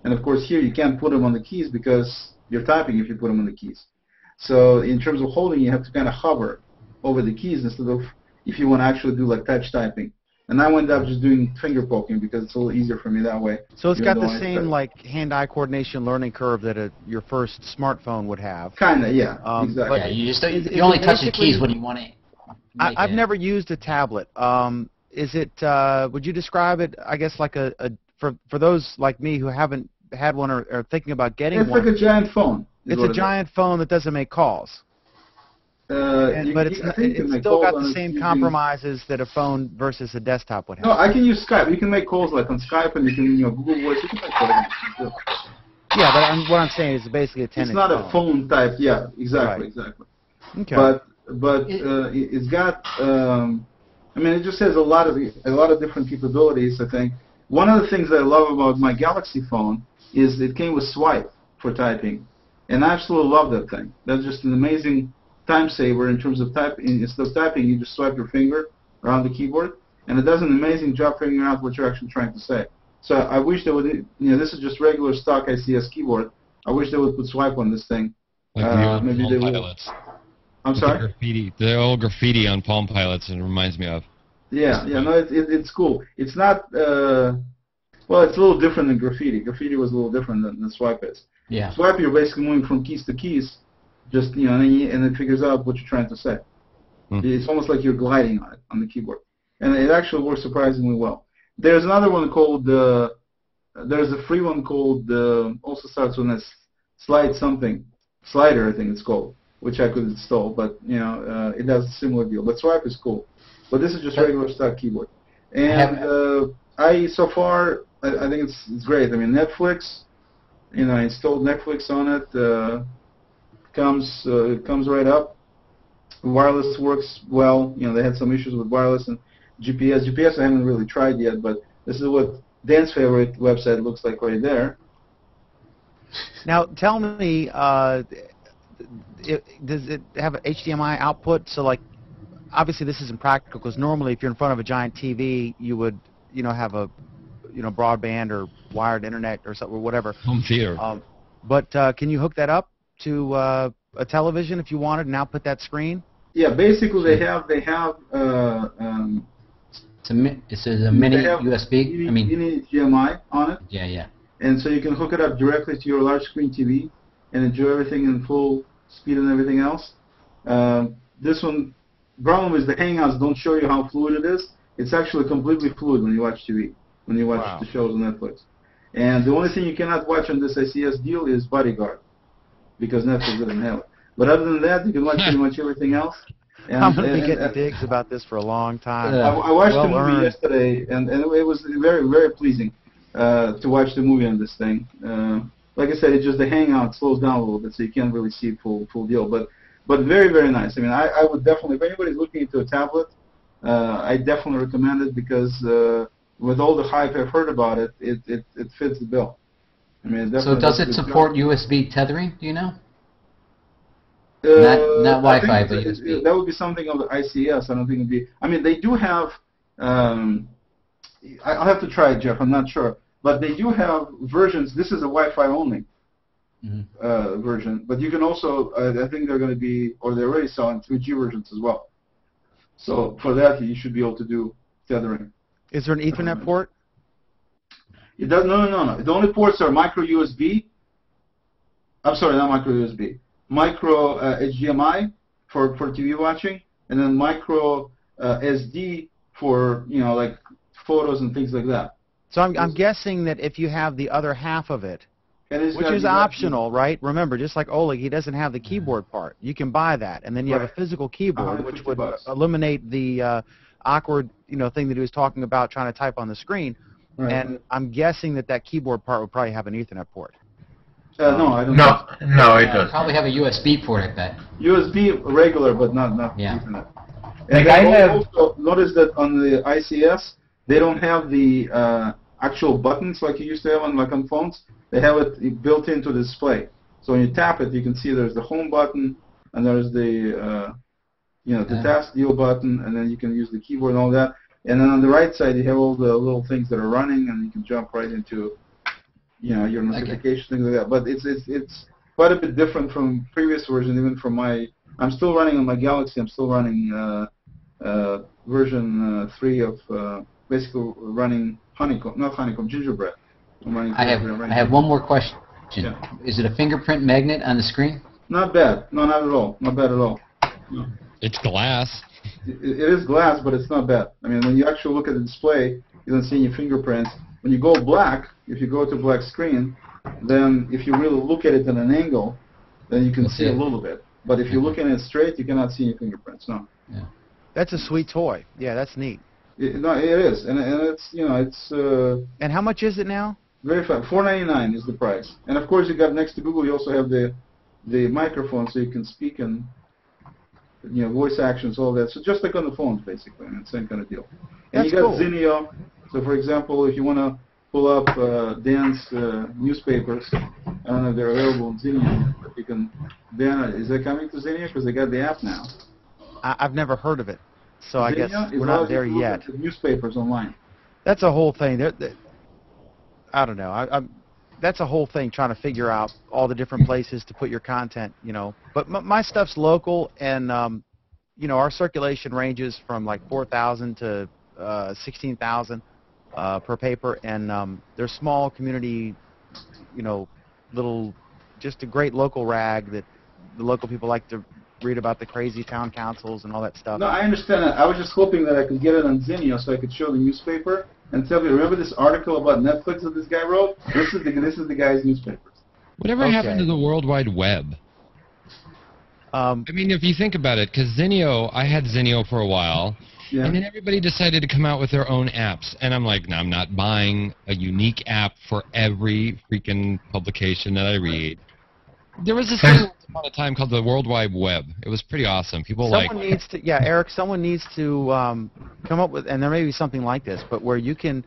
and of course here you can't put them on the keys because you're typing if you put them on the keys. So in terms of holding, you have to kind of hover over the keys instead of if you want to actually do like touch typing. And I wound up just doing finger poking because it's a little easier for me that way. So it's got the same like hand-eye coordination learning curve that your first smartphone would have. Kinda, yeah, exactly. Yeah, you only touch the keys when you want to. I've never used a tablet. Is it? Would you describe it? I guess like for those like me who haven't had one or are thinking about getting one. It's like a giant phone. It's a giant phone that doesn't make calls. But it's still got the same compromises that a phone versus a desktop would have. No, I can use Skype. You can make calls like on Skype, and you can Google Voice. You can make calls. Yeah, but what I'm saying is basically a 10-inch It's not a phone type. Yeah, exactly, Right. exactly. Okay. But it's got. It just has a lot of different capabilities. I think one of the things that I love about my Galaxy phone is it came with swipe for typing, and I absolutely love that thing. That's just an amazing time saver in terms of typing. Instead of typing, you just swipe your finger around the keyboard, and it does an amazing job figuring out what you're actually trying to say. So I wish they would. This is just regular stock ICS keyboard. I wish they would put swipe on this thing. Like the old maybe Palm they will. Pilots. I'm With sorry. The old graffiti on Palm Pilots, it reminds me of. Yeah, no, it's cool. It's not. Well, it's a little different than graffiti. Graffiti was a little different than swipe is. Yeah. Swipe, you're basically moving from keys to keys, just and it figures out what you're trying to say. It's almost like you're gliding on it on the keyboard, and it actually works surprisingly well. There's another one called. There's a free one called. Also starts with a slider, I think it's called, which I could install, but it has a similar deal. But swipe is cool. But this is just regular stock keyboard. And So far, I think it's great. I mean, Netflix, I installed Netflix on it. Comes right up. Wireless works well. They had some issues with wireless and GPS. GPS I haven't really tried yet, but this is what Dan's favorite website looks like right there. Now, tell me, does it have an HDMI output? So, like, obviously this isn't practical because normally if you're in front of a giant TV, you would, have a, broadband or wired internet or something or whatever. Home theater. But can you hook that up to a television if you wanted and output that screen? Yeah, basically they have. It says a mini USB. Mini HDMI on it. Yeah. And so you can hook it up directly to your large screen TV and enjoy everything in full speed and everything else. This one, problem is the Hangouts don't show you how fluid it is. It's actually completely fluid when you watch TV, when you watch the shows on Netflix. And the only thing you cannot watch on this ICS deal is Bodyguard, because Netflix doesn't have it. But other than that, you can watch pretty much everything else. And, I'm going to be getting digs about this for a long time. I watched the movie yesterday, and it was very, very pleasing to watch the movie on this thing. Like I said, it's just the Hangout slows down a little bit, so you can't really see full deal. But very, very nice. I mean, I would definitely, if anybody's looking into a tablet, I definitely recommend it because with all the hype I've heard about it, it fits the bill. I mean, it so does it support USB tethering? Do you know? Not Wi-Fi, but USB. That would be something of the ICS. I don't think it'd be. I mean, they do have. I'll have to try it, Jeff. I'm not sure, but they do have versions. This is a Wi-Fi only version, but you can also. I think they're going to be, or they're already selling 3G versions as well. So for that, you should be able to do tethering. Is there an Ethernet port? It does. No. The only ports are micro USB. I'm sorry, not micro USB. Micro HDMI for TV watching, and then micro SD for like photos and things like that. So I'm guessing that if you have the other half of it, which is optional, right? Remember, just like Oleg, he doesn't have the keyboard part. You can buy that, and then you have a physical keyboard, which would eliminate the awkward thing that he was talking about trying to type on the screen. Right. And I'm guessing that keyboard part would probably have an Ethernet port. No, I don't. No, it doesn't. Probably have a USB port, I bet. USB regular, but not Ethernet. And like I also notice that on the ICS, they don't have the actual buttons like you used to have on phones. They have it built into the display. So when you tap it, you can see there's the home button, and there's the the task deal button, and then you can use the keyboard and all that. And then on the right side, you have all the little things that are running, and you can jump right into your notifications, things like that. But it's quite a bit different from previous version, even from my. I'm still running on my Galaxy. I'm still running version 3 of basically running gingerbread. I have one more question. Yeah. Is it a fingerprint magnet on the screen? Not bad. No, not at all. Not bad at all. No. It's glass. It is glass, but it's not bad. I mean, when you actually look at the display, you don't see any fingerprints. When you go black, if you go to black screen, then if you really look at it at an angle, then you can see a little bit. But if you're looking at it straight, you cannot see any fingerprints. No. Yeah. That's a sweet toy. Yeah, that's neat. It is, and it's it's. And how much is it now? Very fun. $4.99 is the price, and of course you got next to Google. You also have the microphone, so you can speak and voice actions, all that. So just like on the phones, basically, and same kind of deal. And That's you got cool. Zinio. So for example, if you want to pull up Dan's newspapers, I don't know if they're available in Zinio, but you can. Dan, is that coming to Zinio? Because they got the app now. I've never heard of it, so I guess Zinio we're not there yet. Newspapers online. That's a whole thing. I don't know. That's a whole thing trying to figure out all the different places to put your content. But my stuff's local, and our circulation ranges from like 4,000 to 16,000 per paper, and they're small community, just a great local rag that the local people like to read about the crazy town councils and all that stuff. No, I understand that. I was just hoping that I could get it on Zinio so I could show the newspaper and tell you, remember this article about Netflix that this guy wrote? This is the guy's newspapers. Whatever happened to the World Wide Web? I mean, if you think about it, because Zinio, I had Zinio for a while, Yeah. and then everybody decided to come out with their own apps, and I'm like, no, I'm not buying a unique app for every freaking publication that I read. There was this thing once upon a time called the World Wide Web. It was pretty awesome. People Someone needs to, yeah, Eric. Someone needs to come up with, and there may be something like this, but where you can,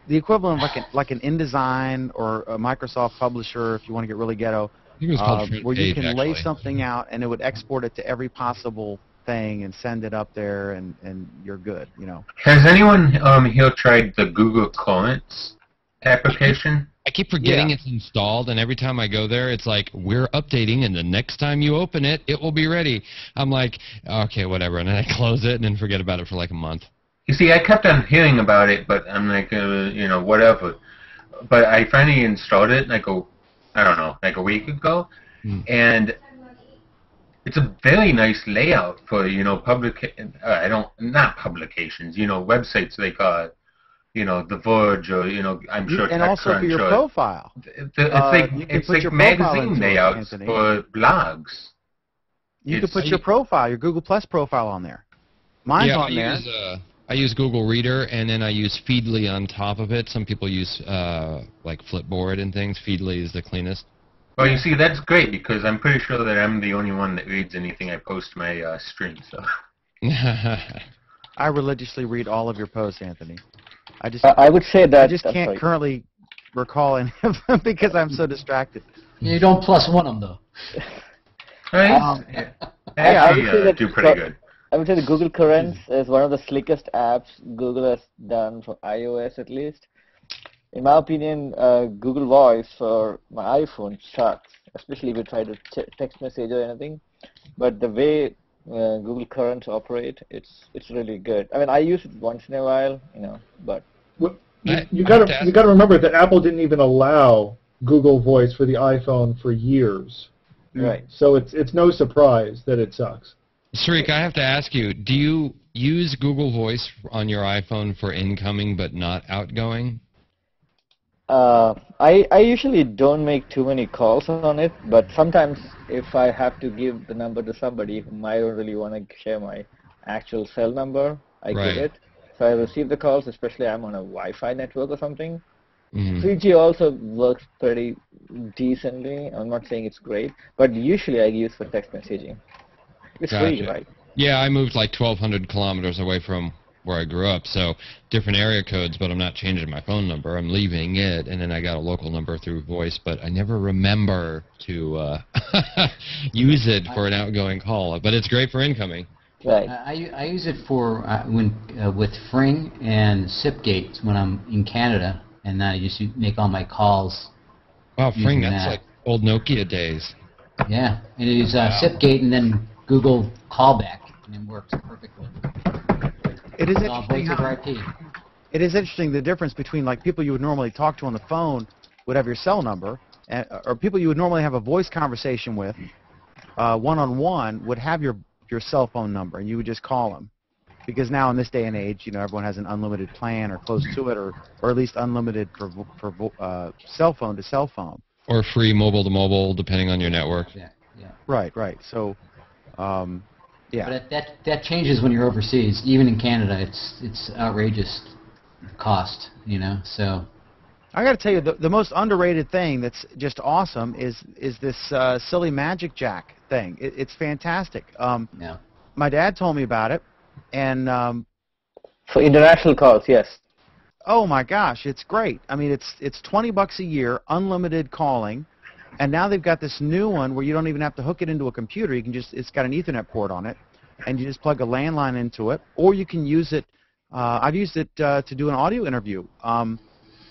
the equivalent of like an InDesign or a Microsoft Publisher, if you want to get really ghetto, I think it was called Front where you Page, can lay actually. something out and it would export it to every possible thing and send it up there, and you're good. You know. Has anyone here tried the Google Comments application? I keep forgetting Yeah. it's installed, and every time I go there, it's like, we're updating, and the next time you open it, it will be ready. I'm like, okay, whatever, and then I close it and then forget about it for like a month. You see, I kept on hearing about it, but I'm like, you know, whatever. But I finally installed it, like I don't know, like a week ago, and it's a very nice layout for, you know, not publications, you know, websites like, you know, The Verge, or, you know, I'm sure And also for your profile. It's like magazine layouts for blogs. You could put your profile, your Google Plus profile on there. Mine's on there. I use Google Reader, and then I use Feedly on top of it. Some people use like Flipboard and things. Feedly is the cleanest. Well, you see, that's great, because I'm pretty sure that I'm the only one that reads anything I post to my stream. So. I religiously read all of your posts, Anthony. I would say that I just can't currently recall any of them because I'm so distracted. You don't +1 them though. Actually, do pretty good. I would say the Google Currents is one of the slickest apps Google has done for iOS, at least. In my opinion, Google Voice for my iPhone sucks, especially if you try to text message or anything. But the way Google Currents operate, it's really good. I mean, I use it once in a while, you know, but you got to remember that Apple didn't even allow Google Voice for the iPhone for years. Right. So it's no surprise that it sucks. Sarik, I have to ask you, do you use Google Voice on your iPhone for incoming but not outgoing? I usually don't make too many calls on it, but sometimes if I have to give the number to somebody whom I don't really want to share my actual cell number, I give it. So I receive the calls, especially I'm on a Wi-Fi network or something. 3G also works pretty decently. I'm not saying it's great, but usually I use for text messaging. It's free, right? Yeah, I moved like 1,200 kilometers away from where I grew up, so different area codes, but I'm not changing my phone number. I'm leaving it, and then I got a local number through voice, but I never remember to use it for an outgoing call. But it's great for incoming. Right. I use it for with Fring and SIPGate when I'm in Canada, and I just make all my calls. Wow, Fring, that's like old Nokia days. Yeah, and it is SIPGate and then Google Callback, and it works perfectly. It is interesting. It is interesting the difference between like people you would normally talk to on the phone would have your cell number, or people you would normally have a voice conversation with, one-on-one, would have your cell phone number, and you would just call them. Because now in this day and age, you know, everyone has an unlimited plan or close to it, or at least unlimited for cell phone to cell phone. Or free mobile to mobile, depending on your network. Yeah. Right. So, yeah. But that changes when you're overseas. Even in Canada, it's outrageous cost, you know. So. I got to tell you, the most underrated thing that's just awesome is this silly Magic Jack thing. It's fantastic. Yeah. My dad told me about it, and for international calls, yes. Oh my gosh, it's great. I mean, it's $20 a year, unlimited calling, and now they've got this new one where you don't even have to hook it into a computer. You can it's got an Ethernet port on it, and you just plug a landline into it, or you can use it. I've used it to do an audio interview.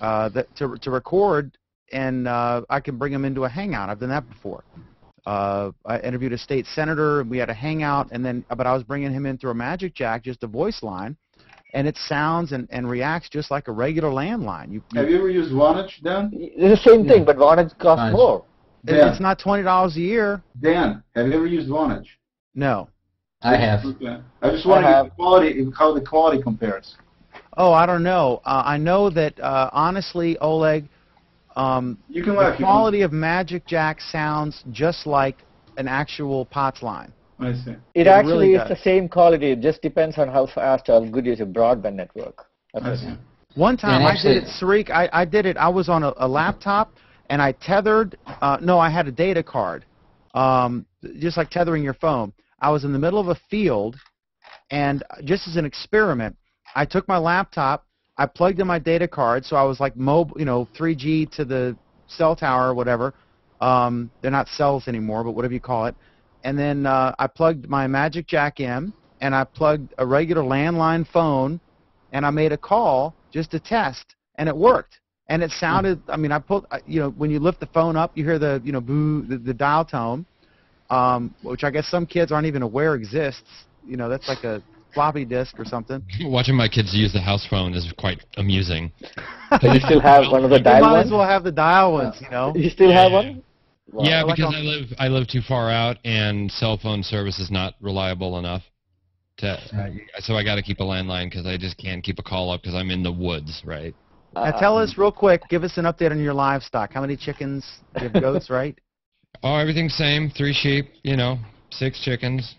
To record, and I can bring them into a Hangout. I've done that before. I interviewed a state senator, and we had a Hangout, but I was bringing him in through a Magic Jack, just a voice line, and it sounds and reacts just like a regular landline. Have you ever used Vonage, Dan? It's the same thing, but Vonage costs more. It's not $20 a year. Dan, have you ever used Vonage? No. I have. Okay. I just want to get how the quality compares. Oh, I don't know. I know that, honestly, Oleg, you can the quality of Magic Jack sounds just like an actual POTS line. I see. It It actually really is does. the same quality. It just depends on how fast or good is your broadband network. I That's see. it. One time I actually- did it, Sarik. I did it. I was on a laptop, and I tethered. No, I had a data card, just like tethering your phone. I was in the middle of a field, and just as an experiment, I took my laptop. I plugged in my data card, so I was like mobile, 3G to the cell tower or whatever. They're not cells anymore, but whatever you call it. And then I plugged my Magic Jack in, and I plugged a regular landline phone, and I made a call just to test, and it worked. And it sounded, I mean, when you lift the phone up, you hear the, boo, the dial tone, which I guess some kids aren't even aware exists. That's like a floppy disk or something. Watching my kids use the house phone is quite amusing. Do you still have one of the You dial might ones? as well have the dial ones, You still have one? Wow. Yeah, Like because on- I live too far out, and cell phone service is not reliable enough. So I got to keep a landline because I just can't keep a call up because I'm in the woods, right? Now tell us real quick, give us an update on your livestock. How many chickens? You have goats, right? Oh, everything's same. 3 sheep, 6 chickens.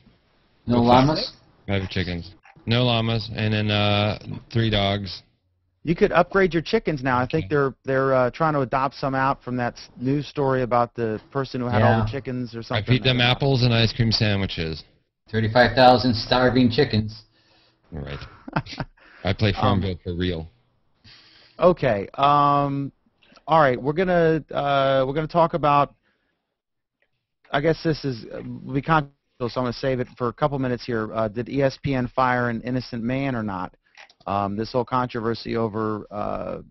No llamas? 5 chickens. No llamas, and then 3 dogs. You could upgrade your chickens now. I think they're trying to adopt some out from that news story about the person who had all Yeah. the chickens or I something. feed them apples and ice cream sandwiches. 35,000 starving chickens. All right. I play Farmville for real. Okay. All right. We're gonna talk about. I guess this will be controversial, so I'm gonna save it for a couple minutes here. Did ESPN fire an innocent man or not? This whole controversy over a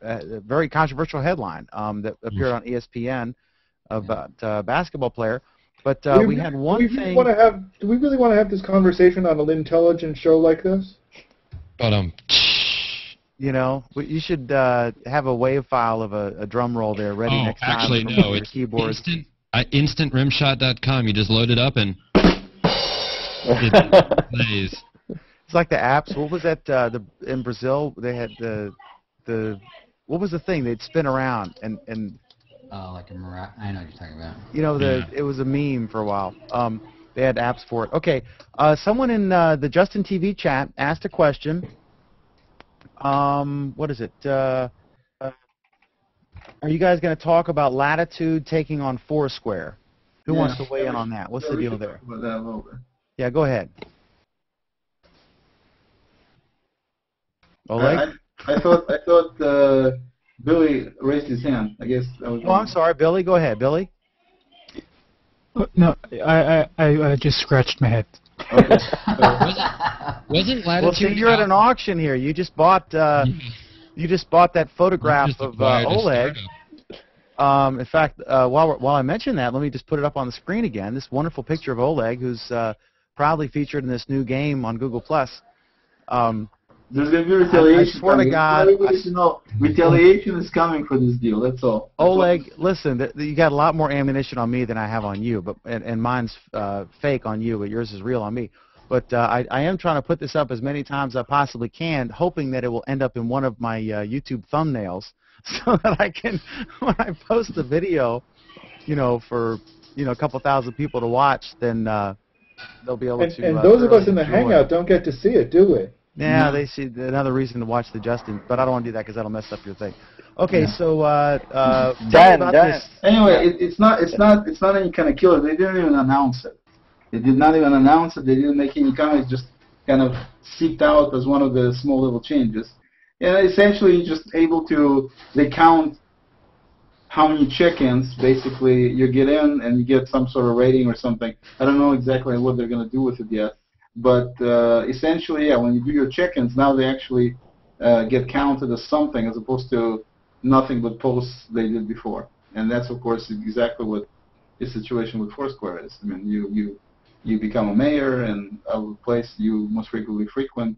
very controversial headline that appeared on ESPN about a basketball player. But we had one thing. Do we really want to have this conversation on an intelligent show like this? But You should have a wave file of a drum roll there ready next time. actually from no, your it's keyboard. instantrimshot.com. You just load it up and it plays. It's like the apps. What was that? In Brazil, they had the what was the thing? They'd spin around and Oh, like a mirage. I know what you're talking about. it was a meme for a while. They had apps for it. Okay, someone in the Justin TV chat asked a question. What is it? Are you guys going to talk about Latitude taking on Foursquare? Who wants to weigh in on that? What's the deal there? About that a little bit. Yeah, go ahead. Oleg? I thought Billy raised his hand. I guess that was. Oh, I'm sorry, Billy. Go ahead, Billy. No, I just scratched my head. Okay. Wasn't Well, Latitude see, you're at an auction here. You just bought that photograph just of acquired a Oleg. startup. In fact, while I mention that, let me just put it up on the screen again. This wonderful picture of Oleg, who's proudly featured in this new game on Google+. There's going to be retaliation. I swear to coming. God, Everybody should know retaliation is coming for this deal. That's all. Oleg, listen, you got a lot more ammunition on me than I have on you, and mine's fake on you, but yours is real on me. But I am trying to put this up as many times as I possibly can, hoping that it will end up in one of my YouTube thumbnails, so that I can, when I post the video, for a couple thousand people to watch, then they'll be able to. And those of us in the enjoy it. Hangout don't get to see it, do we? Yeah, they see another reason to watch the Justin, but I don't want to do that because that'll mess up your thing. Okay, so tell me about this. Anyway, it's not any kind of killer. They didn't even announce it. They did not even announce it. They didn't make any comments. Just kind of seeped out as one of the small little changes. And essentially, you're just able to. They count how many chickens basically you get in, and you get some sort of rating or something. I don't know exactly what they're going to do with it yet. But essentially, yeah, when you do your chickens, now they actually get counted as something as opposed to nothing but posts they did before. And that's, of course, exactly what the situation with Foursquare is. I mean, you become a mayor and of a place you most regularly frequent,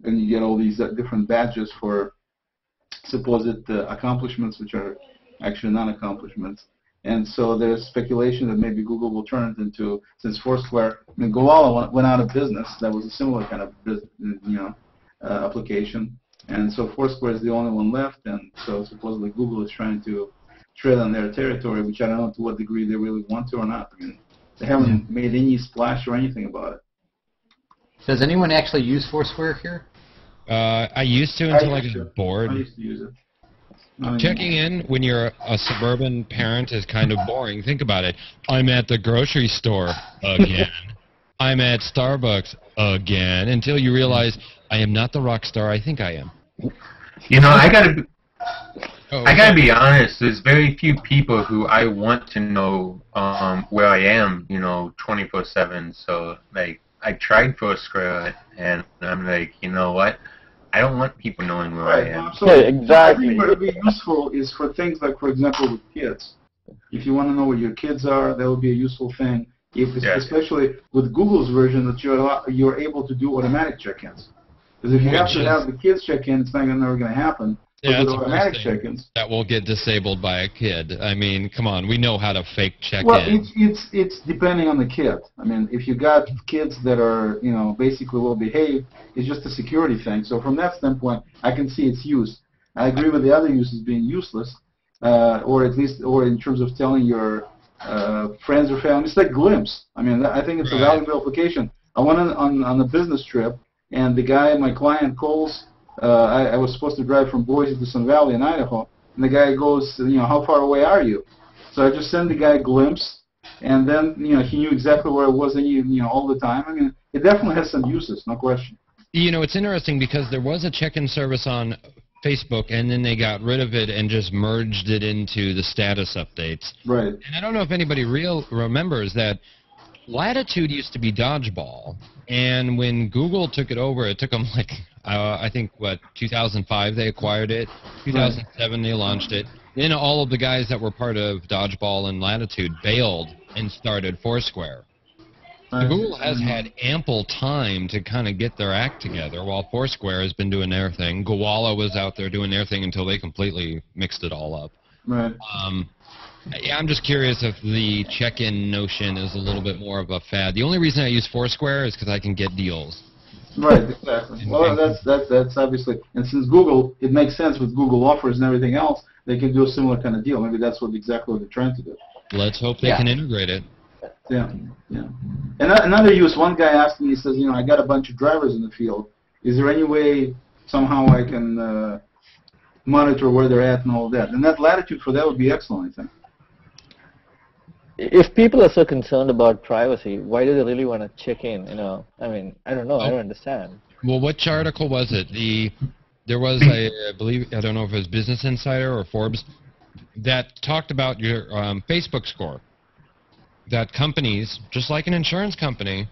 and you get all these different badges for supposed accomplishments, which are actually non-accomplishments. And so there's speculation that maybe Google will turn it into, since Foursquare, I mean, Goala went out of business. That was a similar kind of application. And so Foursquare is the only one left, and so supposedly Google is trying to tread on their territory, which I don't know to what degree they really want to or not. I mean, they haven't made any splash or anything about it. Does anyone actually use Foursquare here? I used to until I used got to. bored. I used to use it. Not Checking anymore. in when you're a suburban parent is kind of boring. Think about it. I'm at the grocery store again. I'm at Starbucks again, until you realize I am not the rock star I think I am. You know, I gotta be honest. There's very few people who I want to know where I am. 24/7. So like, I tried Foursquare, and I'm like, you know what? I don't want people knowing where I am. So Yeah, exactly. I think what would be useful is for things like, for example, with kids. If you want to know where your kids are, that would be a useful thing. Especially with Google's version, that you're able to do automatic check-ins. Because if you have to have the kids check in, it's never going to happen. Yeah, with that's automatic the worst thing. check-ins. That will get disabled by a kid. I mean, come on, we know how to fake check Well, in. it's depending on the kid. I mean, if you got kids that are basically well behaved, it's just a security thing. So from that standpoint, I can see its use. I agree with the other uses being useless, or in terms of telling your friends or family. It's like Glimpse. I mean, I think it's a valuable application. I went on a business trip, and the guy, my client, calls. I was supposed to drive from Boise to Sun Valley in Idaho, and the guy goes, how far away are you? So I just sent the guy a glimpse, and then he knew exactly where I was, and all the time. I mean, it definitely has some uses, no question. It's interesting because there was a check-in service on Facebook, and then they got rid of it and just merged it into the status updates. Right. And I don't know if anybody remembers that Latitude used to be Dodgeball, and when Google took it over, it took them like, I think, 2005 they acquired it, 2007 they launched it. Then all of the guys that were part of Dodgeball and Latitude bailed and started Foursquare. So Google has had ample time to kind of get their act together while Foursquare has been doing their thing. Gowalla was out there doing their thing until they completely mixed it all up. Right. Yeah, I'm just curious if the check-in notion is a little bit more of a fad. The only reason I use Foursquare is because I can get deals. Right, exactly. Well, that's obviously, and since Google, it makes sense with Google offers and everything else, they can do a similar kind of deal. Maybe that's exactly what they're trying to do. Let's hope they can integrate it. Yeah, yeah. And another use, one guy asked me, he says, I got a bunch of drivers in the field. Is there any way somehow I can monitor where they're at and all that? And that Latitude for that would be excellent, I think. If people are so concerned about privacy, why do they really want to check in? I mean, I don't know. I don't understand. Well, which article was it? There was I believe, I don't know if it was Business Insider or Forbes, that talked about your Facebook score. That companies, just like an insurance company,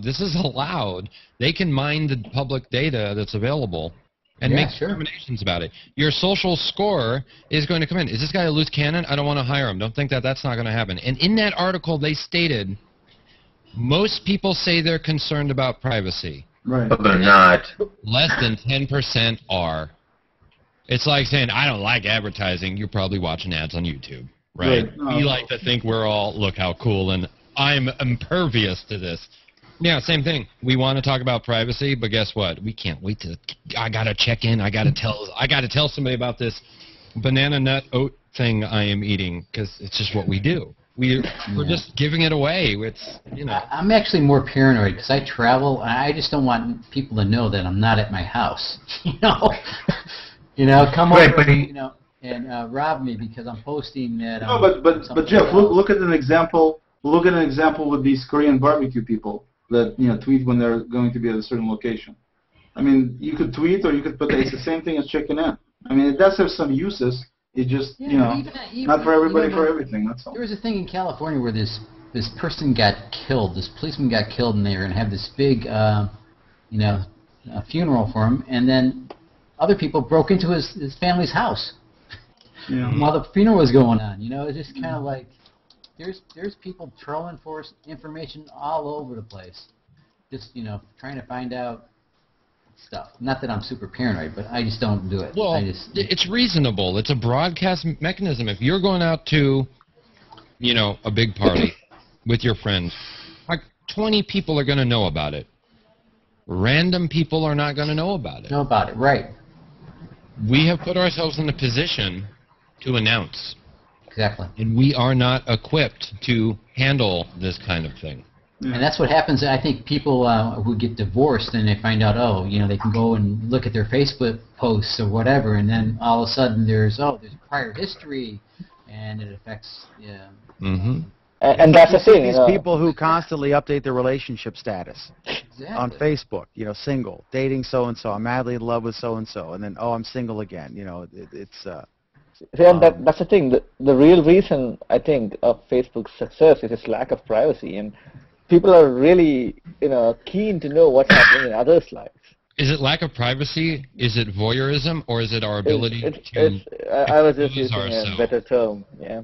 this is allowed. They can mine the public data that's available and make determinations about it. Your social score is going to come in. Is this guy a loose cannon? I don't want to hire him. Don't think that's not going to happen. And in that article, they stated most people say they're concerned about privacy. Right. But they're not. Less than 10% are. It's like saying, I don't like advertising. You're probably watching ads on YouTube, right? We like to think we're all, look how cool, and I'm impervious to this. Yeah, same thing. We want to talk about privacy, but guess what? We can't wait to. I gotta check in. I gotta tell somebody about this banana nut oat thing I am eating because it's just what we do. We're just giving it away. It's I'm actually more paranoid because I travel and I just don't want people to know that I'm not at my house. Come over, and rob me because I'm posting that. No, but Jeff, look at an example. Look at an example with these Korean barbecue people that tweet when they're going to be at a certain location. I mean, you could tweet or you could put it's the same thing as checking in. I mean, it does have some uses. It just even not for everybody for everything. That's all. There was a thing in California where this person got killed. This policeman got killed, and they were going to have this big funeral for him, and then other people broke into his family's house while the funeral was going on. It's just kind of like. There's people trolling for information all over the place, just trying to find out stuff. Not that I'm super paranoid, but I just don't do it. Well, it's reasonable. It's a broadcast mechanism. If you're going out to, a big party with your friends, like 20 people are going to know about it. Random people are not going to know about it. Right. We have put ourselves in a position to announce. Exactly. And we are not equipped to handle this kind of thing. And that's what happens. I think people who get divorced and they find out, oh, they can go and look at their Facebook posts or whatever, and then all of a sudden there's prior history, and it affects. Yeah. Mm-hmm. And that's the thing. These people who constantly update their relationship status on Facebook. Single, dating so and so. I'm madly in love with so and so, and then I'm single again. It's. See, and that's the thing. The real reason I think of Facebook's success is its lack of privacy, and people are really, keen to know what's happening in others' lives. Is it lack of privacy? Is it voyeurism, or is it our ability to? I was just using a better term. Yeah.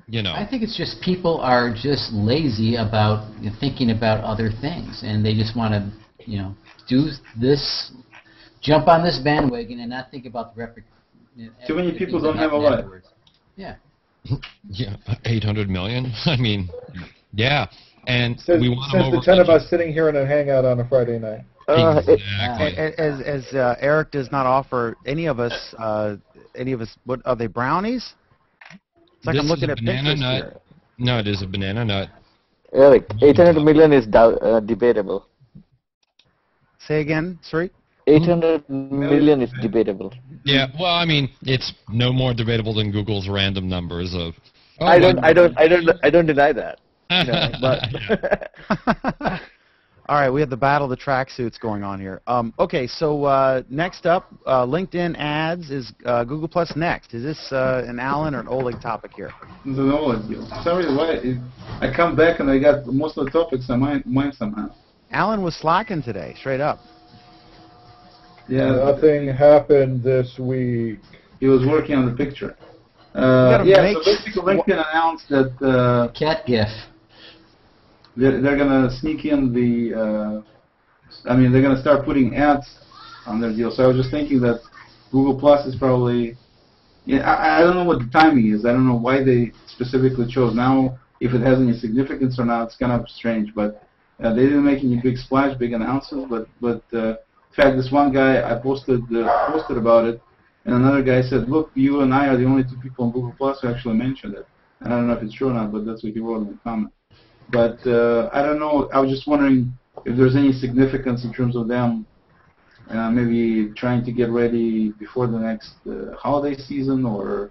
I think it's just people are just lazy about thinking about other things, and they just want to, do this, jump on this bandwagon, and not think about the Too many people don't have a life. Yeah. Yeah, 800 million. I mean, yeah. And we want since the 10 of us sitting here in a hangout on a Friday night. Exactly. As Eric does not offer any of us, what are they, brownies? It's like This I'm looking is a at banana pictures nut. here. No, it is a banana nut. Eric, 800 million is debatable. Say again, sorry? 800 million is debatable. Yeah, well, I mean, it's no more debatable than Google's random numbers of. I don't deny that. But All right, we have the battle of the tracksuits going on here. Okay, so next up, LinkedIn ads is Google Plus next. Is this an Alan or an Oleg topic here? It's an Oleg deal. Sorry, why? I come back and I got most of the topics on mine somehow. Alan was slacking today, straight up. Yeah, nothing happened this week. He was working on the picture. So basically LinkedIn announced that cat gif. They're gonna sneak in the. They're gonna start putting ads on their deal. So I was just thinking that Google Plus is probably. Yeah, I don't know what the timing is. I don't know why they specifically chose now. If it has any significance or not, it's kind of strange. But they didn't make any big splash, big announcements. But in fact, this one guy I posted about it, and another guy said, "Look, you and I are the only two people on Google Plus who actually mentioned it." And I don't know if it's true or not, but that's what he wrote in the comment. But I don't know. I was just wondering if there's any significance in terms of them maybe trying to get ready before the next holiday season or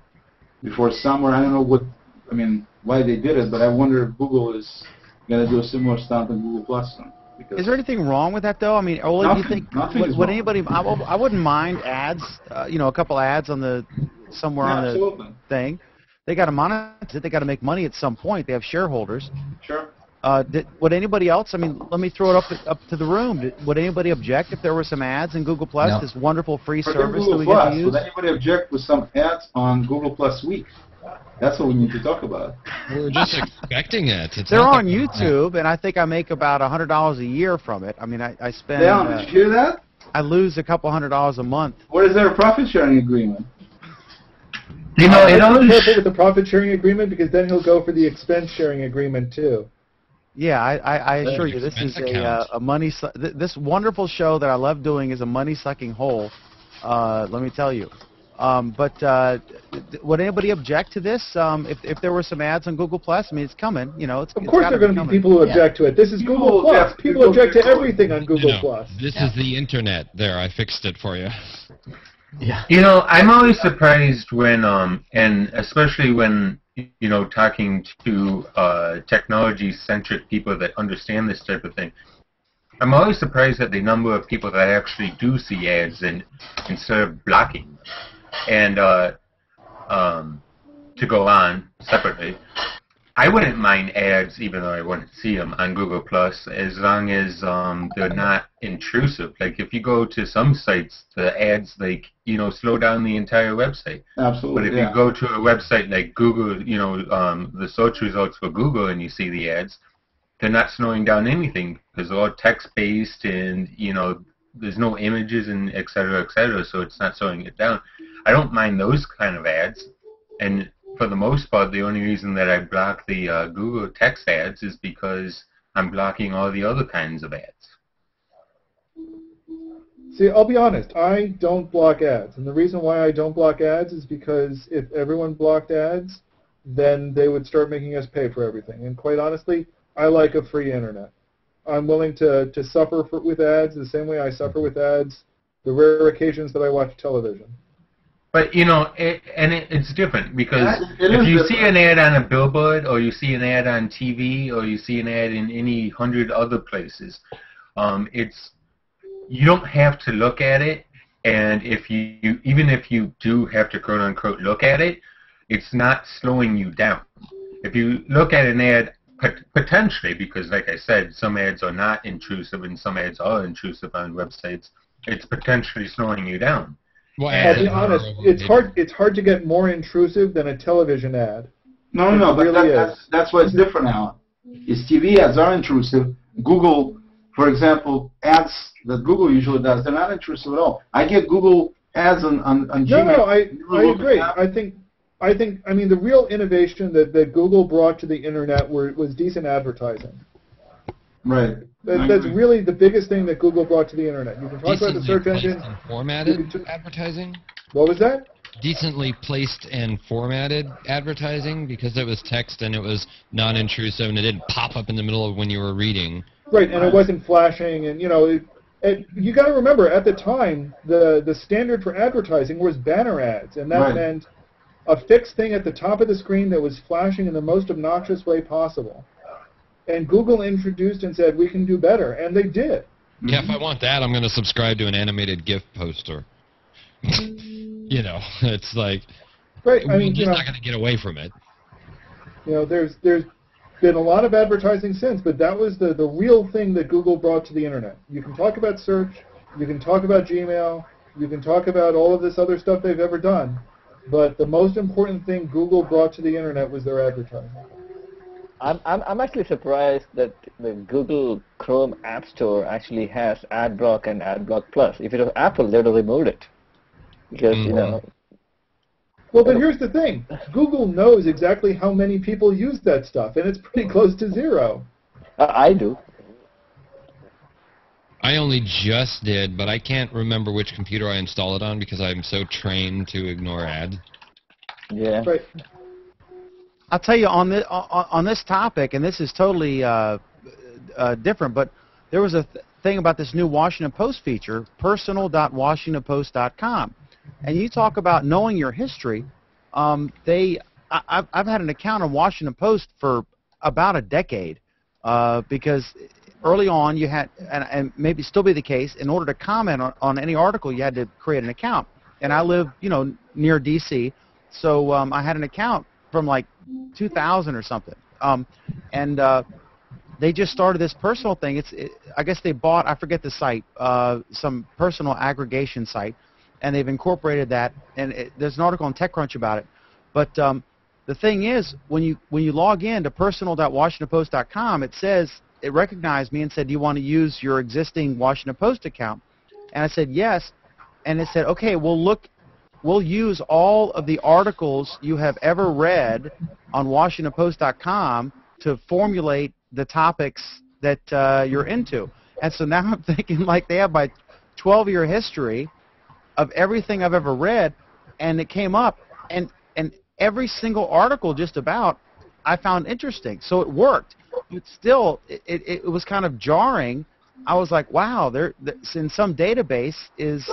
before summer. I don't know why they did it, but I wonder if Google is going to do a similar stunt on Google Plus. Is there anything wrong with that, though? I mean, Oleg, do you think would anybody? I wouldn't mind ads. A couple ads on somewhere on the thing. They got to monetize it. They got to make money at some point. They have shareholders. Sure. Would anybody else? I mean, let me throw it up to the room. Would anybody object if there were some ads in Google Plus? No. This wonderful free Forget service Google that we Plus. get to use. Would anybody object with some ads on Google Plus Week? That's what we need to talk about. We're just expecting it. They're on YouTube, and I think I make about $100 a year from it. I mean, I spend. Did you hear that? I lose a couple $100 a month. What is there a profit sharing agreement? Be careful with the profit sharing agreement because then he'll go for the expense sharing agreement too. Yeah, I assure you, this is a money. This wonderful show that I love doing is a money-sucking hole. Let me tell you. But would anybody object to this? If there were some ads on Google Plus, I mean, it's coming. Of course, there are going to be people who object to it. This is Google Plus. People object to everything on Google Plus. This is the internet. There, I fixed it for you. Yeah. I'm always surprised when, and especially when, talking to technology-centric people that understand this type of thing. I'm always surprised at the number of people that actually do see ads instead of blocking them. And to go on separately, I wouldn't mind ads, even though I wouldn't see them on Google Plus, as long as they're not intrusive. Like if you go to some sites, the ads slow down the entire website. Absolutely. But if you go to a website like Google, the search results for Google, and you see the ads, they're not slowing down anything because they're all text-based, and there's no images and et cetera, so it's not slowing it down. I don't mind those kind of ads, and for the most part, the only reason that I block the Google text ads is because I'm blocking all the other kinds of ads. See, I'll be honest, I don't block ads. And the reason why I don't block ads is because if everyone blocked ads, then they would start making us pay for everything. And quite honestly, I like a free internet. I'm willing to suffer with ads the same way I suffer with ads the rare occasions that I watch television. But it's different because It if is you different. see an ad on a billboard, or you see an ad on TV, or you see an ad in any 100 other places, you don't have to look at it. And even if you do have to quote unquote look at it, it's not slowing you down. If you look at an ad, potentially, because like I said, some ads are not intrusive and some ads are intrusive on websites, it's potentially slowing you down. Well, I'll be honest, it's hard to get more intrusive than a television ad. No, It really is. that's why it's different now. Is TV ads are intrusive. Google, for example, ads that Google usually does, they're not intrusive at all. I get Google ads on Gmail. No, I agree. I mean, the real innovation that Google brought to the internet was decent advertising. Right. That's really the biggest thing that Google brought to the internet. You can talk about the Decently search placed engine. and formatted advertising? What was that? Decently placed and formatted advertising, because it was text and it was non-intrusive and it didn't pop up in the middle of when you were reading. Right, and it wasn't flashing, and you got to remember at the time the standard for advertising was banner ads, and that meant a fixed thing at the top of the screen that was flashing in the most obnoxious way possible. And Google introduced and said, we can do better, and they did. Yeah, if I want that, I'm going to subscribe to an animated GIF poster. It's like, right. I mean, you're just not going to get away from it. There's been a lot of advertising since, but that was the real thing that Google brought to the internet. You can talk about search, you can talk about Gmail, you can talk about all of this other stuff they've ever done, but the most important thing Google brought to the internet was their advertising. I'm actually surprised that the Google Chrome App Store actually has AdBlock and AdBlock Plus. If it was Apple, they would have removed it. Because, Well, but here's the thing. Google knows exactly how many people use that stuff, and it's pretty close to zero. I do. I only just did, but I can't remember which computer I installed it on because I'm so trained to ignore ads. Yeah. Right. I'll tell you on this topic, and this is totally different, but there was a thing about this new Washington Post feature, personal.washingtonpost.com, and you talk about knowing your history. I've had an account on Washington Post for about a decade because early on you had, and maybe still be the case, in order to comment on any article you had to create an account. And I live, near D.C., so I had an account from like 2000 or something, and they just started this personal thing. I guess they bought, I forget the site, some personal aggregation site, and they've incorporated that. And there's an article on TechCrunch about it. But the thing is, when you log in to personal.washingtonpost.com, it recognized me and said, "Do you want to use your existing Washington Post account?" And I said yes, and it said, "Okay, we'll use all of the articles you have ever read on WashingtonPost.com to formulate the topics that you're into." And so now I'm thinking, like, they have my 12-year history of everything I've ever read, and it came up, and every single article just about I found interesting. So it worked, but still, it was kind of jarring. I was like, wow, in some database is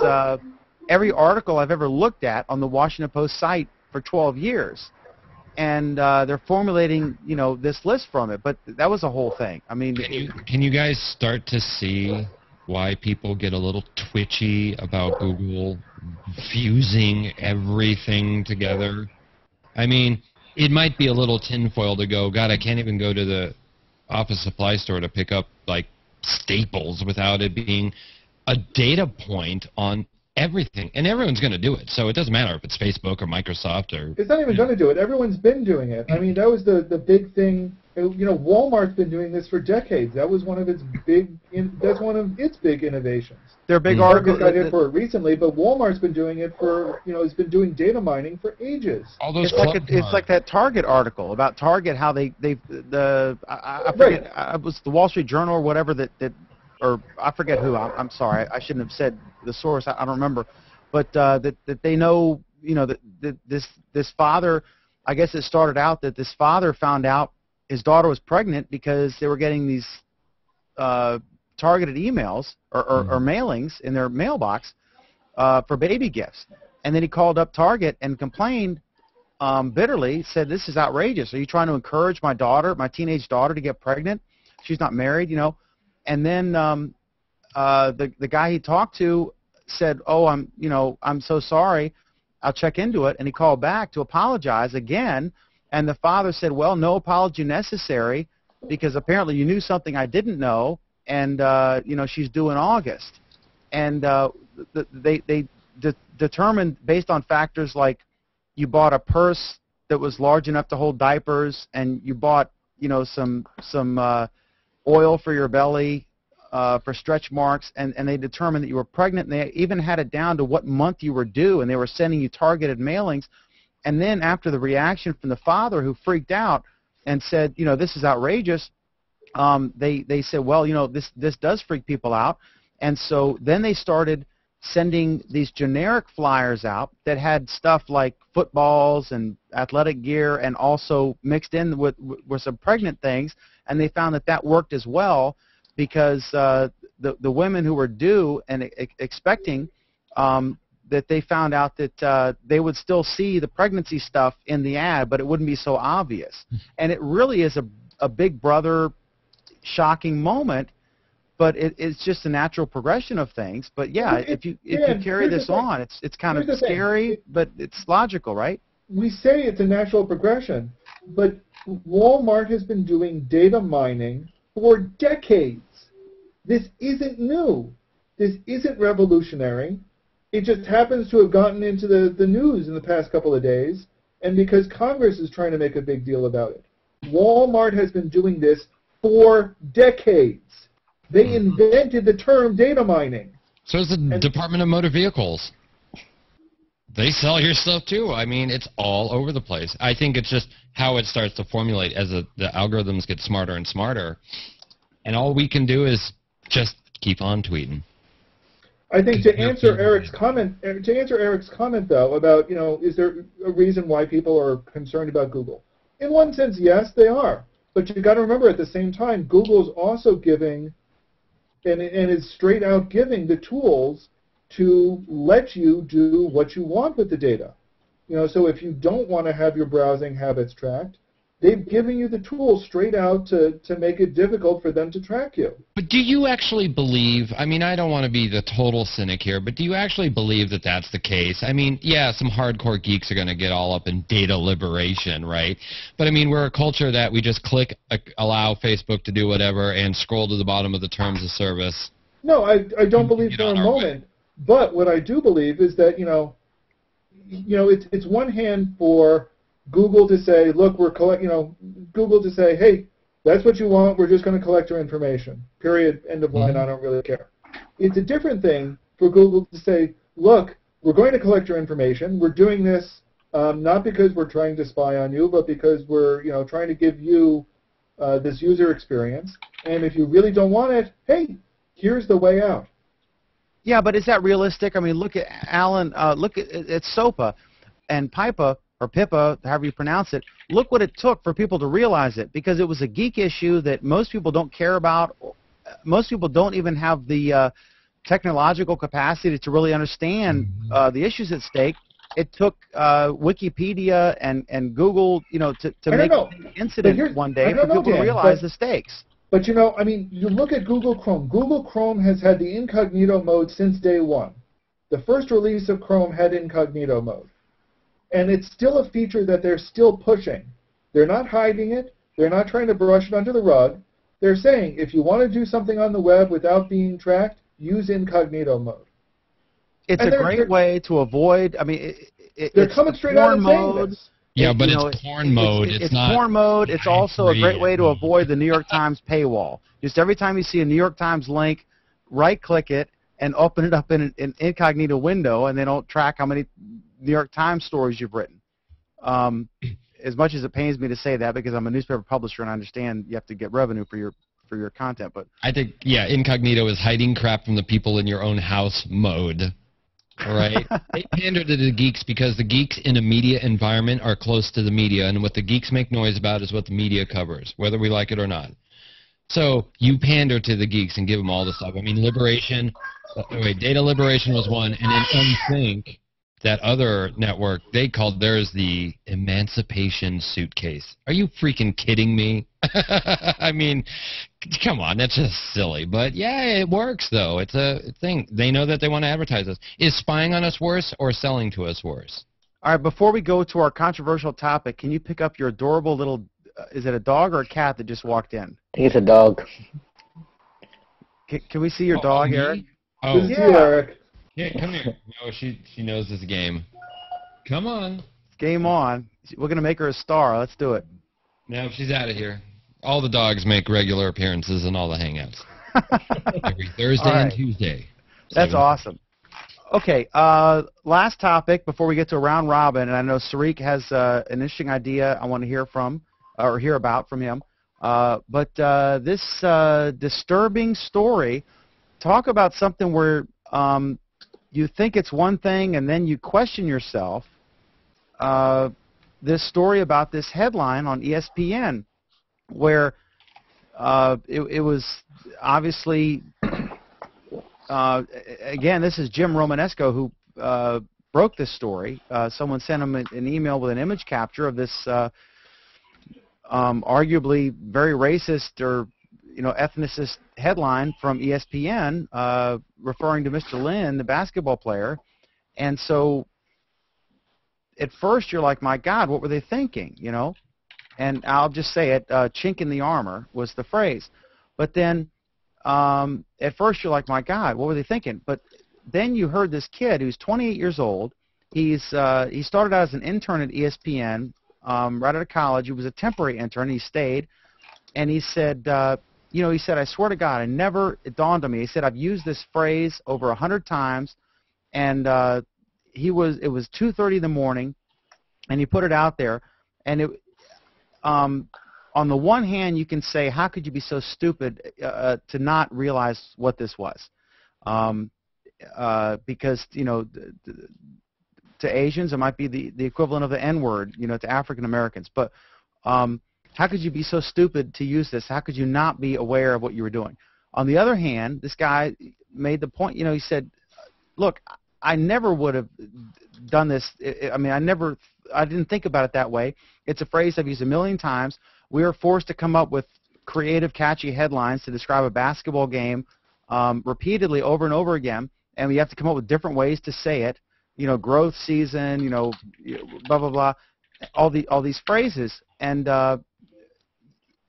every article I've ever looked at on the Washington Post site for 12 years. And they're formulating, this list from it. But that was a whole thing. I mean, can you guys start to see why people get a little twitchy about Google fusing everything together? I mean, it might be a little tinfoil to go, God, I can't even go to the office supply store to pick up, like, staples without it being a data point on everything, and everyone's going to do it. So it doesn't matter if it's Facebook or Microsoft or. It's not even going to do it. Everyone's been doing it. I mean, that was the big thing. Walmart's been doing this for decades. That was one of its big. That's one of its big innovations. Their big article got hit for it recently, but Walmart's been doing it for has been doing data mining for ages. All those it's like that Target article about Target, how I forget, it was the Wall Street Journal or whatever that or I forget who. I'm sorry, I shouldn't have said the source. I don't remember, but that they know that this father I guess it started out that this father found out his daughter was pregnant because they were getting these targeted emails or mailings in their mailbox for baby gifts. And then he called up Target and complained bitterly, said, "This is outrageous. Are you trying to encourage my daughter, my teenage daughter, to get pregnant? She's not married, you know." And then the guy he talked to said, "Oh, I'm so sorry. I'll check into it." And he called back to apologize again. And the father said, "Well, no apology necessary, because apparently you knew something I didn't know, and she's due in August." And they determined based on factors like you bought a purse that was large enough to hold diapers, and you bought some oil for your belly for stretch marks, and they determined that you were pregnant, and they even had it down to what month you were due, and they were sending you targeted mailings. And then after the reaction from the father, who freaked out and said, "This is outrageous," they said, "Well, this does freak people out." And so then they started sending these generic flyers out that had stuff like footballs and athletic gear, and also mixed in with some pregnant things. And they found that worked as well, because the women who were due and expecting, that they found out that they would still see the pregnancy stuff in the ad, but it wouldn't be so obvious. And it really is a Big Brother shocking moment, but it's just a natural progression of things. But yeah, if you carry this on, it's kind of scary, but it's logical, right? We say it's a natural progression, but Walmart has been doing data mining for decades. This isn't new. This isn't revolutionary. It just happens to have gotten into the news in the past couple of days, and because Congress is trying to make a big deal about it. Walmart has been doing this for decades. They invented the term data mining. So is the Department of Motor Vehicles. They sell your stuff too. I mean, it's all over the place. I think it's just how it starts to formulate as the algorithms get smarter and smarter. And all we can do is just keep on tweeting. I think to answer Eric's comment though about, is there a reason why people are concerned about Google? In one sense, yes, they are. But you've got to remember at the same time, Google's also giving and is straight out giving the tools to let you do what you want with the data. So if you don't want to have your browsing habits tracked, they've given you the tools straight out to make it difficult for them to track you. But do you actually believe, I mean, I don't want to be the total cynic here, but do you actually believe that that's the case? I mean, yeah, some hardcore geeks are going to get all up in data liberation, right? But I mean, we're a culture that we just click, allow Facebook to do whatever, and scroll to the bottom of the terms of service. No, I don't believe for a moment. But what I do believe is that, it's one hand for Google to say, look, Google to say, hey, that's what you want, we're just going to collect your information. Period, end of line, I don't really care. It's a different thing for Google to say, look, we're going to collect your information, we're doing this not because we're trying to spy on you, but because we're, trying to give you this user experience, and if you really don't want it, hey, here's the way out. Yeah, but is that realistic? I mean, look at Alan, look at SOPA and PIPA, or PIPA, however you pronounce it. Look what it took for people to realize it, because it was a geek issue that most people don't care about. Most people don't even have the technological capacity to really understand the issues at stake. It took Wikipedia and Google, to make an incident one day for people to realize the stakes. But you look at Google Chrome. Google Chrome has had the incognito mode since day one. The first release of Chrome had incognito mode. And it's still a feature that they're still pushing. They're not hiding it. They're not trying to brush it under the rug. They're saying, if you want to do something on the web without being tracked, use incognito mode. It's a great way to avoid, they're coming straight out and saying this. Yeah, but it's porn mode. It's not porn mode. It's also a great way to avoid the New York Times paywall. Just every time you see a New York Times link, right-click it and open it up in an incognito window, and they don't track how many New York Times stories you've written. As much as it pains me to say that, because I'm a newspaper publisher and I understand you have to get revenue for your content, but I think incognito is hiding crap from the people in your own house mode. Right? They pander to the geeks because the geeks in a media environment are close to the media, and what the geeks make noise about is what the media covers, whether we like it or not. So you pander to the geeks and give them all the stuff. I mean, Data Liberation was one, and then Unsync, that other network, they called theirs the Emancipation Suitcase. Are you freaking kidding me? I mean, come on, that's just silly. But yeah, it works though. It's a thing. They know that they want to advertise us. Is spying on us worse or selling to us worse? All right, before we go to our controversial topic, can you pick up your adorable little, is it a dog or a cat that just walked in? I think it's a dog. Can we see your dog, me? Eric? Oh, This is you, Eric. yeah, come here. No, she knows this game. Come on. Game on. We're going to make her a star. Let's do it. No, she's out of here. All the dogs make regular appearances in all the Hangouts. Every Thursday and Tuesday. That's 7. awesome. Okay, last topic before we get to a round robin, and I know Sarik has an interesting idea I want to hear from, or hear about from him. But this disturbing story, talk about something where you think it's one thing and then you question yourself. This story about this headline on ESPN where it was obviously, again, this is Jim Romanesco who broke this story. Someone sent him an email with an image capture of this arguably very racist or ethnicist headline from ESPN referring to Mr. Lin, the basketball player. And so at first you're like, my God, what were they thinking, And I'll just say it, chink in the armor was the phrase. But then at first you're like, my God, what were they thinking? But then you heard this kid who's 28 years old. He started out as an intern at ESPN right out of college. He was a temporary intern. He stayed. And he said, he said, I swear to God, it dawned on me. He said, I've used this phrase over 100 times. And it was 2:30 in the morning, and he put it out there. And on the one hand, you can say, how could you be so stupid to not realize what this was? Because, to Asians, it might be the equivalent of the N-word, to African Americans. But how could you be so stupid to use this? How could you not be aware of what you were doing? On the other hand, this guy made the point, he said, look, I never would have done this. I didn't think about it that way. It's a phrase I've used a million times. We are forced to come up with creative, catchy headlines to describe a basketball game repeatedly over and over again, and we have to come up with different ways to say it. Growth season, blah, blah, blah, all these phrases. And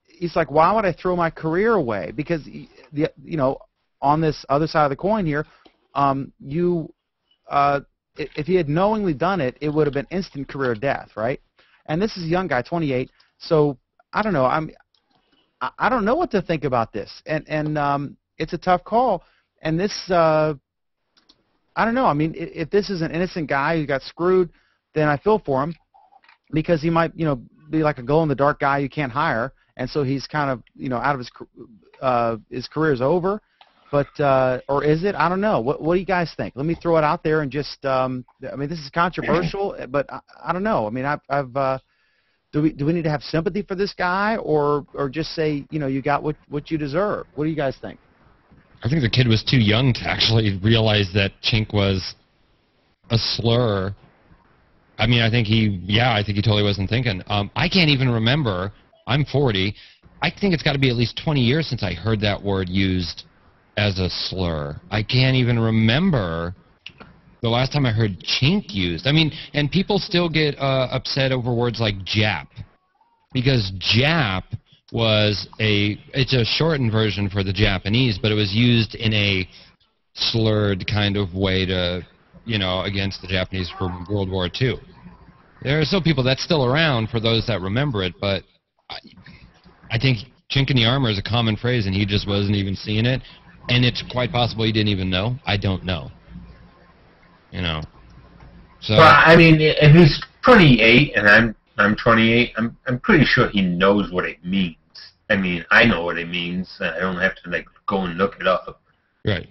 he's like, why would I throw my career away? Because, on this other side of the coin here, if he had knowingly done it, it would have been instant career death, right? And this is a young guy, 28. So I don't know. I don't know what to think about this, and it's a tough call. And this, I don't know. I mean, if this is an innocent guy who got screwed, then I feel for him because he might, be like a glow-in-the-dark guy you can't hire, and so he's kind of, out of his career is over. But or is it? I don't know. What do you guys think? Let me throw it out there and just. This is controversial, but I don't know. I mean, do we need to have sympathy for this guy, or just say, you got what you deserve? What do you guys think? I think the kid was too young to actually realize that chink was a slur. I mean, I think he totally wasn't thinking. I can't even remember. I'm 40. I think it's got to be at least 20 years since I heard that word used as a slur. I can't even remember the last time I heard chink used. I mean, and people still get upset over words like Jap, because Jap it's a shortened version for the Japanese, but it was used in a slurred kind of way to, against the Japanese for World War II. There are still people that's still around for those that remember it, but I think chink in the armor is a common phrase, and he just wasn't even seeing it. And it's quite possible he didn't even know. I don't know. So. Well, I mean, if he's 28 and I'm 28, I'm pretty sure he knows what it means. I mean, I know what it means. I don't have to go and look it up. Right.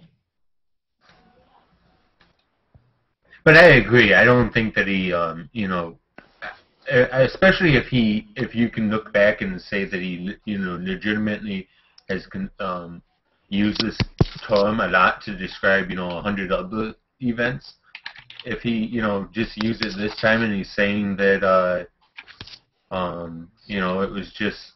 But I agree. I don't think that he, you know, especially if you can look back and say that he, you know, legitimately has used this term a lot to describe, you know, 100 other events. If he, you know, just used it this time and he's saying that, you know, it was just,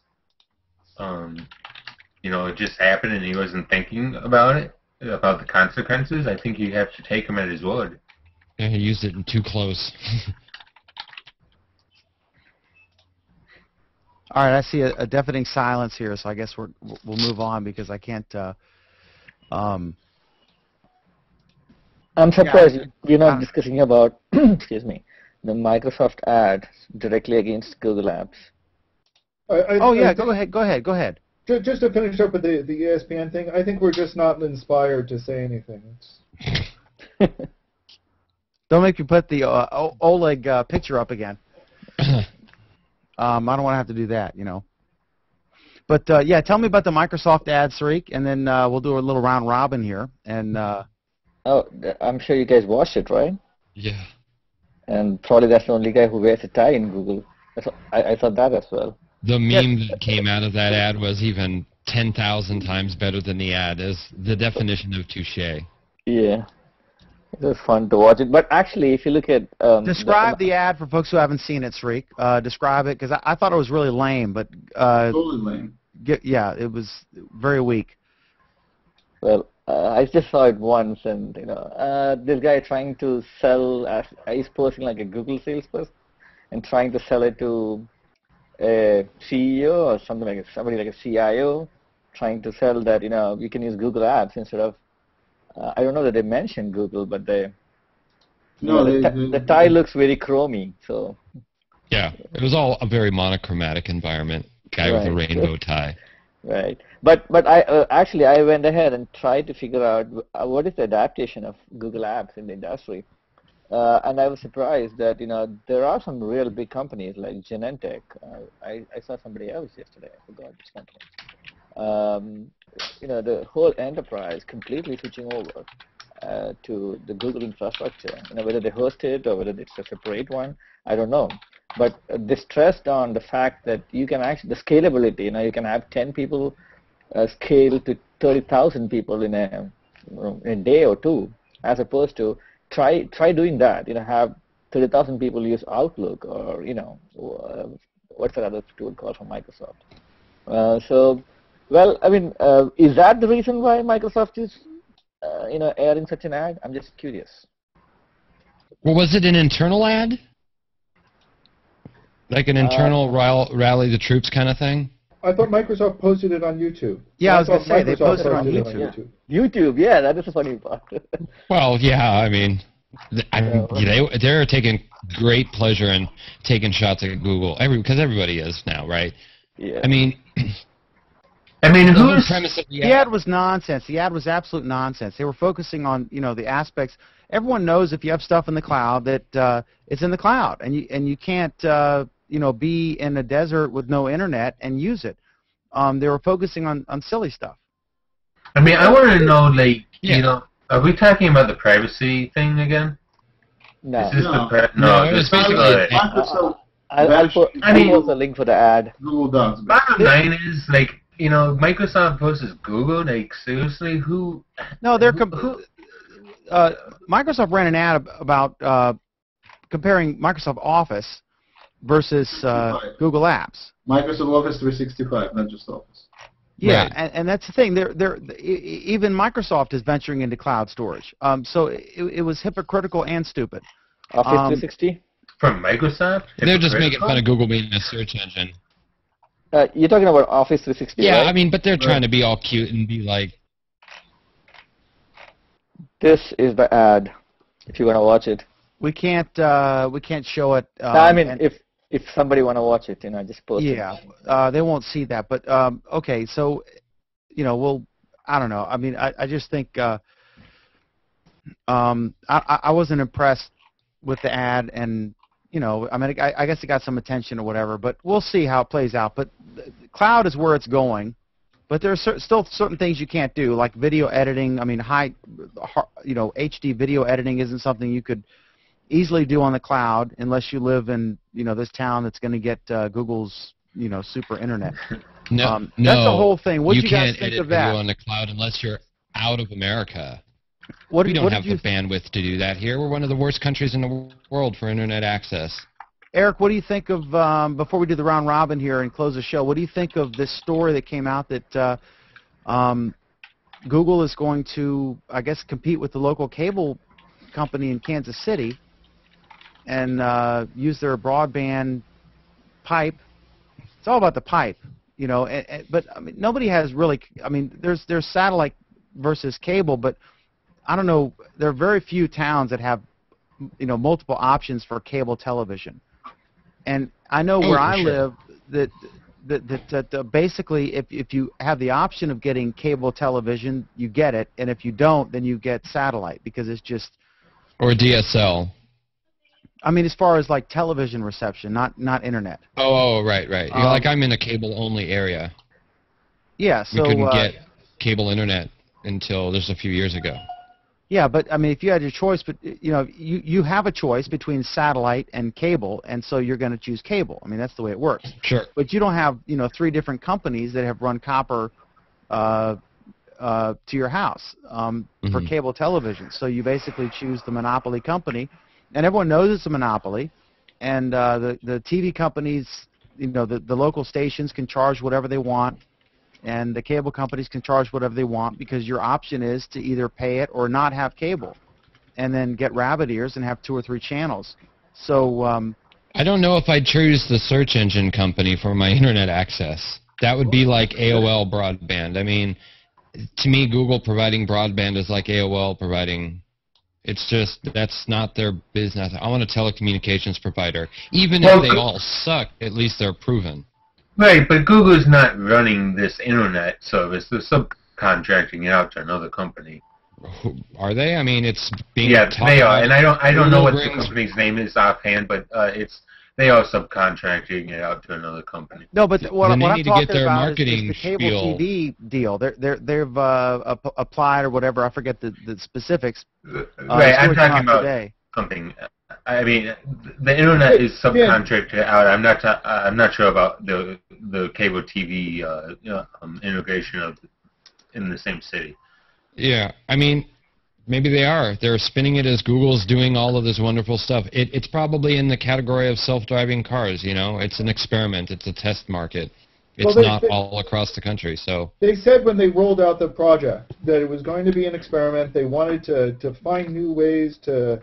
you know, it just happened and he wasn't thinking about it, about the consequences, I think you have to take him at his word. Yeah, he used it in too close. All right, I see a deafening silence here, so I guess we'll move on because I can't. I'm surprised we're not discussing about, excuse me, the Microsoft ad directly against Google Apps. Oh yeah, go ahead. Just to finish up with the ESPN thing, I think we're just not inspired to say anything. Don't make me put the Oleg picture up again. I don't want to have to do that, you know. But yeah, tell me about the Microsoft ad, Sarik, and then we'll do a little round robin here. And oh, I'm sure you guys watched it, right? Yeah. And probably that's the only guy who wears a tie in Google. I thought that as well. The meme that came out of that ad was even 10,000 times better than the ad. Is the definition of touche. Yeah. It was fun to watch it. But actually, if you look at... describe the ad for folks who haven't seen it, Sarik. Describe it, because I thought it was really lame. But Totally lame. Yeah, it was very weak. Well, I just saw it once, and, you know, this guy trying to sell... he's posing like a Google salesperson and trying to sell it to a CEO or something like somebody like a CIO, trying to sell that, you know, you can use Google Apps instead of... I don't know that they mentioned Google, but the tie looks very chromy. So yeah, it was all a very monochromatic environment. Guy with a rainbow tie. Right, but I actually I went ahead and tried to figure out what is the adaptation of Google Apps in the industry, and I was surprised that, you know, there are some real big companies like Genentech. I saw somebody else yesterday. I forgot this company. You know, the whole enterprise completely switching over to the Google infrastructure. You know, whether they host it or whether it's a separate one, I don't know. But they stressed on the fact that you can actually, the scalability, you know, you can have 10 people scale to 30,000 people in a day or two, as opposed to try doing that. You know, have 30,000 people use Outlook or, you know, what's that other tool called from Microsoft? So. Well, I mean, is that the reason why Microsoft is, you know, airing such an ad? I'm just curious. Well, was it an internal ad? Like an internal rally the troops kind of thing? I thought Microsoft posted it on YouTube. Yeah, I was going to say, they posted it on YouTube. YouTube, yeah, that is a funny part. Well, yeah, I mean, they're taking great pleasure in taking shots at Google, because everybody is now, right? Yeah. I mean, the premise of the ad was nonsense. The ad was absolute nonsense. They were focusing on, you know, the aspects. Everyone knows if you have stuff in the cloud that it's in the cloud, and you can't, you know, be in a desert with no internet and use it. They were focusing on silly stuff. I mean, I want to know, like, you know, are we talking about the privacy thing again? No. Is this it's basically. I'll post a link for the ad. Google Docs. Bottom line is, like, you know, Microsoft versus Google, like, seriously, who... No, Microsoft ran an ad about comparing Microsoft Office versus Google Apps. Microsoft Office 365, not just Office. Yeah, right. and that's the thing. Even Microsoft is venturing into cloud storage. So it was hypocritical and stupid. Office 360? From Microsoft? They're just making fun of Google being a search engine. You're talking about Office 360, yeah, right? I mean, but they're trying to be all cute and be like... This is the ad, if you want to watch it. We can't show it. I mean, if somebody want to watch it, you know, just post it. Yeah, they won't see that. But okay, so, you know, I don't know. I mean, I just think I wasn't impressed with the ad, and, you know, I mean, I guess it got some attention or whatever, but we'll see how it plays out. But cloud is where it's going, but there are still certain things you can't do, like video editing. I mean, HD video editing isn't something you could easily do on the cloud unless you live in this town that's going to get Google's super internet. No, that's the whole thing. What you do you guys can't think edit of that? video on the cloud unless you're out of America. We don't have the bandwidth to do that here. We're one of the worst countries in the world for internet access. Eric, what do you think of, before we do the round robin here and close the show, what do you think of this story that came out that Google is going to, I guess, compete with the local cable company in Kansas City and use their broadband pipe? It's all about the pipe, but I mean, nobody has really, I mean, there's satellite versus cable, but I don't know, there are very few towns that have, multiple options for cable television. And I know where I live that basically if you have the option of getting cable television, you get it, and if you don't, then you get satellite because it's just... Or DSL. I mean, as far as like television reception, not internet. Oh, right. Like I'm in a cable-only area. Yeah, so... We couldn't get cable internet until just a few years ago. Yeah, but I mean, if you had your choice, but you have a choice between satellite and cable, and so you're going to choose cable. I mean, that's the way it works. Sure. But you don't have 3 different companies that have run copper to your house for cable television. So you basically choose the monopoly company, and everyone knows it's a monopoly. And the TV companies, the local stations can charge whatever they want. And the cable companies can charge whatever they want because your option is to either pay it or not have cable and then get rabbit ears and have 2 or 3 channels. So I don't know if I'd choose the search engine company for my internet access. That would be like AOL broadband. I mean, to me, Google providing broadband is like AOL providing. It's just, that's not their business. I want a telecommunications provider. Even if they all suck, at least they're proven. Right, but Google's not running this internet service. They're subcontracting it out to another company. Are they? I mean, it's being they are, and I don't know what the brings... company's name is offhand, but they are subcontracting it out to another company. No, but what I'm talking about is the spiel. cable TV deal. They've applied or whatever. I forget the specifics. Right, I'm talking about something. I mean, the internet is subcontracted out. I'm not sure about the cable TV integration in the same city. Yeah, I mean, maybe they are. They're spinning it as Google's doing all of this wonderful stuff. It's probably in the category of self-driving cars. It's an experiment. It's a test market. It's not all across the country. So they said when they rolled out the project that it was going to be an experiment. They wanted to find new ways to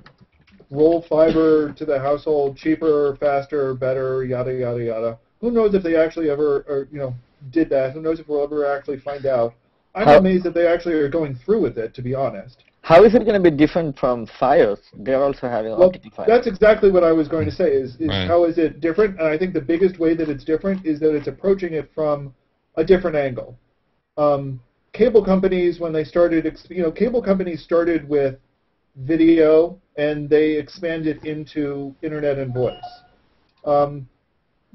roll fiber to the household cheaper, faster, better, yada, yada, yada. Who knows if they actually ever, did that? Who knows if we'll ever actually find out? I'm amazed that they actually are going through with it, to be honest. How is it going to be different from Fios? They're also having optical fiber. That's exactly what I was going to say, is right. How is it different? And I think the biggest way that it's different is that it's approaching it from a different angle. Cable companies, when they started, cable companies started with video, and they expanded into internet and voice.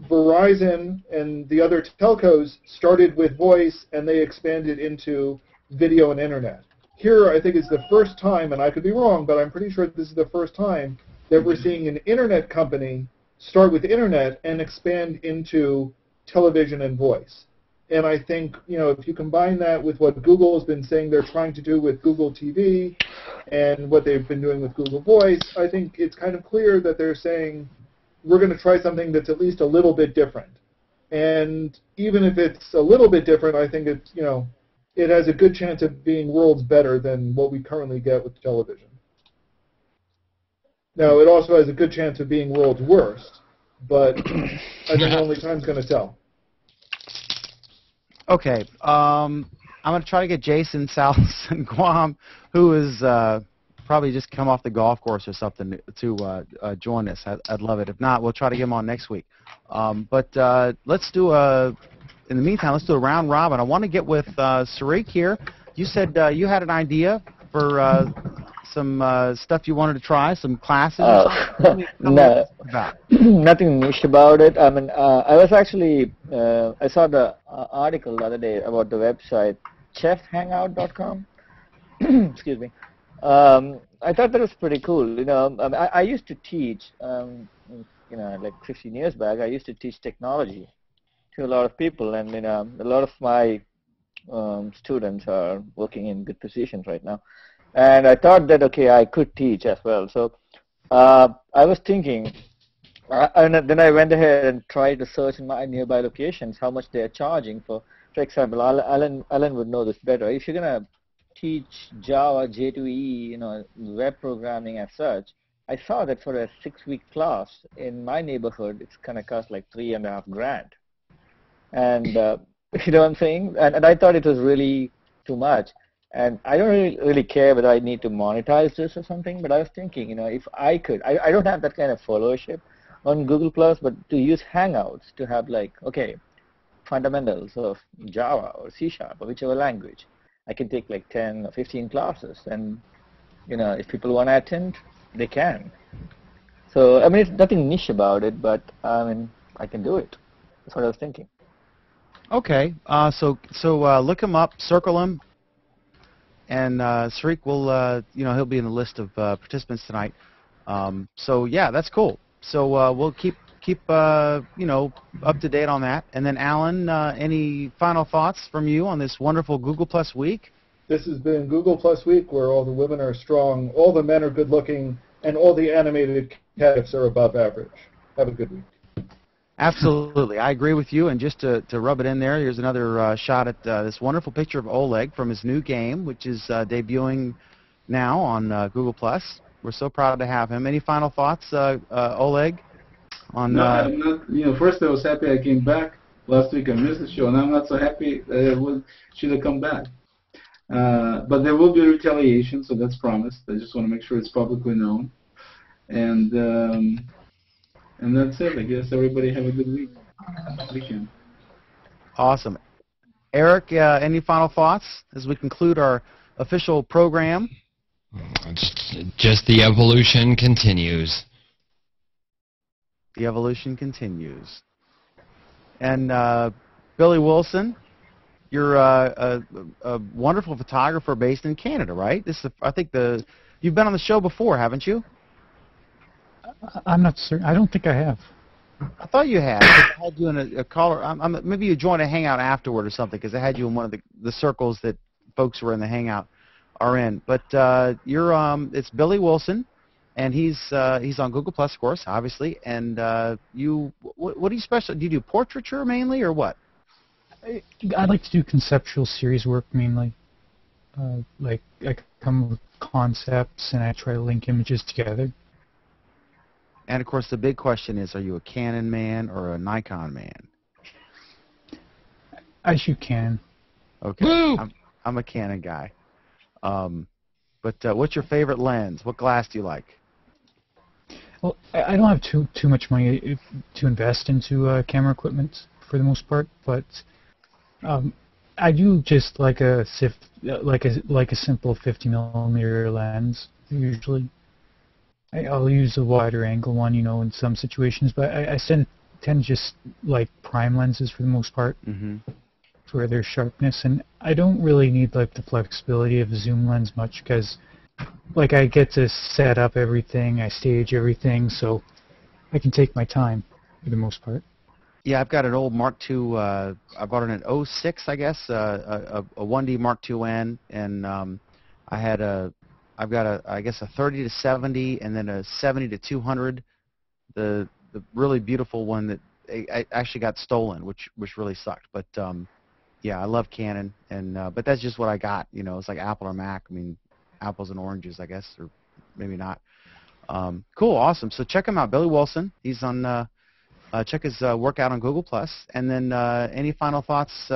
Verizon and the other telcos started with voice, and they expanded into video and internet. Here, I think, is the first time, and I could be wrong, but I'm pretty sure this is the first time that we're seeing an internet company start with internet and expand into television and voice. And I think, if you combine that with what Google has been saying they're trying to do with Google TV and what they've been doing with Google Voice, I think it's kind of clear that they're saying we're going to try something that's at least a little bit different. And even if it's a little bit different, I think it's, it has a good chance of being worlds better than what we currently get with television. Now, it also has a good chance of being worlds worst, but I think only time's going to tell. Okay, I'm going to try to get Jason South in Guam, who is probably just come off the golf course or something, to join us. I'd love it. If not, we'll try to get him on next week. But let's do in the meantime, let's do a round robin. I want to get with Sarik here. You said you had an idea for some stuff you wanted to try, some classes or something? No, nothing niche about it. I mean, I was actually, I saw the article the other day about the website chefhangout.com. Excuse me. I thought that was pretty cool. I used to teach, like 15 years back, I used to teach technology to a lot of people, and a lot of my students are working in good positions right now. And I thought that, okay, I could teach as well. So I was thinking, and then I went ahead and tried to search in my nearby locations how much they are charging for. For example, Alan would know this better. If you're gonna teach Java, J2E, web programming as such, I saw that for a 6-week class in my neighborhood, it's gonna cost like $3,500. And you know what I'm saying? And I thought it was really too much. And I don't really care whether I need to monetize this or something, but I was thinking, if I could, I don't have that kind of followership on Google Plus, but to use Hangouts to have like, okay, fundamentals of Java or C# or whichever language. I can take like 10 or 15 classes, and if people want to attend, they can. So I mean, it's nothing niche about it, but I mean, I can do it. That's what I was thinking. Okay, so look him up, circle him, and Sariq will, he'll be in the list of participants tonight. So yeah, that's cool. So we'll keep up to date on that. And then Alan, any final thoughts from you on this wonderful Google Plus week? This has been Google Plus Week, where all the women are strong, all the men are good looking, and all the animated cats are above average. Have a good week. Absolutely, I agree with you. And just to rub it in there, here's another shot at this wonderful picture of Oleg from his new game, which is debuting now on Google Plus. We're so proud to have him. Any final thoughts, Oleg? On no, I'm not. First I was happy I came back. Last week I missed the show, and I'm not so happy that I should have come back. But there will be retaliation, so that's promised. I just want to make sure it's publicly known. And that's it. I guess everybody have a good weekend. Awesome. Eric, any final thoughts as we conclude our official program? Just the evolution continues. The evolution continues. And Billy Wilson, you're a wonderful photographer based in Canada, right? This is, I think you've been on the show before, haven't you? I'm not certain. I don't think I have. I thought you had. I had you in a caller. Maybe you joined a Hangout afterward or something, because I had you in one of the circles that folks who are in the Hangout are in. But it's Billy Wilson, and he's on Google Plus, of course, obviously. And what do you special? Do you do portraiture mainly, or what? I like to do conceptual series work mainly. Like I come up with concepts and I try to link images together. And of course, the big question is: are you a Canon man or a Nikon man? I shoot Canon. Okay, Woo! I'm a Canon guy. But what's your favorite lens? What glass do you like? Well, I don't have too much money to invest into camera equipment for the most part, but I do just like a simple 50mm lens usually. I'll use a wider angle one, in some situations, but I tend to just like prime lenses for the most part for their sharpness, and I don't really need like the flexibility of a zoom lens much because like I get to set up everything, I stage everything, so I can take my time for the most part. Yeah, I've got an old Mark II. I bought it in '06, I guess, a 1D Mark IIN, and I've got I guess a 30 to 70, and then a 70 to 200. The really beautiful one that I actually got stolen, which really sucked. But yeah, I love Canon, and but that's just what I got. It's like Apple or Mac. I mean, apples and oranges, I guess, or maybe not. Cool, awesome. So check him out, Billy Wilson. He's on. Check his work out on Google Plus. And then any final thoughts,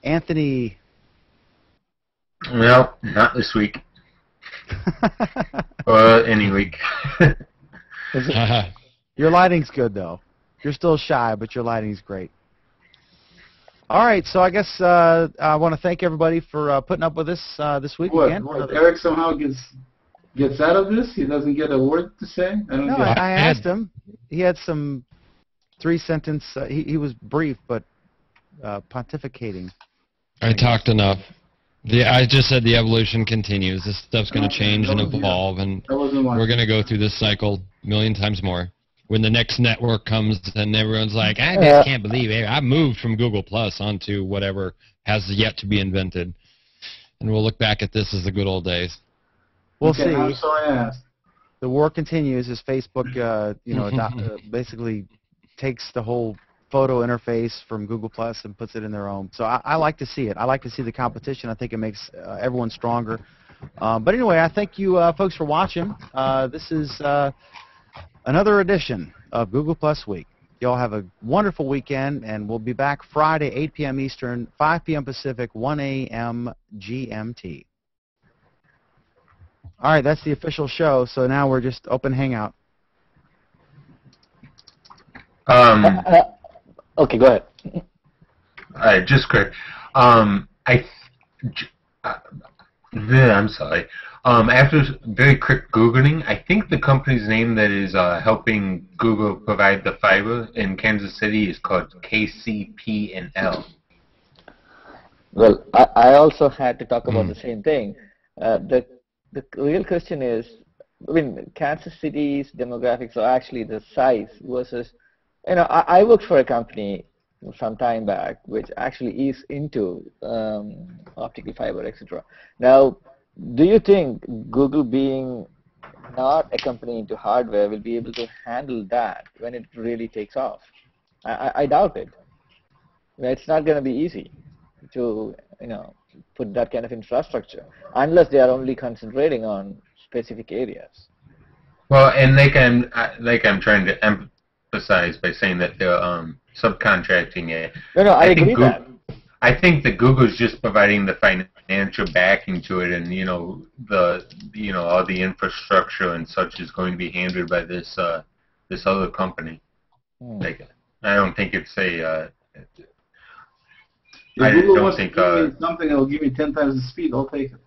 Anthony? Well, not this week. Or any week. Your lighting's good, though. You're still shy, but your lighting's great. All right, so I guess I want to thank everybody for putting up with us this week again. What, Eric somehow gets out of this? He doesn't get a word to say? I asked him. He had some 3-sentence. He was brief, but pontificating. I talked enough. I just said the evolution continues. This stuff's going to change and evolve, and we're going to go through this cycle a million times more. When the next network comes and everyone's like, I just can't believe it. I moved from Google Plus onto whatever has yet to be invented. And we'll look back at this as the good old days. We'll Okay, see. I'm so asked. The war continues as Facebook, basically takes the whole photo interface from Google Plus and puts it in their own. So I like to see it. I like to see the competition. I think it makes everyone stronger. But anyway, I thank you folks for watching. This is another edition of Google Plus Week. Y'all have a wonderful weekend, and we'll be back Friday, 8 p.m. Eastern, 5 p.m. Pacific, 1 a.m. GMT. All right, that's the official show, so now we're just open Hangout. Okay, go ahead. All right, just quick. I'm sorry. After very quick Googling, I think the company's name that is helping Google provide the fiber in Kansas City is called KCP&L. Well, I also had to talk about the same thing. The real question is, I mean, Kansas City's demographics are actually the size versus, I worked for a company some time back which actually is into optical fiber, etc. Now, do you think Google, being not a company into hardware, will be able to handle that when it really takes off? I doubt it. It's not going to be easy to put that kind of infrastructure unless they are only concentrating on specific areas. Well, and like I'm trying to emphasize by saying that they're subcontracting it. No, I agree that. I think that Google's just providing the financial backing to it, and all the infrastructure and such is going to be handled by this other company. Like, I don't think it's a. If Google wants to give me something that will give me 10 times the speed, I'll take it.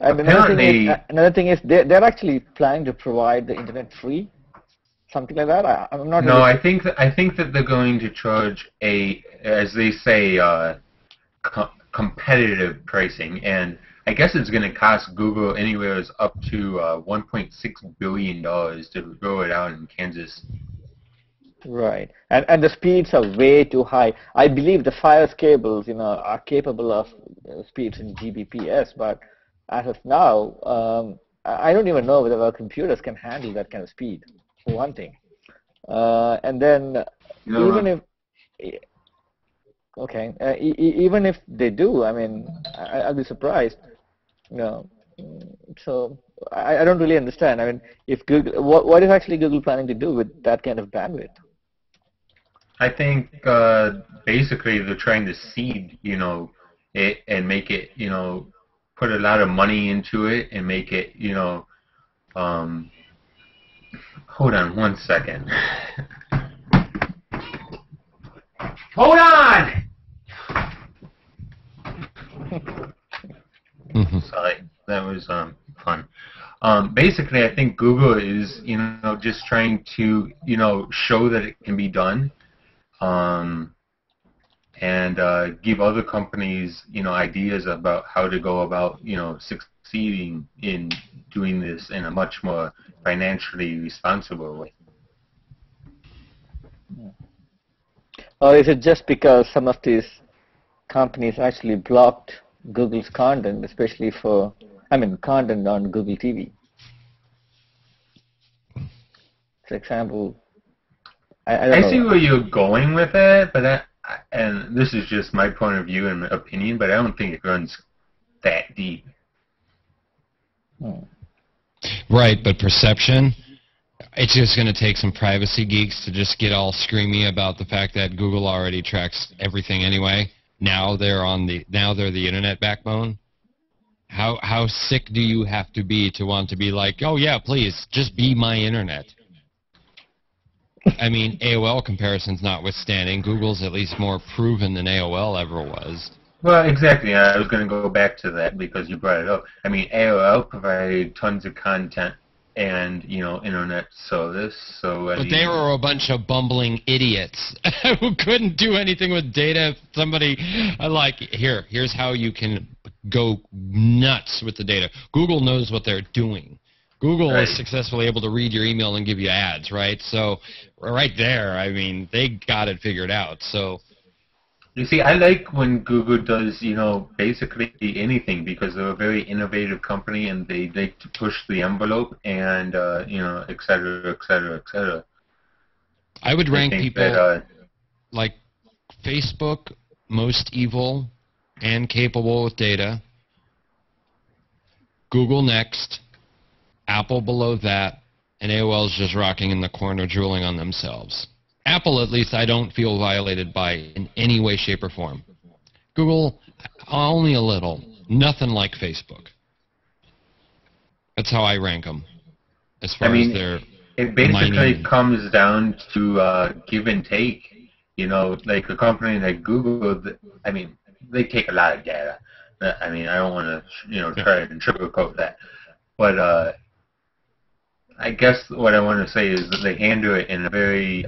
And another thing is they're actually planning to provide the internet free, something like that. I'm not. No, I think that they're going to charge as they say, competitive pricing, and I guess it's going to cost Google anywhere up to $1.6 billion to roll it out in Kansas. Right, and the speeds are way too high. I believe the Fios cables, are capable of speeds in Gbps, but as of now, I don't even know whether our computers can handle that kind of speed, for one thing. And then, even if they do, I mean, I'll be surprised. So I don't really understand. I mean, if Google, what is actually Google planning to do with that kind of bandwidth? I think basically they're trying to seed, it and make it, put a lot of money into it and make it, hold on one second. Hold on! Sorry, that was fun. Basically, I think Google is, just trying to, show that it can be done. And give other companies, ideas about how to go about, succeeding in doing this in a much more financially responsible way. Or is it just because some of these companies actually blocked Google's content, especially content on Google TV? For example, I see where you're going with it, but and this is just my point of view and opinion, but I don't think it runs that deep. Right, but perception, it's just going to take some privacy geeks to just get all screamy about the fact that Google already tracks everything anyway. Now they're the internet backbone. How sick do you have to be to want to be like, oh yeah, please, just be my internet? I mean, AOL comparisons notwithstanding, Google's at least more proven than AOL ever was. Well, exactly. I was going to go back to that because you brought it up. I mean, AOL provided tons of content and, internet service. But they were a bunch of bumbling idiots who couldn't do anything with data. If somebody, here's how you can go nuts with the data. Google knows what they're doing. Google Right. is successfully able to read your email and give you ads, right? So right there, I mean, they got it figured out. So You see, I like when Google does, basically anything because they're a very innovative company and they like to push the envelope and, et cetera, et cetera, et cetera. I would rank think people that, like Facebook most evil and capable with data, Google next, Apple below that, and AOL's just rocking in the corner drooling on themselves. Apple, at least, I don't feel violated by in any way, shape, or form. Google, only a little. Nothing like Facebook. That's how I rank them, as far as their it basically mining. comes down to give and take. Like a company like Google, they take a lot of data. I don't want to, try and sugarcoat that. But I guess what I want to say is that they handle it in a very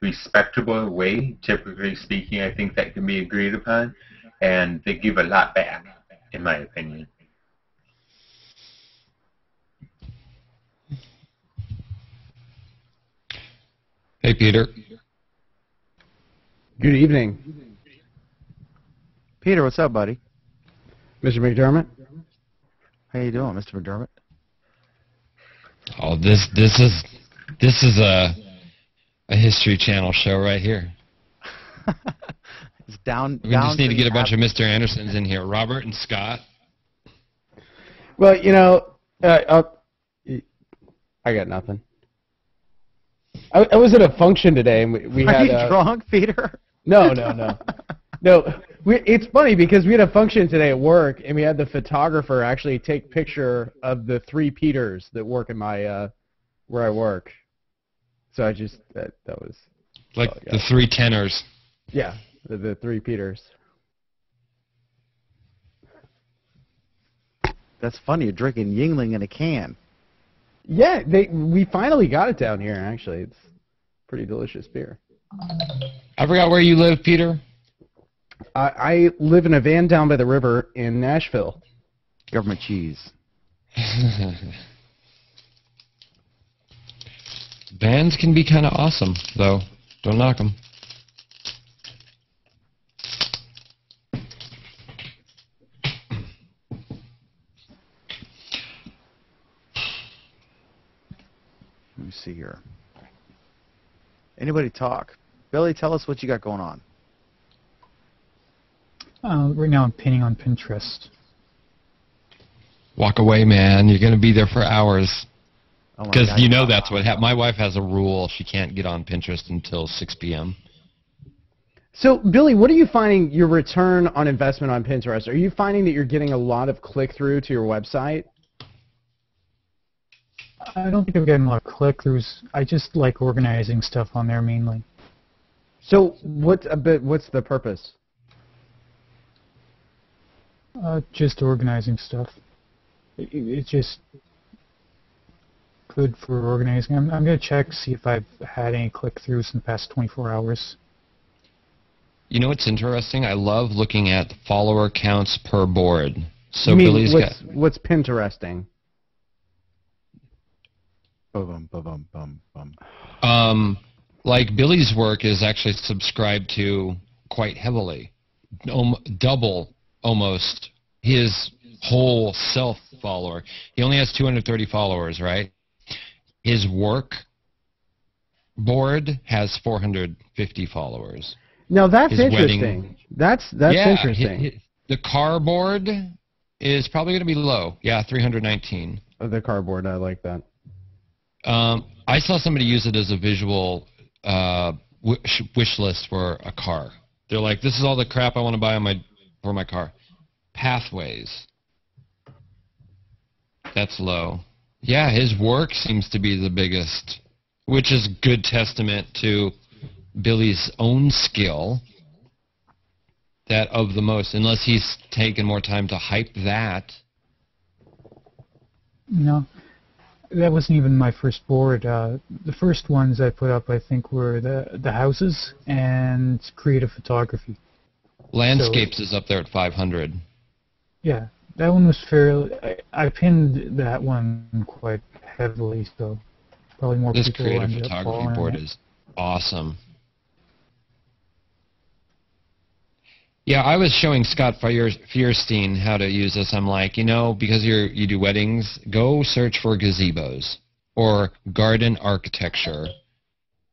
respectable way, typically speaking. I think that can be agreed upon, and they give a lot back, in my opinion. Hey, Peter. Good evening, Peter, what's up, buddy? Mr. McDermott. How you doing, Mr. McDermott? Oh, this is a History Channel show right here. It's down. We just need to get a bunch of Mr. Andersons in here. Robert and Scott. Well, I got nothing. I was at a function today, and we Are had. you drunk, Peter? No. No. It's funny because we had a function today at work, and we had the photographer actually take picture of the 3 Peters that work in my where I work. So I just that was like the 3 tenors. Yeah, the 3 Peters. That's funny. You're drinking Yingling in a can. Yeah, we finally got it down here. Actually, it's pretty delicious beer. I forgot where you live, Peter. I live in a van down by the river in Nashville. Government cheese. Vans can be kind of awesome, though. Don't knock them. Let me see here. Anybody talk? Billy, tell us what you got going on. Right now I'm painting on Pinterest. Walk away, man. You're going to be there for hours. Oh my Because God, you know that's what happened. My wife has a rule. She can't get on Pinterest until 6 p.m. So, Billy, what are you finding your return on investment on Pinterest? Are you finding that you're getting a lot of click-through to your website? I don't think I'm getting a lot of click-throughs. I just like organizing stuff on there mainly. So, what's the purpose? Just organizing stuff. It's just good for organizing. I'm going to check, see if I've had any click-throughs in the past 24 hours. You know what's interesting? I love looking at follower counts per board. So You mean Billy's what's Pinteresting? Bum, bum, bum, bum. like Billy's work is actually subscribed to quite heavily. Double almost his whole self follower. He only has 230 followers, right? His work board has 450 followers. Now that's His interesting. wedding. That's Yeah, interesting. the car board is probably going to be low. Yeah, 319. The cardboard, I like that. I saw somebody use it as a visual wish list for a car. They're like, this is all the crap I want to buy for my car. Pathways. That's low. Yeah, his work seems to be the biggest, which is good testament to Billy's own skill. That of the most, unless he's taken more time to hype that. No, that wasn't even my first board. The first ones I put up, I think, were the houses and creative photography. Landscapes is up there at 500. Yeah, that one was fairly. I pinned that one quite heavily, so probably more This people will creative end up photography following board it. is awesome. Yeah, I was showing Scott Fierstein how to use this. I'm like, because you do weddings, go search for gazebos or garden architecture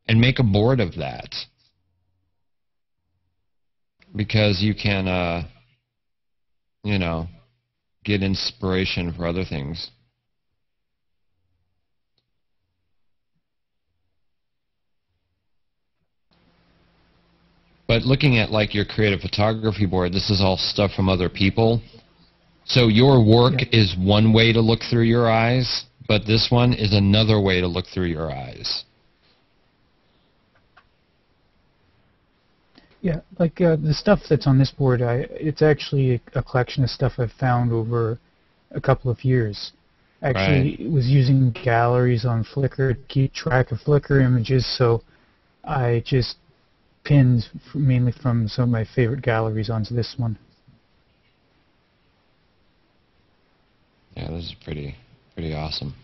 and make a board of that. Because you can, get inspiration for other things. But looking at like your creative photography board, this is all stuff from other people. So your work is one way to look through your eyes, but this one is another way to look through your eyes. Yeah, like the stuff that's on this board, it's actually a collection of stuff I've found over a couple of years. Actually, was using galleries on Flickr to keep track of Flickr images, so I just pinned mainly from some of my favorite galleries onto this one. Yeah, this is pretty awesome.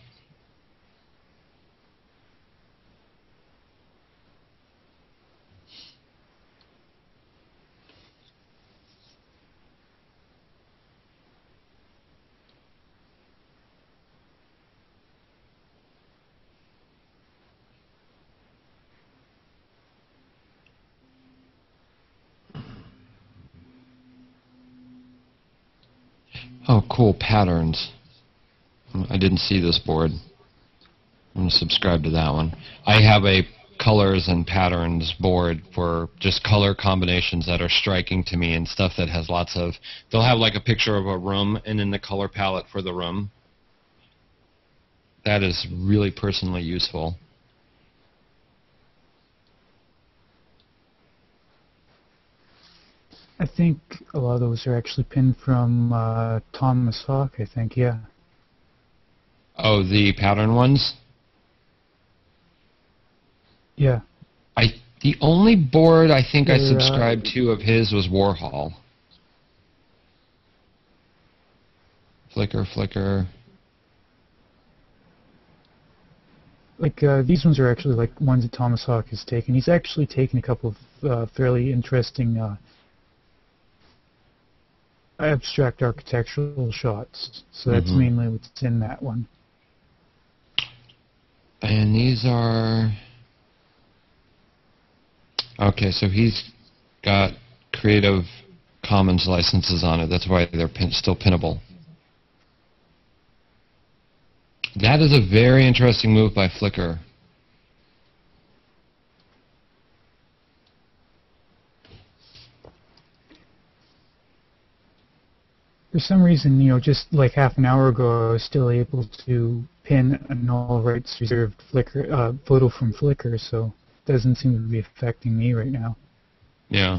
Oh, cool, patterns. I didn't see this board. I'm going to subscribe to that one. I have a colors and patterns board for just color combinations that are striking to me and stuff that has lots of... They'll have like a picture of a room and then the color palette for the room. That is really personally useful. I think a lot of those are actually pinned from Thomas Hawk, I think, yeah. Oh, the pattern ones? Yeah. The only board I think I subscribed to of his was Warhol. Flickr. Like, these ones are actually like ones that Thomas Hawk has taken. He's actually taken a couple of fairly interesting abstract architectural shots. So that's mainly what's in that one. And these are... Okay, so he's got Creative Commons licenses on it. That's why they're still pinnable. That is a very interesting move by Flickr. For some reason, just like half an hour ago, I was still able to pin an all rights reserved Flickr photo from Flickr, so it doesn't seem to be affecting me right now. Yeah.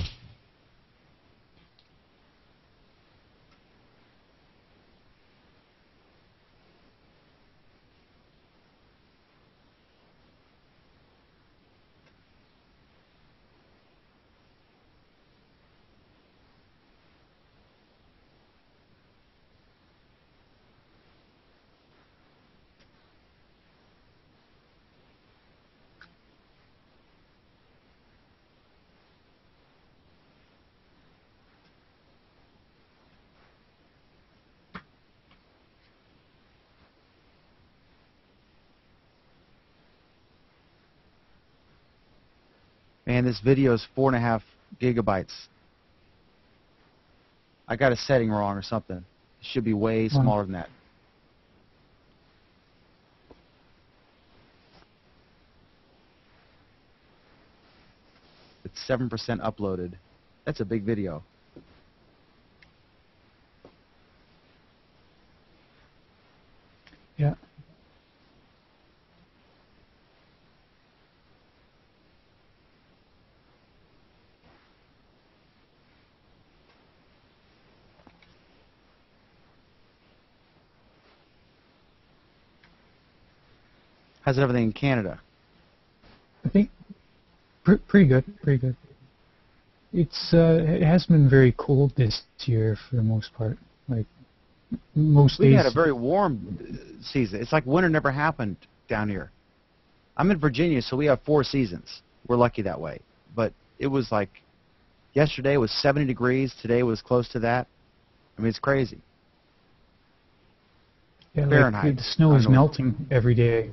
Man, this video is 4.5 gigabytes. I got a setting wrong or something. It should be way smaller than that. It's 7% uploaded. That's a big video. Yeah. How's everything in Canada? I think pretty good. It has been very cold this year for the most part. Like most We days. had a very warm season. It's like winter never happened down here. I'm in Virginia, so we have 4 seasons. We're lucky that way. But it was like yesterday was 70 degrees. Today was close to that. I mean, it's crazy. Yeah, Fahrenheit. like the snow is melting every day.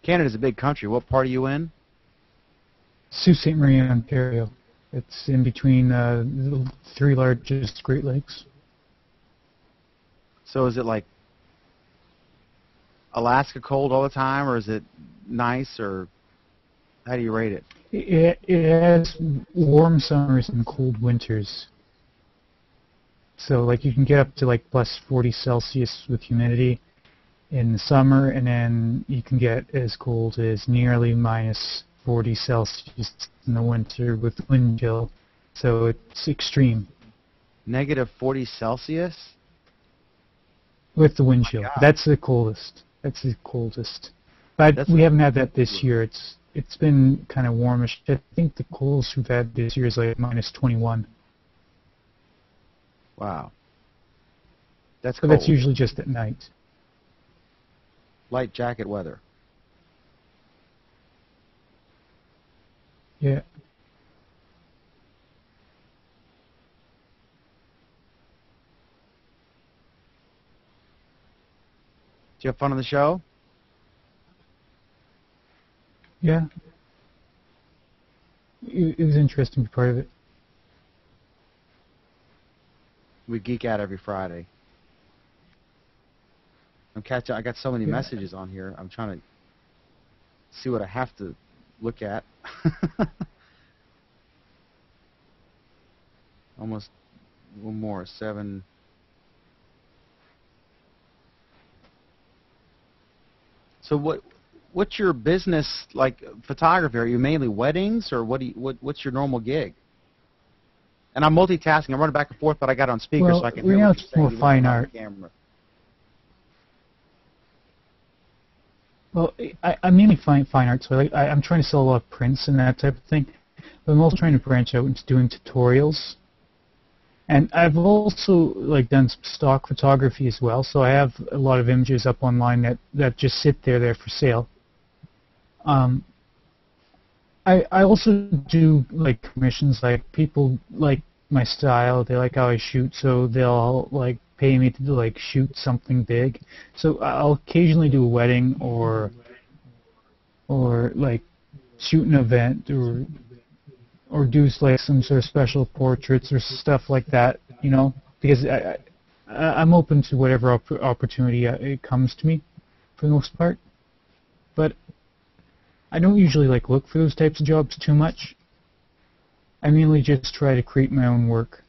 Canada's a big country. What part are you in? Sault Ste. Marie, Ontario. It's in between the 3 largest Great Lakes. So is it like Alaska cold all the time, or is it nice, or how do you rate it? It has warm summers and cold winters. So like you can get up to like plus 40 Celsius with humidity in the summer, and then you can get as cold as nearly minus 40 Celsius in the winter with wind chill. So it's extreme. Negative 40 Celsius? With the wind chill. God. That's the coldest. That's the coldest. But we haven't had that this year. It's been kind of warmish. I think the coldest we've had this year is like minus 21. Wow. That's But cold. that's usually just at night. Light jacket weather. Yeah. Did you have fun on the show? Yeah. It was interesting to be part of it. We geek out every Friday. I'm catching. I got so many messages on here. I'm trying to see what I have to look at. Almost one more. 7. So what's your business like? Photography? Are you mainly weddings, or what's your normal gig? And I'm multitasking. I'm running back and forth, but I got it on speaker Well, so I can right hear now what it's you're saying. more even fine though I'm on art. camera. Well, I'm mainly fine art, so I'm trying to sell a lot of prints and that type of thing. But I'm also trying to branch out into doing tutorials. And I've also like done some stock photography as well, so I have a lot of images up online that just sit there for sale. I also do like commissions, like people like my style, they like how I shoot, so they'll like pay me to like shoot something big. So I'll occasionally do a wedding or like shoot an event or do like some sort of special portraits or stuff like that, you know, because I'm open to whatever opportunity it comes to me for the most part. But I don't usually like look for those types of jobs too much. I mainly just try to create my own work.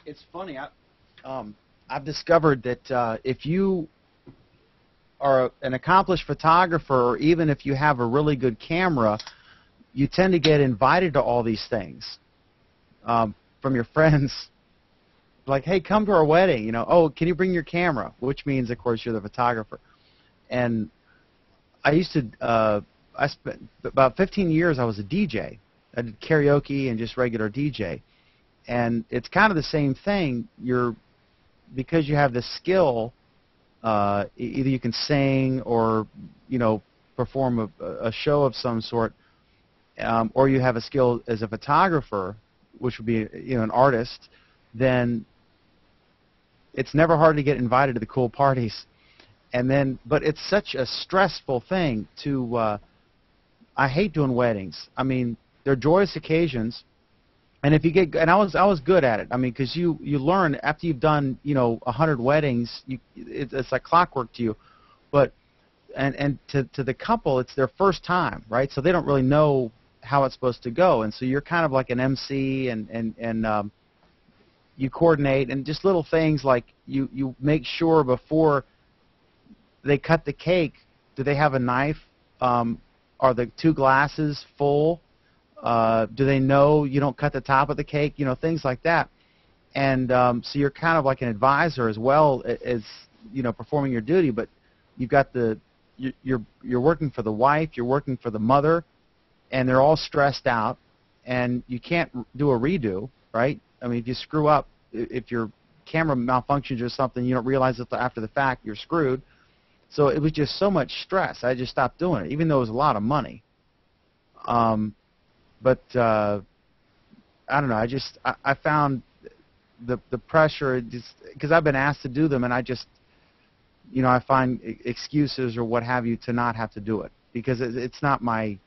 It's funny. I've discovered that if you are an accomplished photographer, or even if you have a really good camera, you tend to get invited to all these things from your friends. Like, hey, come to our wedding. You know, oh, can you bring your camera? Which means, of course, you're the photographer. And I used to. I spent about 15 years. I was a DJ. I did karaoke and just regular DJ. And it's kind of the same thing. Because you have this skill, either you can sing or, you know, perform a show of some sort, or you have a skill as a photographer, which would be, you know, an artist, then it's never hard to get invited to the cool parties. And then, but it's such a stressful thing to, I hate doing weddings. I mean, they're joyous occasions. And if you get, and I was good at it. I mean, because you learn after you've done, you know, 100 weddings, it's like clockwork to you. But and to the couple, it's their first time, right? So they don't really know how it's supposed to go, and so you're kind of like an MC, and you coordinate, and just little things like you make sure before they cut the cake, do they have a knife? Are the 2 glasses full? Do they know you don't cut the top of the cake? You know, things like that. And so you're kind of like an advisor as well as, you know, performing your duty, but you've got you're working for the wife, you're working for the mother, and they're all stressed out, and you can't do a redo, right? I mean, if you screw up, if your camera malfunctions or something, you don't realize it after the fact, you're screwed. So it was just so much stress. I just stopped doing it, even though it was a lot of money. But I don't know. I found the pressure, just because I've been asked to do them, and I just, you know, I find excuses or what have you to not have to do it, because it's not my,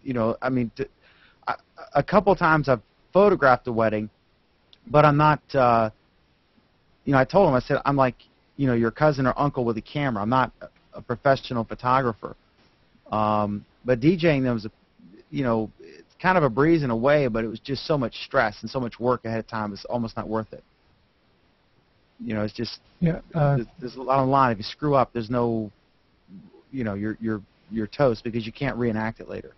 you know, I mean, a couple times I've photographed a wedding, but I'm not, you know, I told him, I said, I'm like, you know, your cousin or uncle with a camera. I'm not a professional photographer. But DJing them was, you know, it's kind of a breeze in a way, but it was just so much stress and so much work ahead of time. It's almost not worth it. You know, it's just, there's a lot on the line. If you screw up, there's no, you know, you're toast, because you can't reenact it later.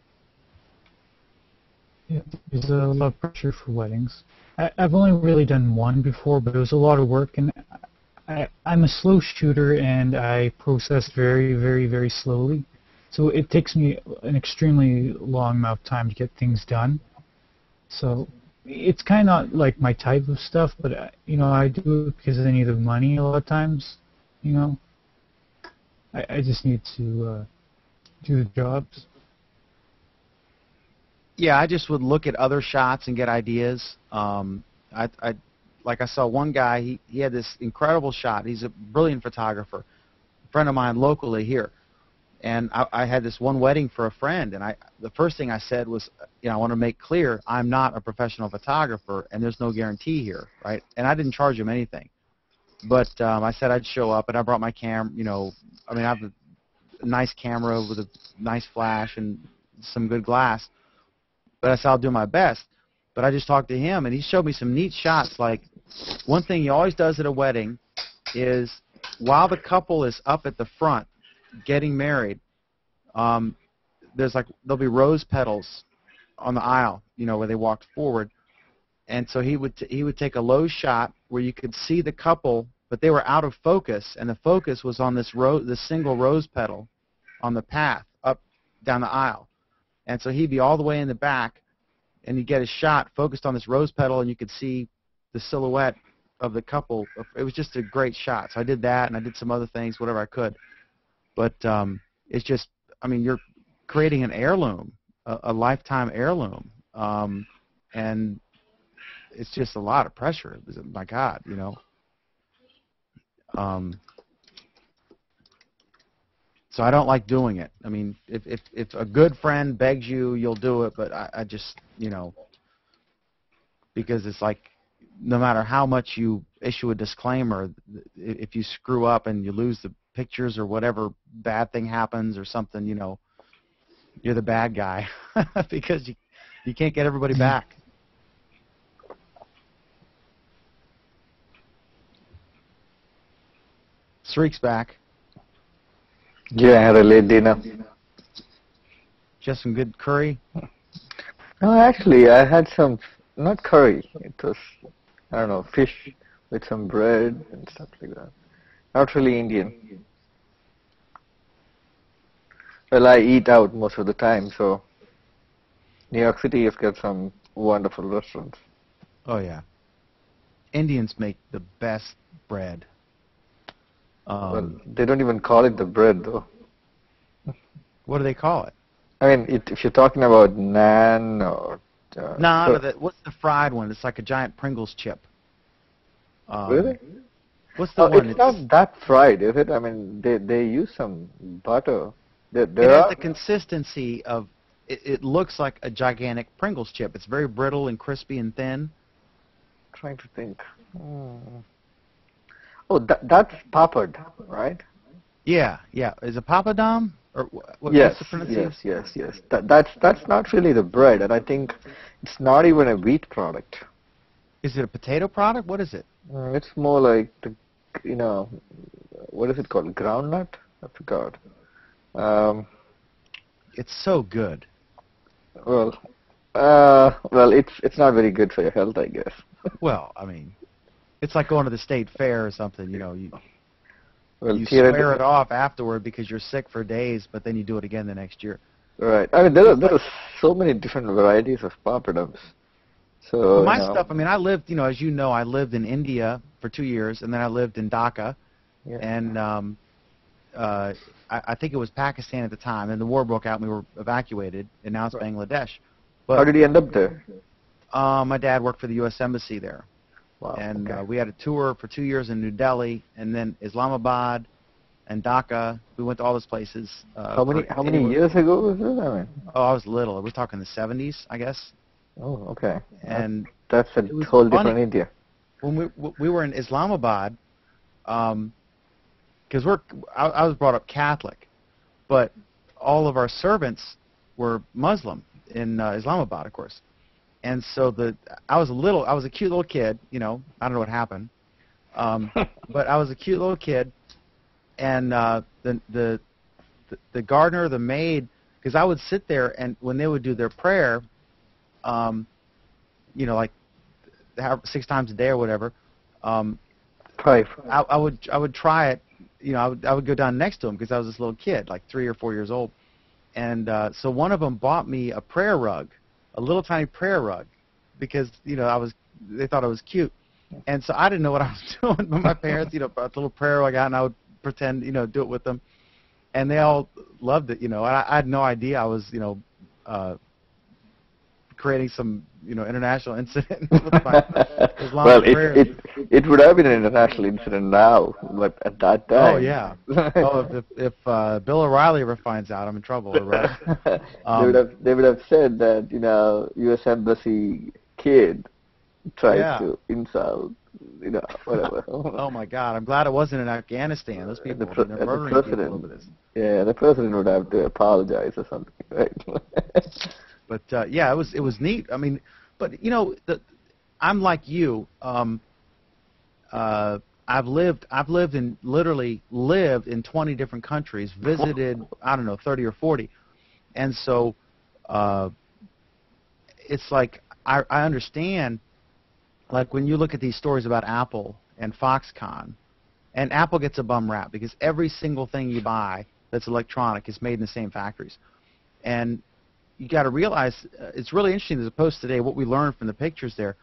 Yeah, there's a lot of pressure for weddings. I've only really done one before, but it was a lot of work, and I'm a slow shooter, and I process very, very, very slowly. So it takes me an extremely long amount of time to get things done. So it's kind of like my type of stuff, but you know, I do it because I need the money a lot of times. You know, I just need to do the jobs. Yeah, I just would look at other shots and get ideas. Like I saw one guy, he had this incredible shot. He's a brilliant photographer, a friend of mine locally here. And I had this one wedding for a friend, and the first thing I said was, you know, I want to make clear I'm not a professional photographer, and there's no guarantee here, right? And I didn't charge him anything. But I said I'd show up, and I brought my camera, you know, I mean, I have a nice camera with a nice flash and some good glass. But I said I'll do my best. But I just talked to him, and he showed me some neat shots. Like, one thing he always does at a wedding is, while the couple is up at the front getting married, there'll be rose petals on the aisle, you know, where they walked forward. And so he would take a low shot where you could see the couple, but they were out of focus, and the focus was on this single rose petal on the path up down the aisle. And so he'd be all the way in the back, and he'd get a shot focused on this rose petal, and you could see the silhouette of the couple. It was just a great shot. So I did that, and I did some other things, whatever I could. But it's just, I mean, you're creating an heirloom, a lifetime heirloom, and it's just a lot of pressure. My God, you know. So I don't like doing it. I mean, if a good friend begs you, you'll do it. But I just, you know, because it's like, no matter how much you issue a disclaimer, if you screw up and you lose the pictures or whatever bad thing happens or something, you know, you're the bad guy because you can't get everybody back. Sreek's back. Yeah, I had a late dinner. Just some good curry? No, actually, I had some, not curry. It was, I don't know, fish with some bread and stuff like that. Not really Indian. Well, I eat out most of the time, so New York City has got some wonderful restaurants. Oh, yeah. Indians make the best bread. Well, they don't even call it the bread, though. What do they call it? I mean, if you're talking about naan or... No, what's the fried one? It's like a giant Pringles chip. Really? What's the one? It's not that fried, is it? I mean, they use some butter. It has the consistency of... It looks like a gigantic Pringles chip. It's very brittle and crispy and thin. Trying to think. Oh, that's papad, right? Yeah, yeah. Is it papadum? Or Yes, what's the pronunciation? yes. That's not really the bread, and I think it's not even a wheat product. Is it a potato product? What is it? It's more like the, you know, what is it called? Groundnut? I forgot. It's so good. Well, Well, it's not very good for your health, I guess. Well, I mean, it's like going to the state fair or something. You know, Well, you swear it off afterward because you're sick for days, but then you do it again the next year. Right. I mean, there are so many different varieties of papadums. So Well, my stuff. I mean, I lived. You know, as you know, I lived in India for 2 years, and then I lived in Dhaka, Yeah. and I think it was Pakistan at the time, and the war broke out, and we were evacuated, and now it's Bangladesh. But How did you end up there? my dad worked for the U.S. Embassy there. Wow. And okay. we had a tour for 2 years in New Delhi, and then Islamabad, and Dhaka. We went to all those places. How many years ago was it? I mean. Oh, I was little. We're talking the 70s, I guess. Oh, okay. And that's a whole different India. When we were in Islamabad, because I was brought up Catholic, but all of our servants were Muslim in Islamabad, of course. And so I was a cute little kid, you know. I don't know what happened, but I was a cute little kid, and the gardener, the maid, because I would sit there, and when they would do their prayer, you know, like 6 times a day or whatever, Five. I would try it, you know. I would go down next to them because I was this little kid, like 3 or 4 years old, and so one of them bought me a prayer rug. A little tiny prayer rug, because you know they thought I was cute, and so I didn't know what I was doing. But my parents, you know, brought a little prayer rug out, and I would pretend, you know, do it with them, and they all loved it, you know. And I had no idea I was, you know, creating some, you know, international incident with my Islamic prayers. It would have been an international incident now, but at that time. Oh yeah. Oh, if Bill O'Reilly ever finds out, I'm in trouble, right? They would have said that, you know, U.S. Embassy kid tried to insult, you know, whatever. Oh my God! I'm glad it wasn't in Afghanistan. Those people are murdering people over this. Yeah, the president would have to apologize or something, right? But yeah, it was neat. I mean, but you know, I'm like you. I've literally lived in 20 different countries, visited, I don't know, 30 or 40, and so it's like I understand. Like when you look at these stories about Apple and Foxconn, and Apple gets a bum rap because every single thing you buy that's electronic is made in the same factories, and you got to realize it's really interesting. As opposed to today, what we learned from the pictures there,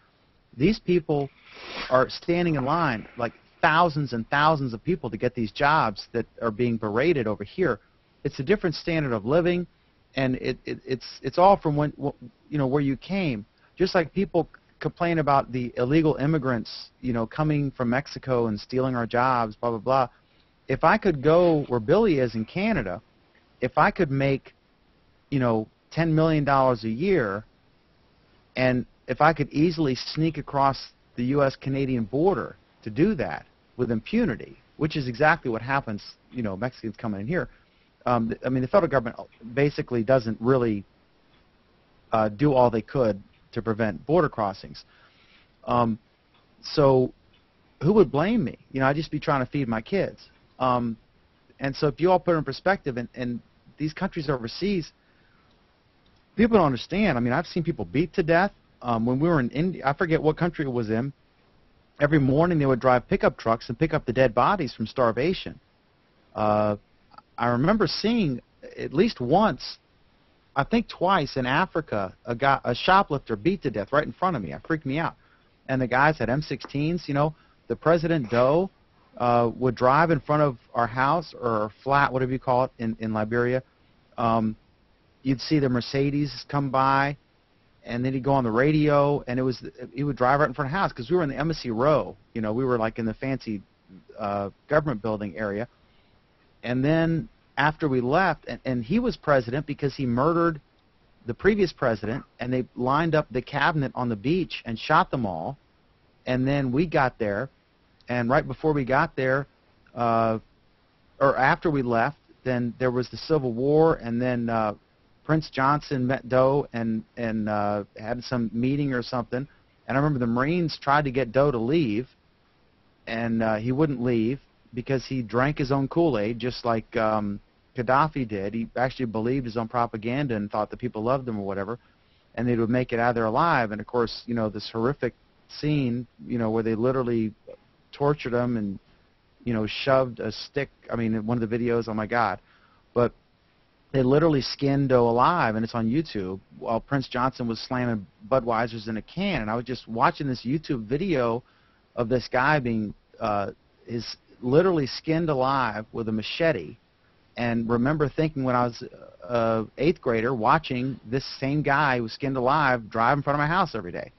these people are standing in line, like thousands and thousands of people, to get these jobs that are being berated over here. It's a different standard of living, and it's all from when, you know, where you came. Just like people complain about the illegal immigrants, you know, coming from Mexico and stealing our jobs, blah blah blah. If I could go where Billy is in Canada, if I could make, you know, $10 million a year, and if I could easily sneak across the U.S.-Canadian border to do that with impunity, which is exactly what happens, you know, Mexicans coming in here. I mean, the federal government basically doesn't really do all they could to prevent border crossings. So who would blame me? You know, I'd just be trying to feed my kids. And so if you all put it in perspective, and these countries overseas, people don't understand. I mean, I've seen people beat to death. When we were in India, I forget what country it was in, every morning they would drive pickup trucks and pick up the dead bodies from starvation. I remember seeing at least once, I think twice in Africa, a shoplifter beat to death right in front of me. It freaked me out. And the guys had M16s. You know, the President Doe would drive in front of our house or our flat, whatever you call it, in Liberia. You'd see the Mercedes come by, and then he'd go on the radio, and he would drive right in front of the house, because we were in the Embassy Row. You know, we were like in the fancy government building area. And then after we left, and he was president because he murdered the previous president, and they lined up the cabinet on the beach and shot them all. And then we got there, and right before we got there, or after we left, then there was the Civil War, and then Prince Johnson met Doe and had some meeting or something. And I remember the Marines tried to get Doe to leave, and he wouldn't leave because he drank his own Kool-Aid, just like Gaddafi did. He actually believed his own propaganda and thought that people loved him or whatever. and they would make it out of there alive. And of course, this horrific scene, where they literally tortured them and, shoved a stick. I mean, one of the videos, oh my God. But they literally skinned Doe alive, and it's on YouTube, while Prince Johnson was slamming Budweisers in a can. And I was just watching this YouTube video of this guy being is literally skinned alive with a machete. And remember thinking when I was an 8th grader watching this same guy who was skinned alive drive in front of my house every day.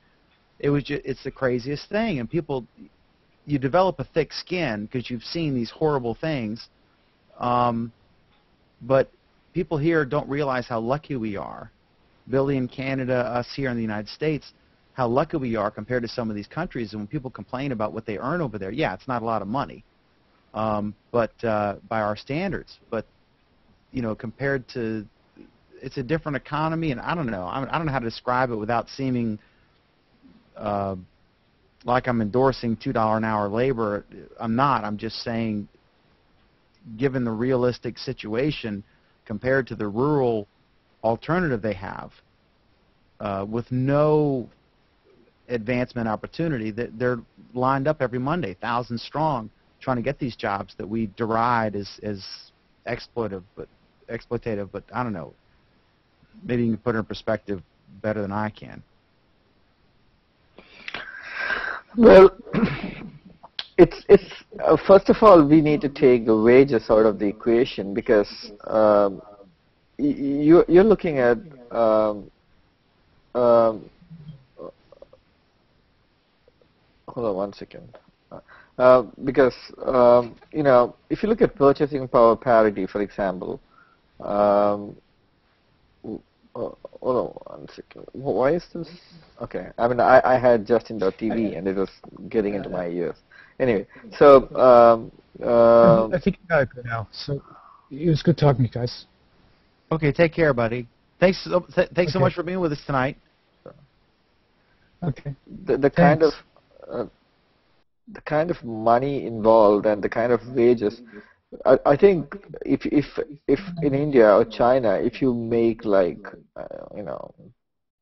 It's the craziest thing. And people, you develop a thick skin because you've seen these horrible things. But people here don't realize how lucky we are. Billy in Canada, us here in the United States, how lucky we are compared to some of these countries. And when people complain about what they earn over there, yeah, it's not a lot of money, but by our standards. But compared to, it's a different economy, and I don't know. I don't know how to describe it without seeming like I'm endorsing $2 an hour labor. I'm not. I'm just saying, given the realistic situation compared to the rural alternative they have, with no advancement opportunity, that they're lined up every Monday, thousands strong, trying to get these jobs that we deride as exploitative. But I don't know. Maybe you can put it in perspective better than I can. Well, it's first of all, we need to take the wages out of the equation, because you're looking at hold on one second. Because if you look at purchasing power parity, for example, hold on one second. Why is this? Okay, I mean, I had Justin.tv and it was getting into my ears. Anyway, so I think you got it good now. So it was good talking to you guys. Okay, take care, buddy. Thanks so much for being with us tonight. Okay. The kind of money involved and the kind of wages, I think if in India or China, if you make like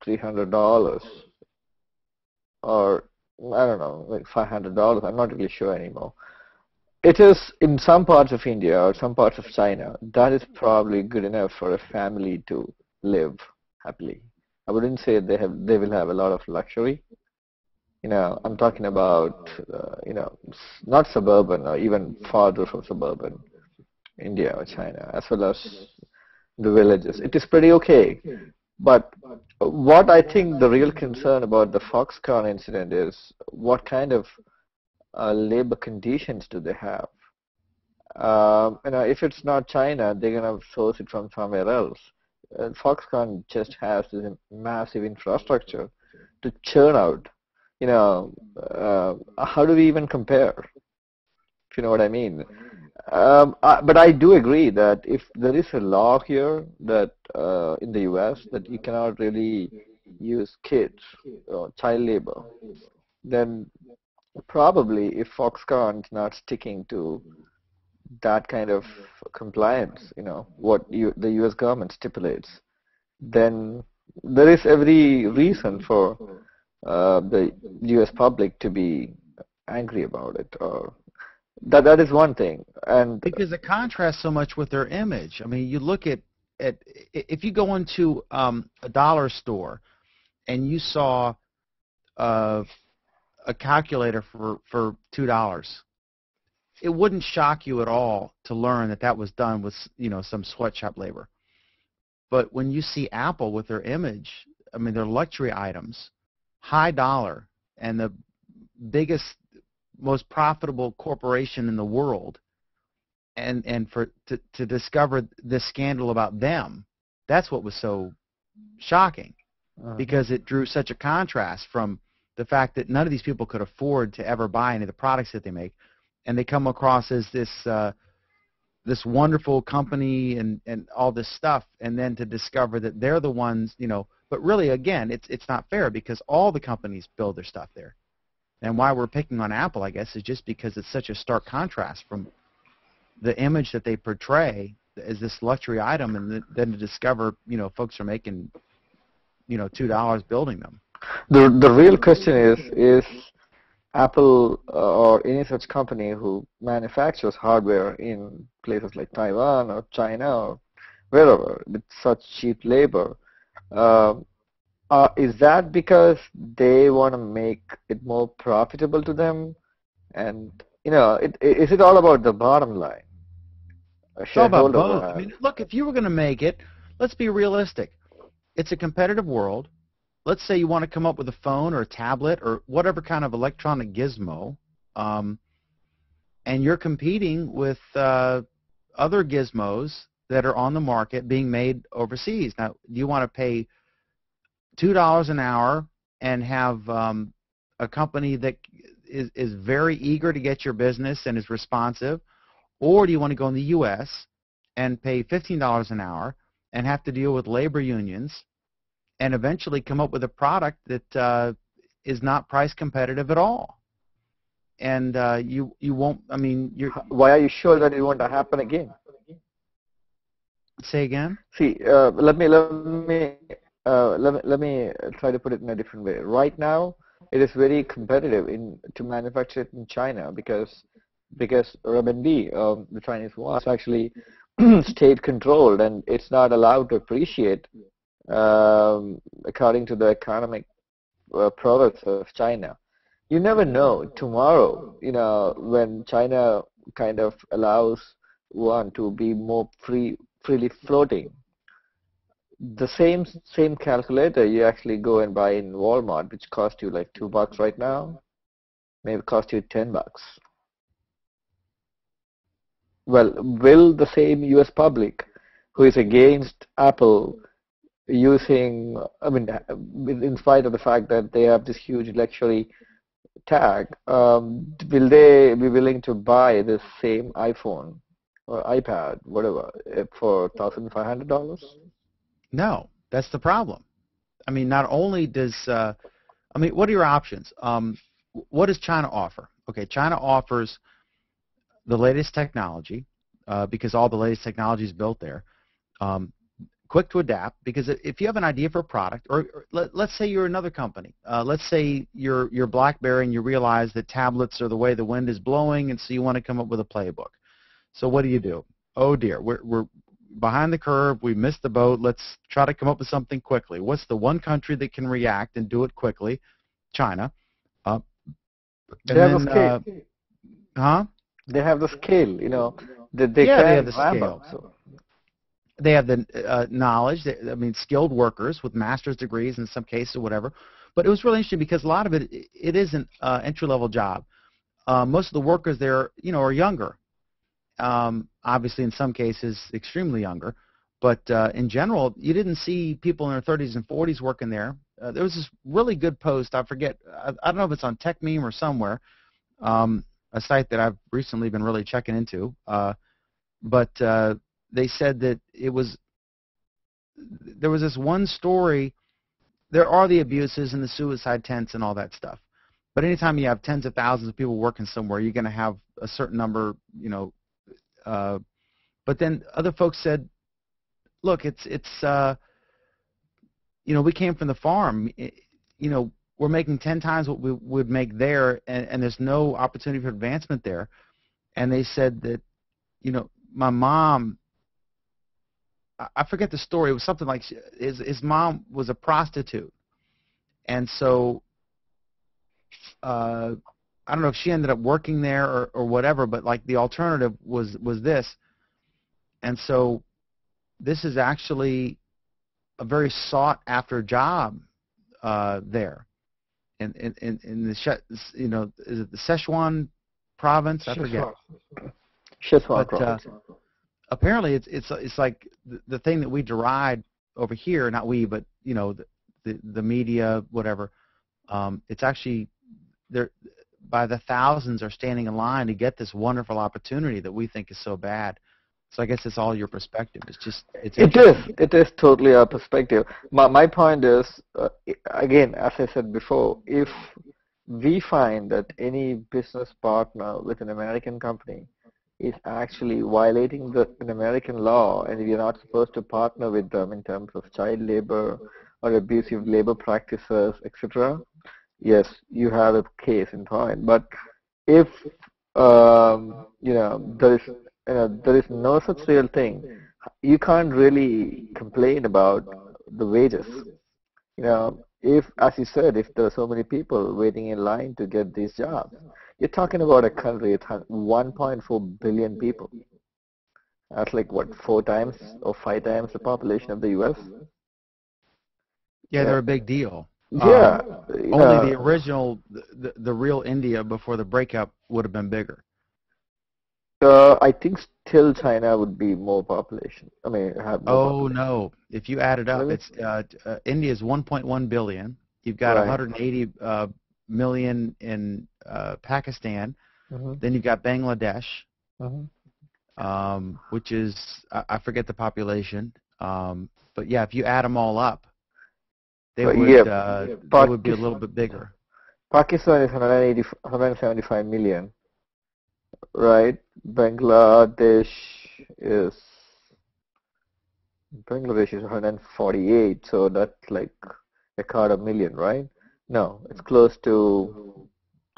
$300 or I don't know, like $500, I'm not really sure anymore. It is in some parts of India or some parts of China, that is probably good enough for a family to live happily. I wouldn't say they will have a lot of luxury. I'm talking about, not suburban or even farther from suburban India or China, as well as the villages. It is pretty okay. But what I think the real concern about the Foxconn incident is what kind of labor conditions do they have? If it's not China, they're going to source it from somewhere else. Foxconn just has this massive infrastructure to churn out. How do we even compare? If you know what I mean. But I do agree that if there is a law here that in the U.S. that you cannot really use kids or child labor, then probably if Foxconn is not sticking to that kind of compliance, what the U.S. government stipulates, then there is every reason for the U.S. public to be angry about it, or that is one thing. And because it contrasts so much with their image. I mean, you look at if you go into a dollar store and you saw a calculator for $2, it wouldn't shock you at all to learn that was done with some sweatshop labor. But when you see Apple with their image, I mean, their luxury items, high dollar, and the biggest, most profitable corporation in the world, and to discover this scandal about them, that's what was so shocking, because it drew such a contrast from the fact that none of these people could afford to ever buy any of the products that they make, and they come across as this wonderful company and all this stuff, and then to discover that they're the ones, but really, again, it's not fair, because all the companies build their stuff there. And why we're picking on Apple, I guess, is just because it's such a stark contrast from the image that they portray as this luxury item, and then to discover, folks are making $2 building them. The real question is Apple or any such company who manufactures hardware in places like Taiwan or China or wherever with such cheap labor, is that because they want to make it more profitable to them? And is it all about the bottom line? It's all about both. I mean, look, if you were going to make it, let's be realistic. It's a competitive world. Let's say you want to come up with a phone or a tablet or whatever kind of electronic gizmo, and you're competing with other gizmos that are on the market being made overseas. Now, do you want to pay $2 an hour and have a company that is very eager to get your business and is responsive, or do you want to go in the U.S. and pay $15 an hour and have to deal with labor unions and eventually come up with a product that is not price competitive at all? And you won't. I mean, why are you sure that it won't happen again? Say again. See, let me try to put it in a different way. Right now, it is very competitive to manufacture it in China because renminbi, the Chinese yuan, is actually state controlled and it's not allowed to appreciate according to the economic products of China. You never know. Tomorrow, when China kind of allows yuan to be more freely floating, the same calculator you actually go and buy in Walmart, which cost you like $2 right now, maybe cost you $10. Well, will the same U.S. public who is against Apple using, I mean, in spite of the fact that they have this huge luxury tag, will they be willing to buy this same iPhone or iPad, whatever, for $1,500? No, that's the problem. I mean, not only does, what are your options? What does China offer? Okay, China offers the latest technology because all the latest technology is built there. Quick to adapt, because if you have an idea for a product, or let's say you're another company. Let's say you're BlackBerry and you realize that tablets are the way the wind is blowing, and so you want to come up with a playbook. So what do? Oh dear, we're behind the curve. We missed the boat. Let's try to come up with something quickly. What's the one country that can react and do it quickly? China. They have a scale. Huh? They have the scale, they they have the scale. So. They have the knowledge, skilled workers with master's degrees in some cases or whatever. But it was really interesting because a lot of it isn't an entry-level job. Most of the workers there, are younger. Obviously, in some cases, extremely younger. But in general, you didn't see people in their 30s and 40s working there. There was this really good post. I forget. I don't know if it's on TechMeme or somewhere, a site that I've recently been really checking into. But they said that there was this one story. There are the abuses and the suicide tents and all that stuff. But anytime you have tens of thousands of people working somewhere, you're going to have a certain number, but then other folks said, look, it's we came from the farm. We're making 10 times what we would make there, and there's no opportunity for advancement there. And they said that, my mom, I forget the story. It was something like his mom was a prostitute, and so I don't know if she ended up working there or whatever. But like the alternative was this, and so this is actually a very sought after job there, in the is it the Sichuan province? I forget. Sichuan province. Apparently, it's like the thing that we deride over here, not we, but the media, whatever. It's actually there by the thousands are standing in line to get this wonderful opportunity that we think is so bad. So I guess it's all your perspective. It is totally our perspective. My point is, again, as I said before, if we find that any business partner with an American company is actually violating an American law, and we are not supposed to partner with them in terms of child labor or abusive labor practices, etc., yes, you have a case in point. But if there is no such real thing, you can't really complain about the wages. If, as you said, if there are so many people waiting in line to get these jobs, you're talking about a country with 1.4 billion people. That's like what, 4 times or 5 times the population of the U.S. Yeah, they're a big deal. Yeah, Only the original, the real India before the breakup would have been bigger. I think still China would be more population. I mean, have more Oh population. no! If you add it up, Really? it's India's 1.1 billion. You've got Right. 180 million in Pakistan. Mm-hmm. Then you've got Bangladesh, Mm-hmm. which is I forget the population. But yeah, if you add them all up, they But would yeah, they would be a little bit bigger. Pakistan is 175 million, right? Bangladesh is Bangladesh is 148, so that's like a quarter million, right? No, it's close to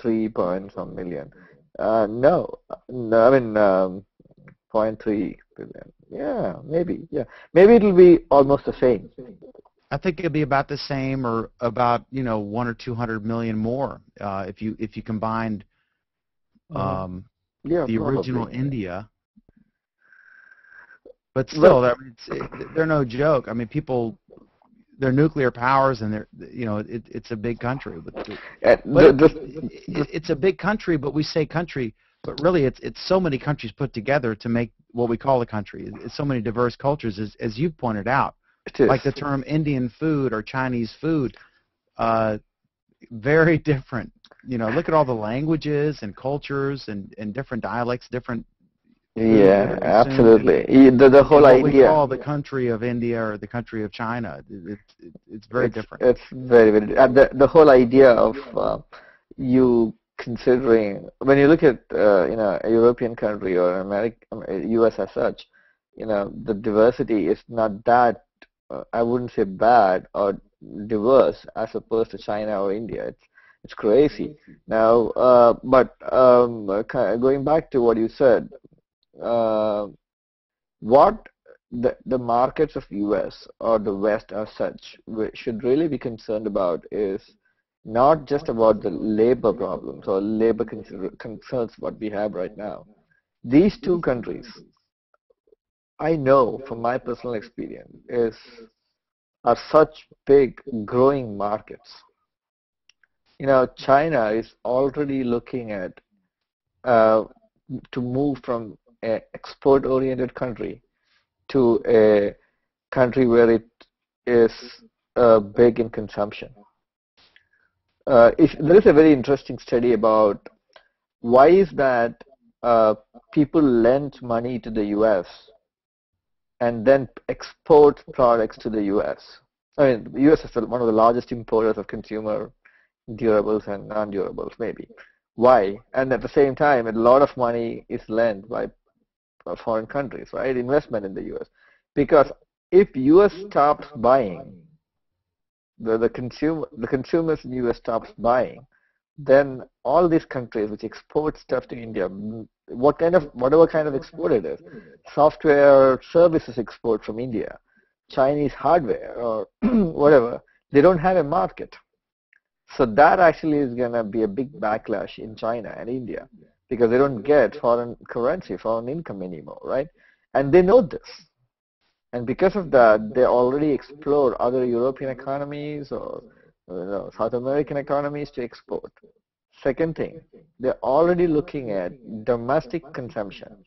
3 point some million. No, I mean 0.3 billion. Yeah, maybe. Yeah, maybe it'll be almost the same. I think it'd be about the same, or about 1 or 200 million more if you combined Yeah, the original probably. India. But Well, still, they're no joke. I mean, they're nuclear powers, and it's a big country. It's a big country, but we say country, but really it's so many countries put together to make what we call a country. It's so many diverse cultures, as you've pointed out. it is. Like the term Indian food or Chinese food, very different. Look at all the languages and cultures and different dialects, different foods that Yeah, are consumed absolutely. The in whole what we idea. call the country of India or the country of China. It's very different. It's very, very, the whole idea of you considering, when you look at a European country or an American, US as such, the diversity is not that, I wouldn't say bad or diverse as opposed to China or India. It's crazy. Now, but going back to what you said, uh, what the markets of US or the West as such should really be concerned about is not just about the labor problems or labor concerns what we have right now. These two countries, I know from my personal experience, are such big growing markets. China is already looking at uh, to move from an export-oriented country to a country where it is big in consumption. There is a very interesting study about why is that people lend money to the US and then export products to the US. I mean, the US is one of the largest importers of consumer durables and non-durables, maybe. Why? And at the same time, a lot of money is lent by foreign countries, right? Investment in the US. Because if US stops buying, the consumers in US stops buying, then all these countries which export stuff to India, whatever kind of export it is, software services export from India, Chinese hardware or whatever, they don't have a market. So that actually is going to be a big backlash in China and India because they don't get foreign currency, foreign income anymore, right? And they know this. And because of that, they already explore other European economies or South American economies to export. Second thing, they're already looking at domestic consumption.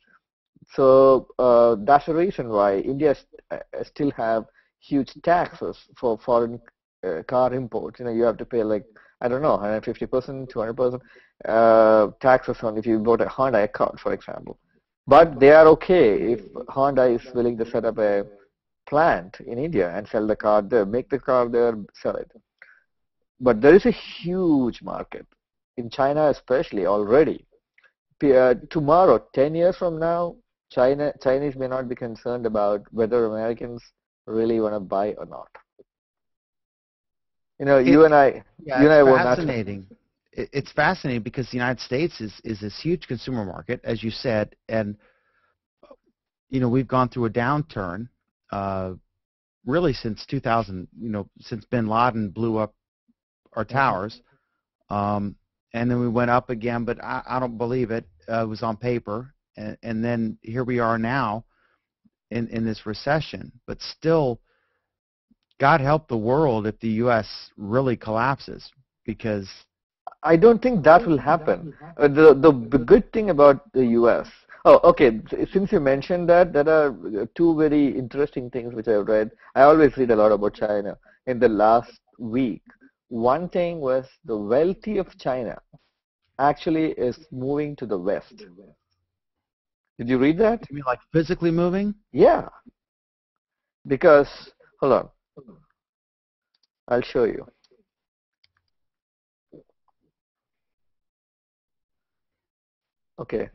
So that's the reason why India still have huge taxes for foreign car imports. You have to pay like, I don't know, 150%, 200% taxes on if you bought a Honda car, for example. But they are okay if Honda is willing to set up a plant in India and sell the car there, make the car there, sell it. But there is a huge market in China, especially already. Tomorrow, 10 years from now, Chinese may not be concerned about whether Americans really want to buy or not. You know, It, you yeah, and it's I were not. fascinating. It's fascinating because the United States is this huge consumer market, as you said, and we've gone through a downturn, really since 2000. Since Bin Laden blew up our towers, and then we went up again. But I don't believe it. It was on paper, and then here we are now in this recession. But still, God help the world if the U.S. really collapses, because I don't think that will happen. The good thing about the U.S. Oh, okay. Since you mentioned that, there are two very interesting things which I've read. I always read a lot about China. In the last week, one thing was the wealthy of China actually is moving to the West. Did you read that? you mean like physically moving? Yeah, because hold on, I'll show you. Okay,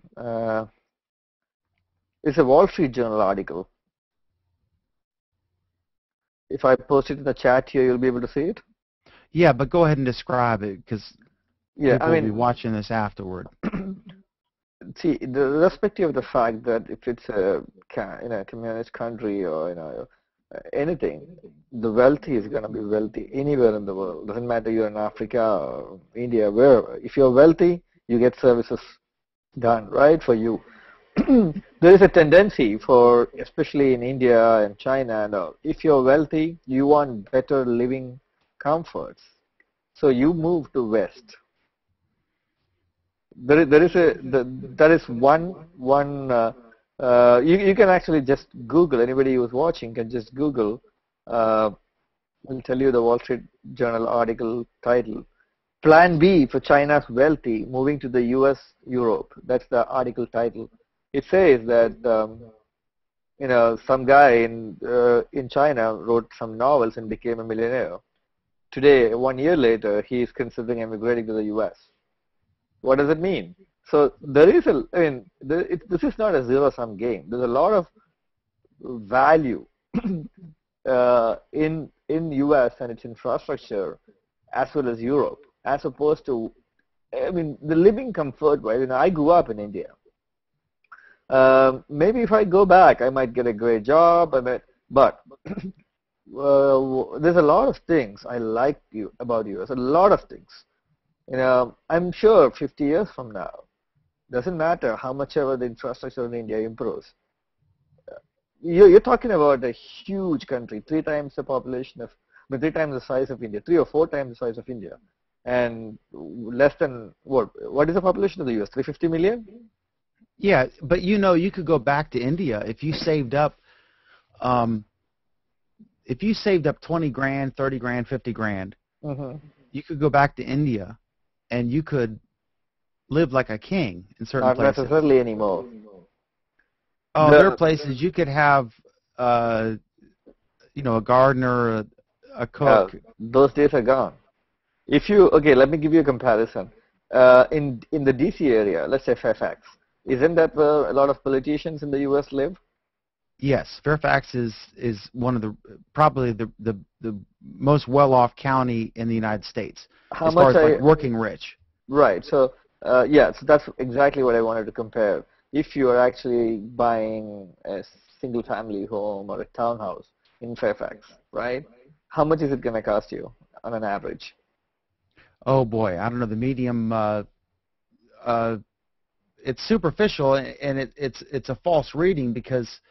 it's a Wall Street Journal article. If I post it in the chat here, you'll be able to see it. Yeah, but go ahead and describe it because Yeah, people will be watching this afterward. see, irrespective of the fact that if it's a communist country or anything, the wealthy is going to be wealthy anywhere in the world. Doesn't matter you're in Africa or India, wherever. If you're wealthy, you get services done right for you. There is a tendency for, especially in India and China and all, if you're wealthy, you want better living comforts, so you move to West. There is one. You can actually just Google. Anybody who's watching can just Google. I'll tell you the Wall Street Journal article title. Plan B for China's wealthy moving to the U.S. Europe. That's the article title. It says that some guy in China wrote some novels and became a millionaire. Today, 1 year later, he is considering emigrating to the U.S. What does it mean? So there is this is not a zero-sum game. There's a lot of value in U.S. and its infrastructure, as well as Europe, as opposed to, the living comfort. Right? I grew up in India. Maybe if I go back, I might get a great job. But there's a lot of things I like about U.S. A lot of things. I'm sure 50 years from now, doesn't matter how much ever the infrastructure in India improves. You're talking about a huge country, 3 times the population of, 3 times the size of India, 3 or 4 times the size of India, and less than what is the population of the U.S.? 350 million? Yeah, but you could go back to India if you saved up. If you saved up 20 grand, 30 grand, 50 grand, you could go back to India, and you could live like a king in certain places. Not necessarily anymore. Oh, there are places you could have, a gardener, a cook. Those days are gone. Let me give you a comparison. In the DC area, let's say Fairfax, isn't that where a lot of politicians in the U.S. live? Yes, Fairfax is one of probably the most well-off county in the United States as far as working rich. Right. So so that's exactly what I wanted to compare. If you are actually buying a single-family home or a townhouse in Fairfax, right? How much is it going to cost you on an average? Oh boy, I don't know. The medium. It's superficial, and it's a false reading because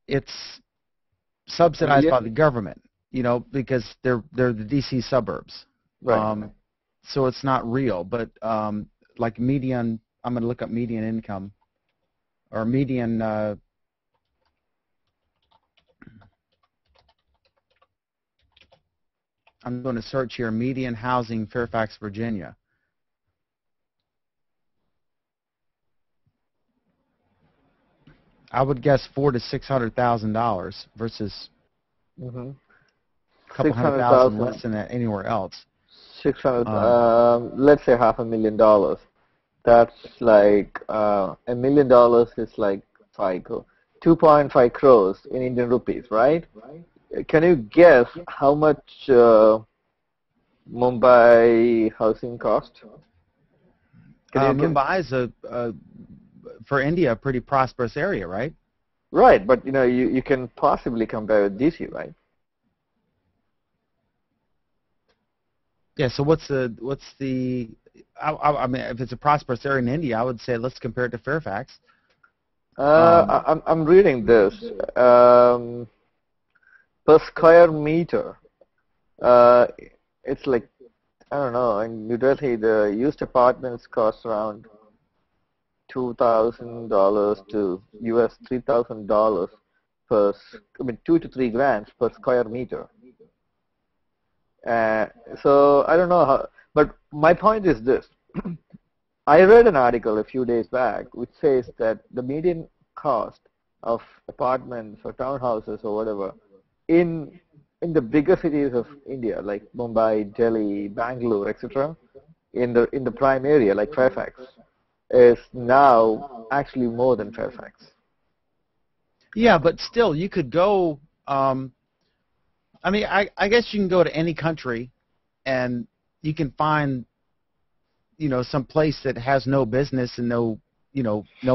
it's subsidized by the government, because they're the DC suburbs. Right. So it's not real, but like median, I'm going to look up median income or median. I'm going to search here median housing Fairfax, Virginia. I would guess $400,000 to $600,000 versus a couple $100,000 less than that anywhere else. 600. Let's say $500,000. That's like $1 million is like 2.5 crores in Indian rupees, right? Can you guess how much Mumbai housing cost? Mumbai is for India, a pretty prosperous area, right? Right, but you can possibly compare with DC, right? Yeah. So what's the? I mean, if it's a prosperous area in India, I would say let's compare it to Fairfax. I'm reading this per square meter. It's like, I don't know. In New Delhi, the used apartments cost around $2,000 to US $3,000 per. I mean, 2 to 3 grand per square meter. So I don't know how, but my point is this. I read an article a few days back which says that the median cost of apartments or townhouses or whatever in the bigger cities of India like Mumbai, Delhi, Bangalore, etc., in the prime area like Fairfax is now actually more than Fairfax. Yeah, but still, you could go. I mean, I guess you can go to any country, and you can find, some place that has no business and no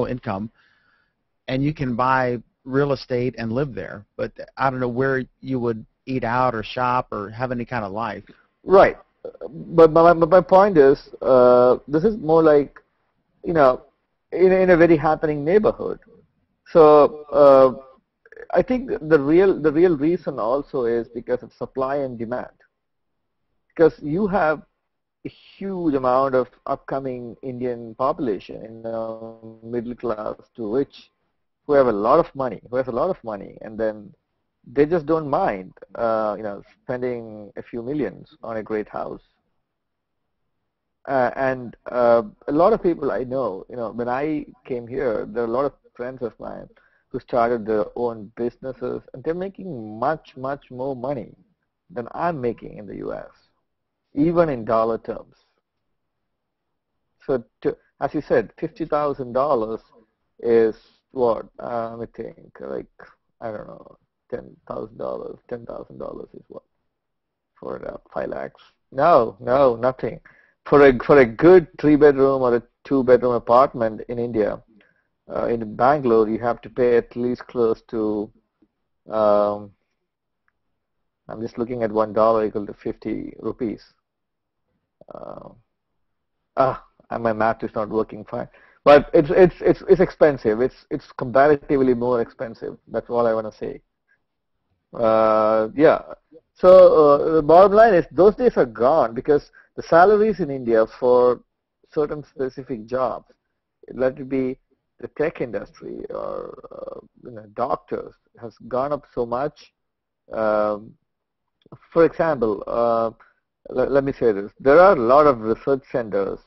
income, and you can buy real estate and live there. But I don't know where you would eat out or shop or have any kind of life. Right. But my point is, this is more like, in a very happening neighborhood. So I think the real reason also is because of supply and demand. Because you have a huge amount of upcoming Indian population, middle class to rich, who have a lot of money, and then they just don't mind, spending a few millions on a great house. And a lot of people I know, when I came here, there are a lot of friends of mine who started their own businesses, and they're making much, much more money than I'm making in the U.S., even in dollar terms. So, as you said, $50,000 is what? I think, like, I don't know, $10,000. $10,000 is what? For 5 lakhs? No, nothing. For a good 3-bedroom or a 2-bedroom apartment in India, in Bangalore, you have to pay at least close to, I'm just looking at $1 equal to 50 rupees. My math is not working fine. But it's expensive. It's comparatively more expensive. That's all I want to say. Yeah. So the bottom line is those days are gone because the salaries in India for certain specific jobs, let it be the tech industry or doctors, has gone up so much. For example, let me say this: there are a lot of research centers,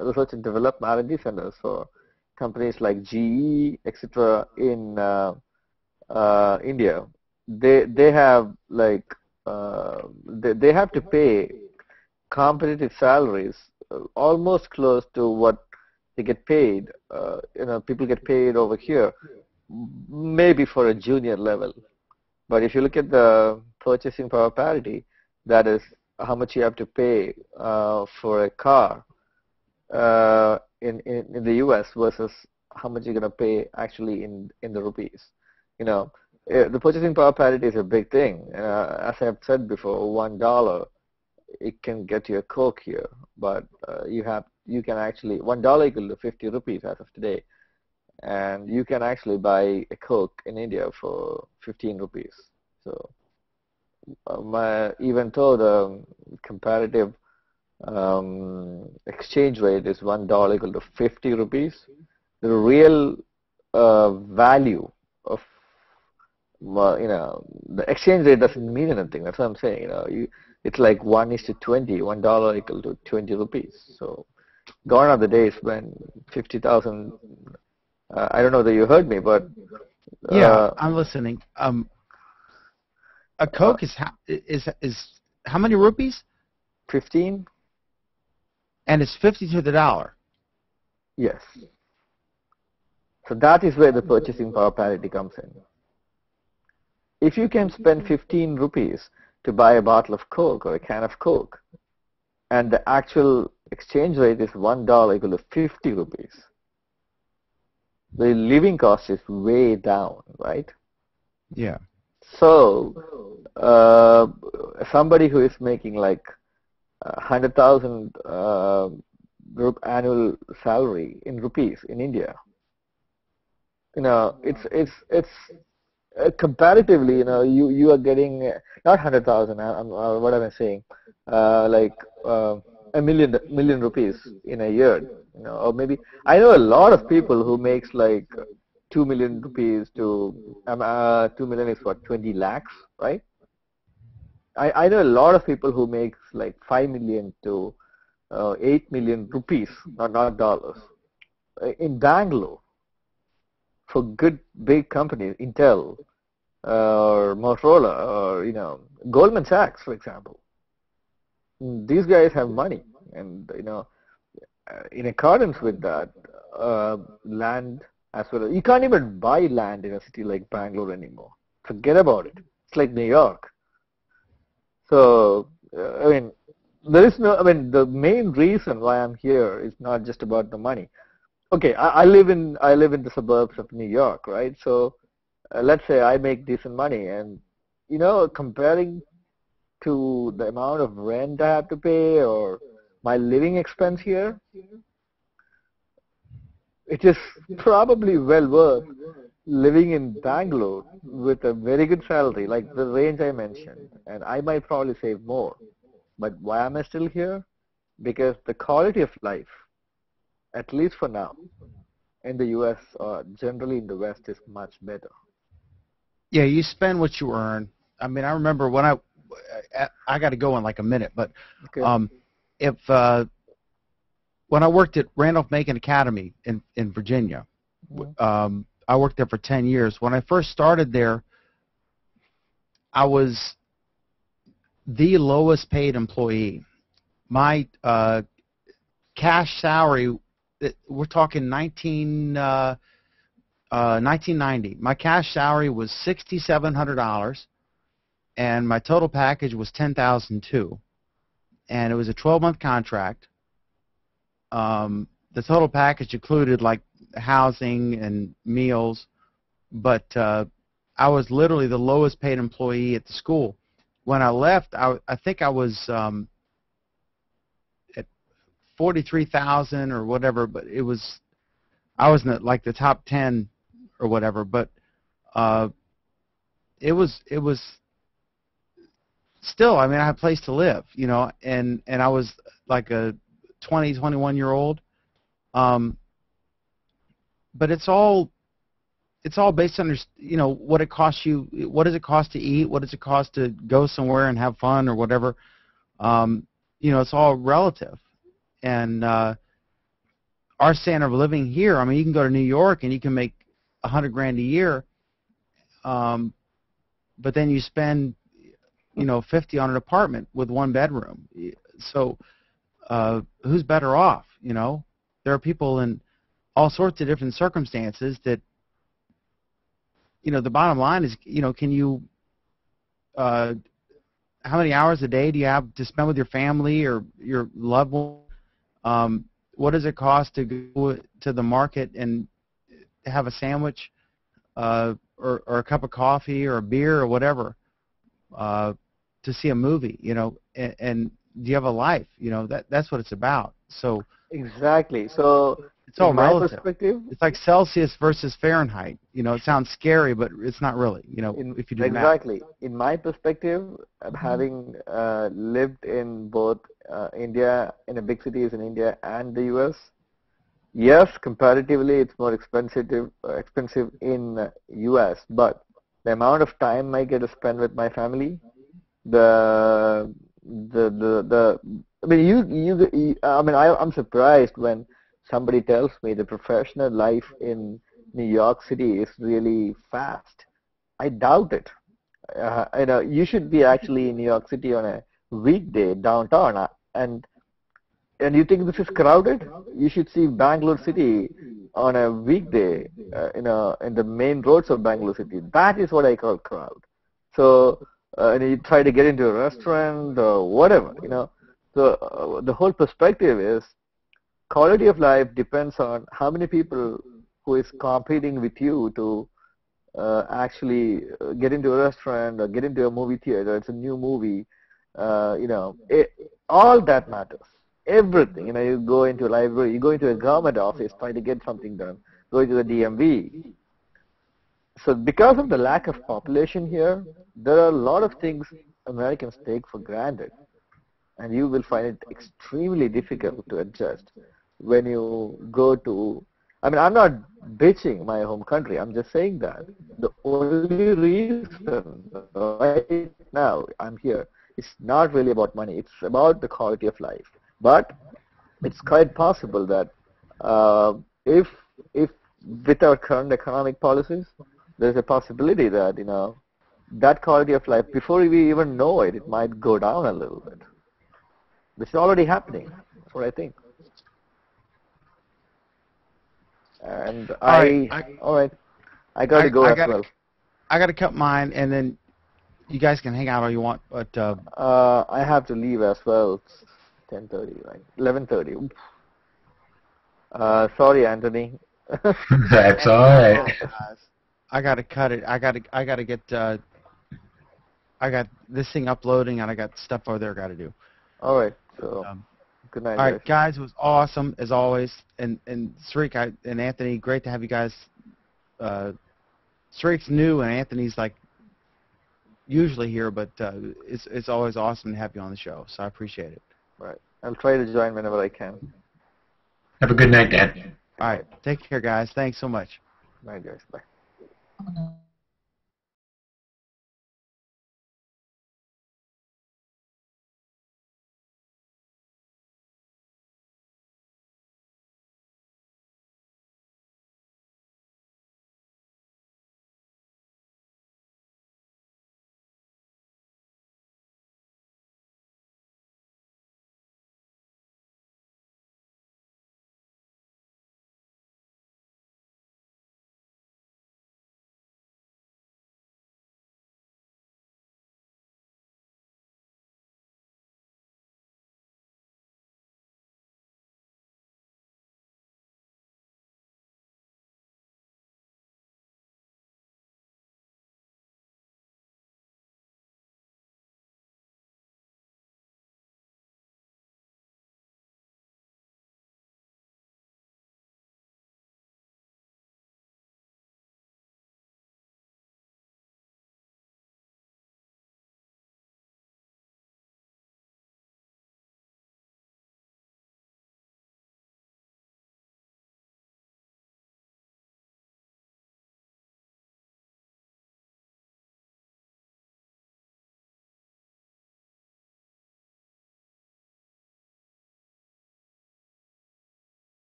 research and development R&D centers for companies like GE, etc. in India. They have like they have to pay competitive salaries almost close to what they get paid. People get paid over here, maybe for a junior level. But if you look at the purchasing power parity, that is how much you have to pay for a car in the U.S. versus how much you're going to pay actually in the rupees. The purchasing power parity is a big thing. As I have said before, $1 it can get you a Coke here, but you can actually $1 equal to 50 rupees as of today, and you can actually buy a Coke in India for 15 rupees. So even though the comparative exchange rate is $1 equal to 50 rupees, the real value of the exchange rate doesn't mean anything. That's what I'm saying. It's like 1:20. $1 equal to 20 rupees. So gone are the days when 50,000. I don't know that you heard me, but yeah, I'm listening. A Coke is how many rupees? 15. And it's 50 to the dollar. Yes. So that is where the purchasing power parity comes in. If you can spend 15 rupees to buy a bottle of Coke or a can of Coke, and the actual exchange rate is $1 equal to 50 rupees. The living cost is way down, right? Yeah. So, somebody who is making like 100,000 annual salary in rupees in India, it's comparatively, you are getting not 100,000. What am I saying? Like a million rupees in a year, or maybe I know a lot of people who makes like 2 million rupees to 2 million is what, 20 lakhs, right? I know a lot of people who makes like 5 million to 8 million rupees, not dollars, in Bangalore for good big companies, Intel or Motorola or Goldman Sachs, for example. These guys have money, and in accordance with that, land as well. You can't even buy land in a city like Bangalore anymore. Forget about it. It's like New York. So, I mean, the main reason why I'm here is not just about the money. Okay, I live in the suburbs of New York, right? So, let's say I make decent money, and comparing to the amount of rent I have to pay or my living expense here, it is probably well worth living in Bangalore with a very good salary, like the range I mentioned, and I might probably save more. But why am I still here? Because the quality of life, at least for now, in the U.S. or generally in the West, is much better. Yeah, you spend what you earn. I mean, I remember when I got to go in like a minute, but Okay. if when I worked at Randolph-Macon Academy in Virginia, I worked there for 10 years. When I first started there, I was the lowest paid employee. My cash salary, we're talking 1990. My cash salary was $6,700, and my total package was $10,002, and it was a 12-month contract. The total package included like housing and meals, but I was literally the lowest paid employee at the school. When I left, I think I was at 43,000 or whatever, but I was in like the top 10 or whatever. But it was still. I mean, I had a place to live, and I was like a 21-year-old. But it's all based on what it costs you. What does it cost to eat? What does it cost to go somewhere and have fun or whatever? It's all relative. And our standard of living here. I mean, you can go to New York and you can make $100,000 a year, but then you spend 50 on an apartment with one bedroom. So who's better off? There are people in all sorts of different circumstances that, the bottom line is, can you, how many hours a day do you have to spend with your family or your loved one? What does it cost to go to the market and have a sandwich or a cup of coffee or a beer or whatever to see a movie, and do you have a life? That's what it's about. So Exactly. So, it's all in my relative. perspective, It's like Celsius versus Fahrenheit. It sounds scary, but it's not really. If you do the math. exactly. In my perspective, having lived in both India, in the big cities in India and the U.S., yes, comparatively, it's more expensive in U.S., but the amount of time I get to spend with my family, the I mean, I'm surprised when somebody tells me the professional life in New York City is really fast. I doubt it. You should be actually in New York City on a weekday downtown, and you think this is crowded? You should see Bangalore City on a weekday, in the main roads of Bangalore City. That is what I call crowd. So, and you try to get into a restaurant or whatever, So the whole perspective is quality of life depends on how many people who is competing with you to actually get into a restaurant or get into a movie theater. It's a new movie. All that matters. Everything. You go into a library, you go into a government office, try to get something done. Go to the DMV. So because of the lack of population here, there are a lot of things Americans take for granted. And you will find it extremely difficult to adjust when you go to, I mean, I'm not bitching my home country, I'm just saying that the only reason right now I'm here is not really about money, it's about the quality of life. But it's quite possible that if with our current economic policies, there's a possibility that, that quality of life, before we even know it, it might go down a little bit. This is already happening. That's what I think. And all right. I got to go as well. I got to cut mine, and then you guys can hang out all you want. But I have to leave as well. It's 10:30, right? 11:30. Sorry, Anthony. That's all right. I got to cut it. I got to get. I got this thing uploading, and I got stuff over there I got to do. All right. So, good night. All right, guys. It was awesome as always, and Srik and Anthony, great to have you guys. Srik's new, and Anthony's like usually here, but it's always awesome to have you on the show. So I appreciate it. Right. I'll try to join whenever I can. Have a good night, Dan. All right. Take care, guys. Thanks so much. Bye, guys. Bye.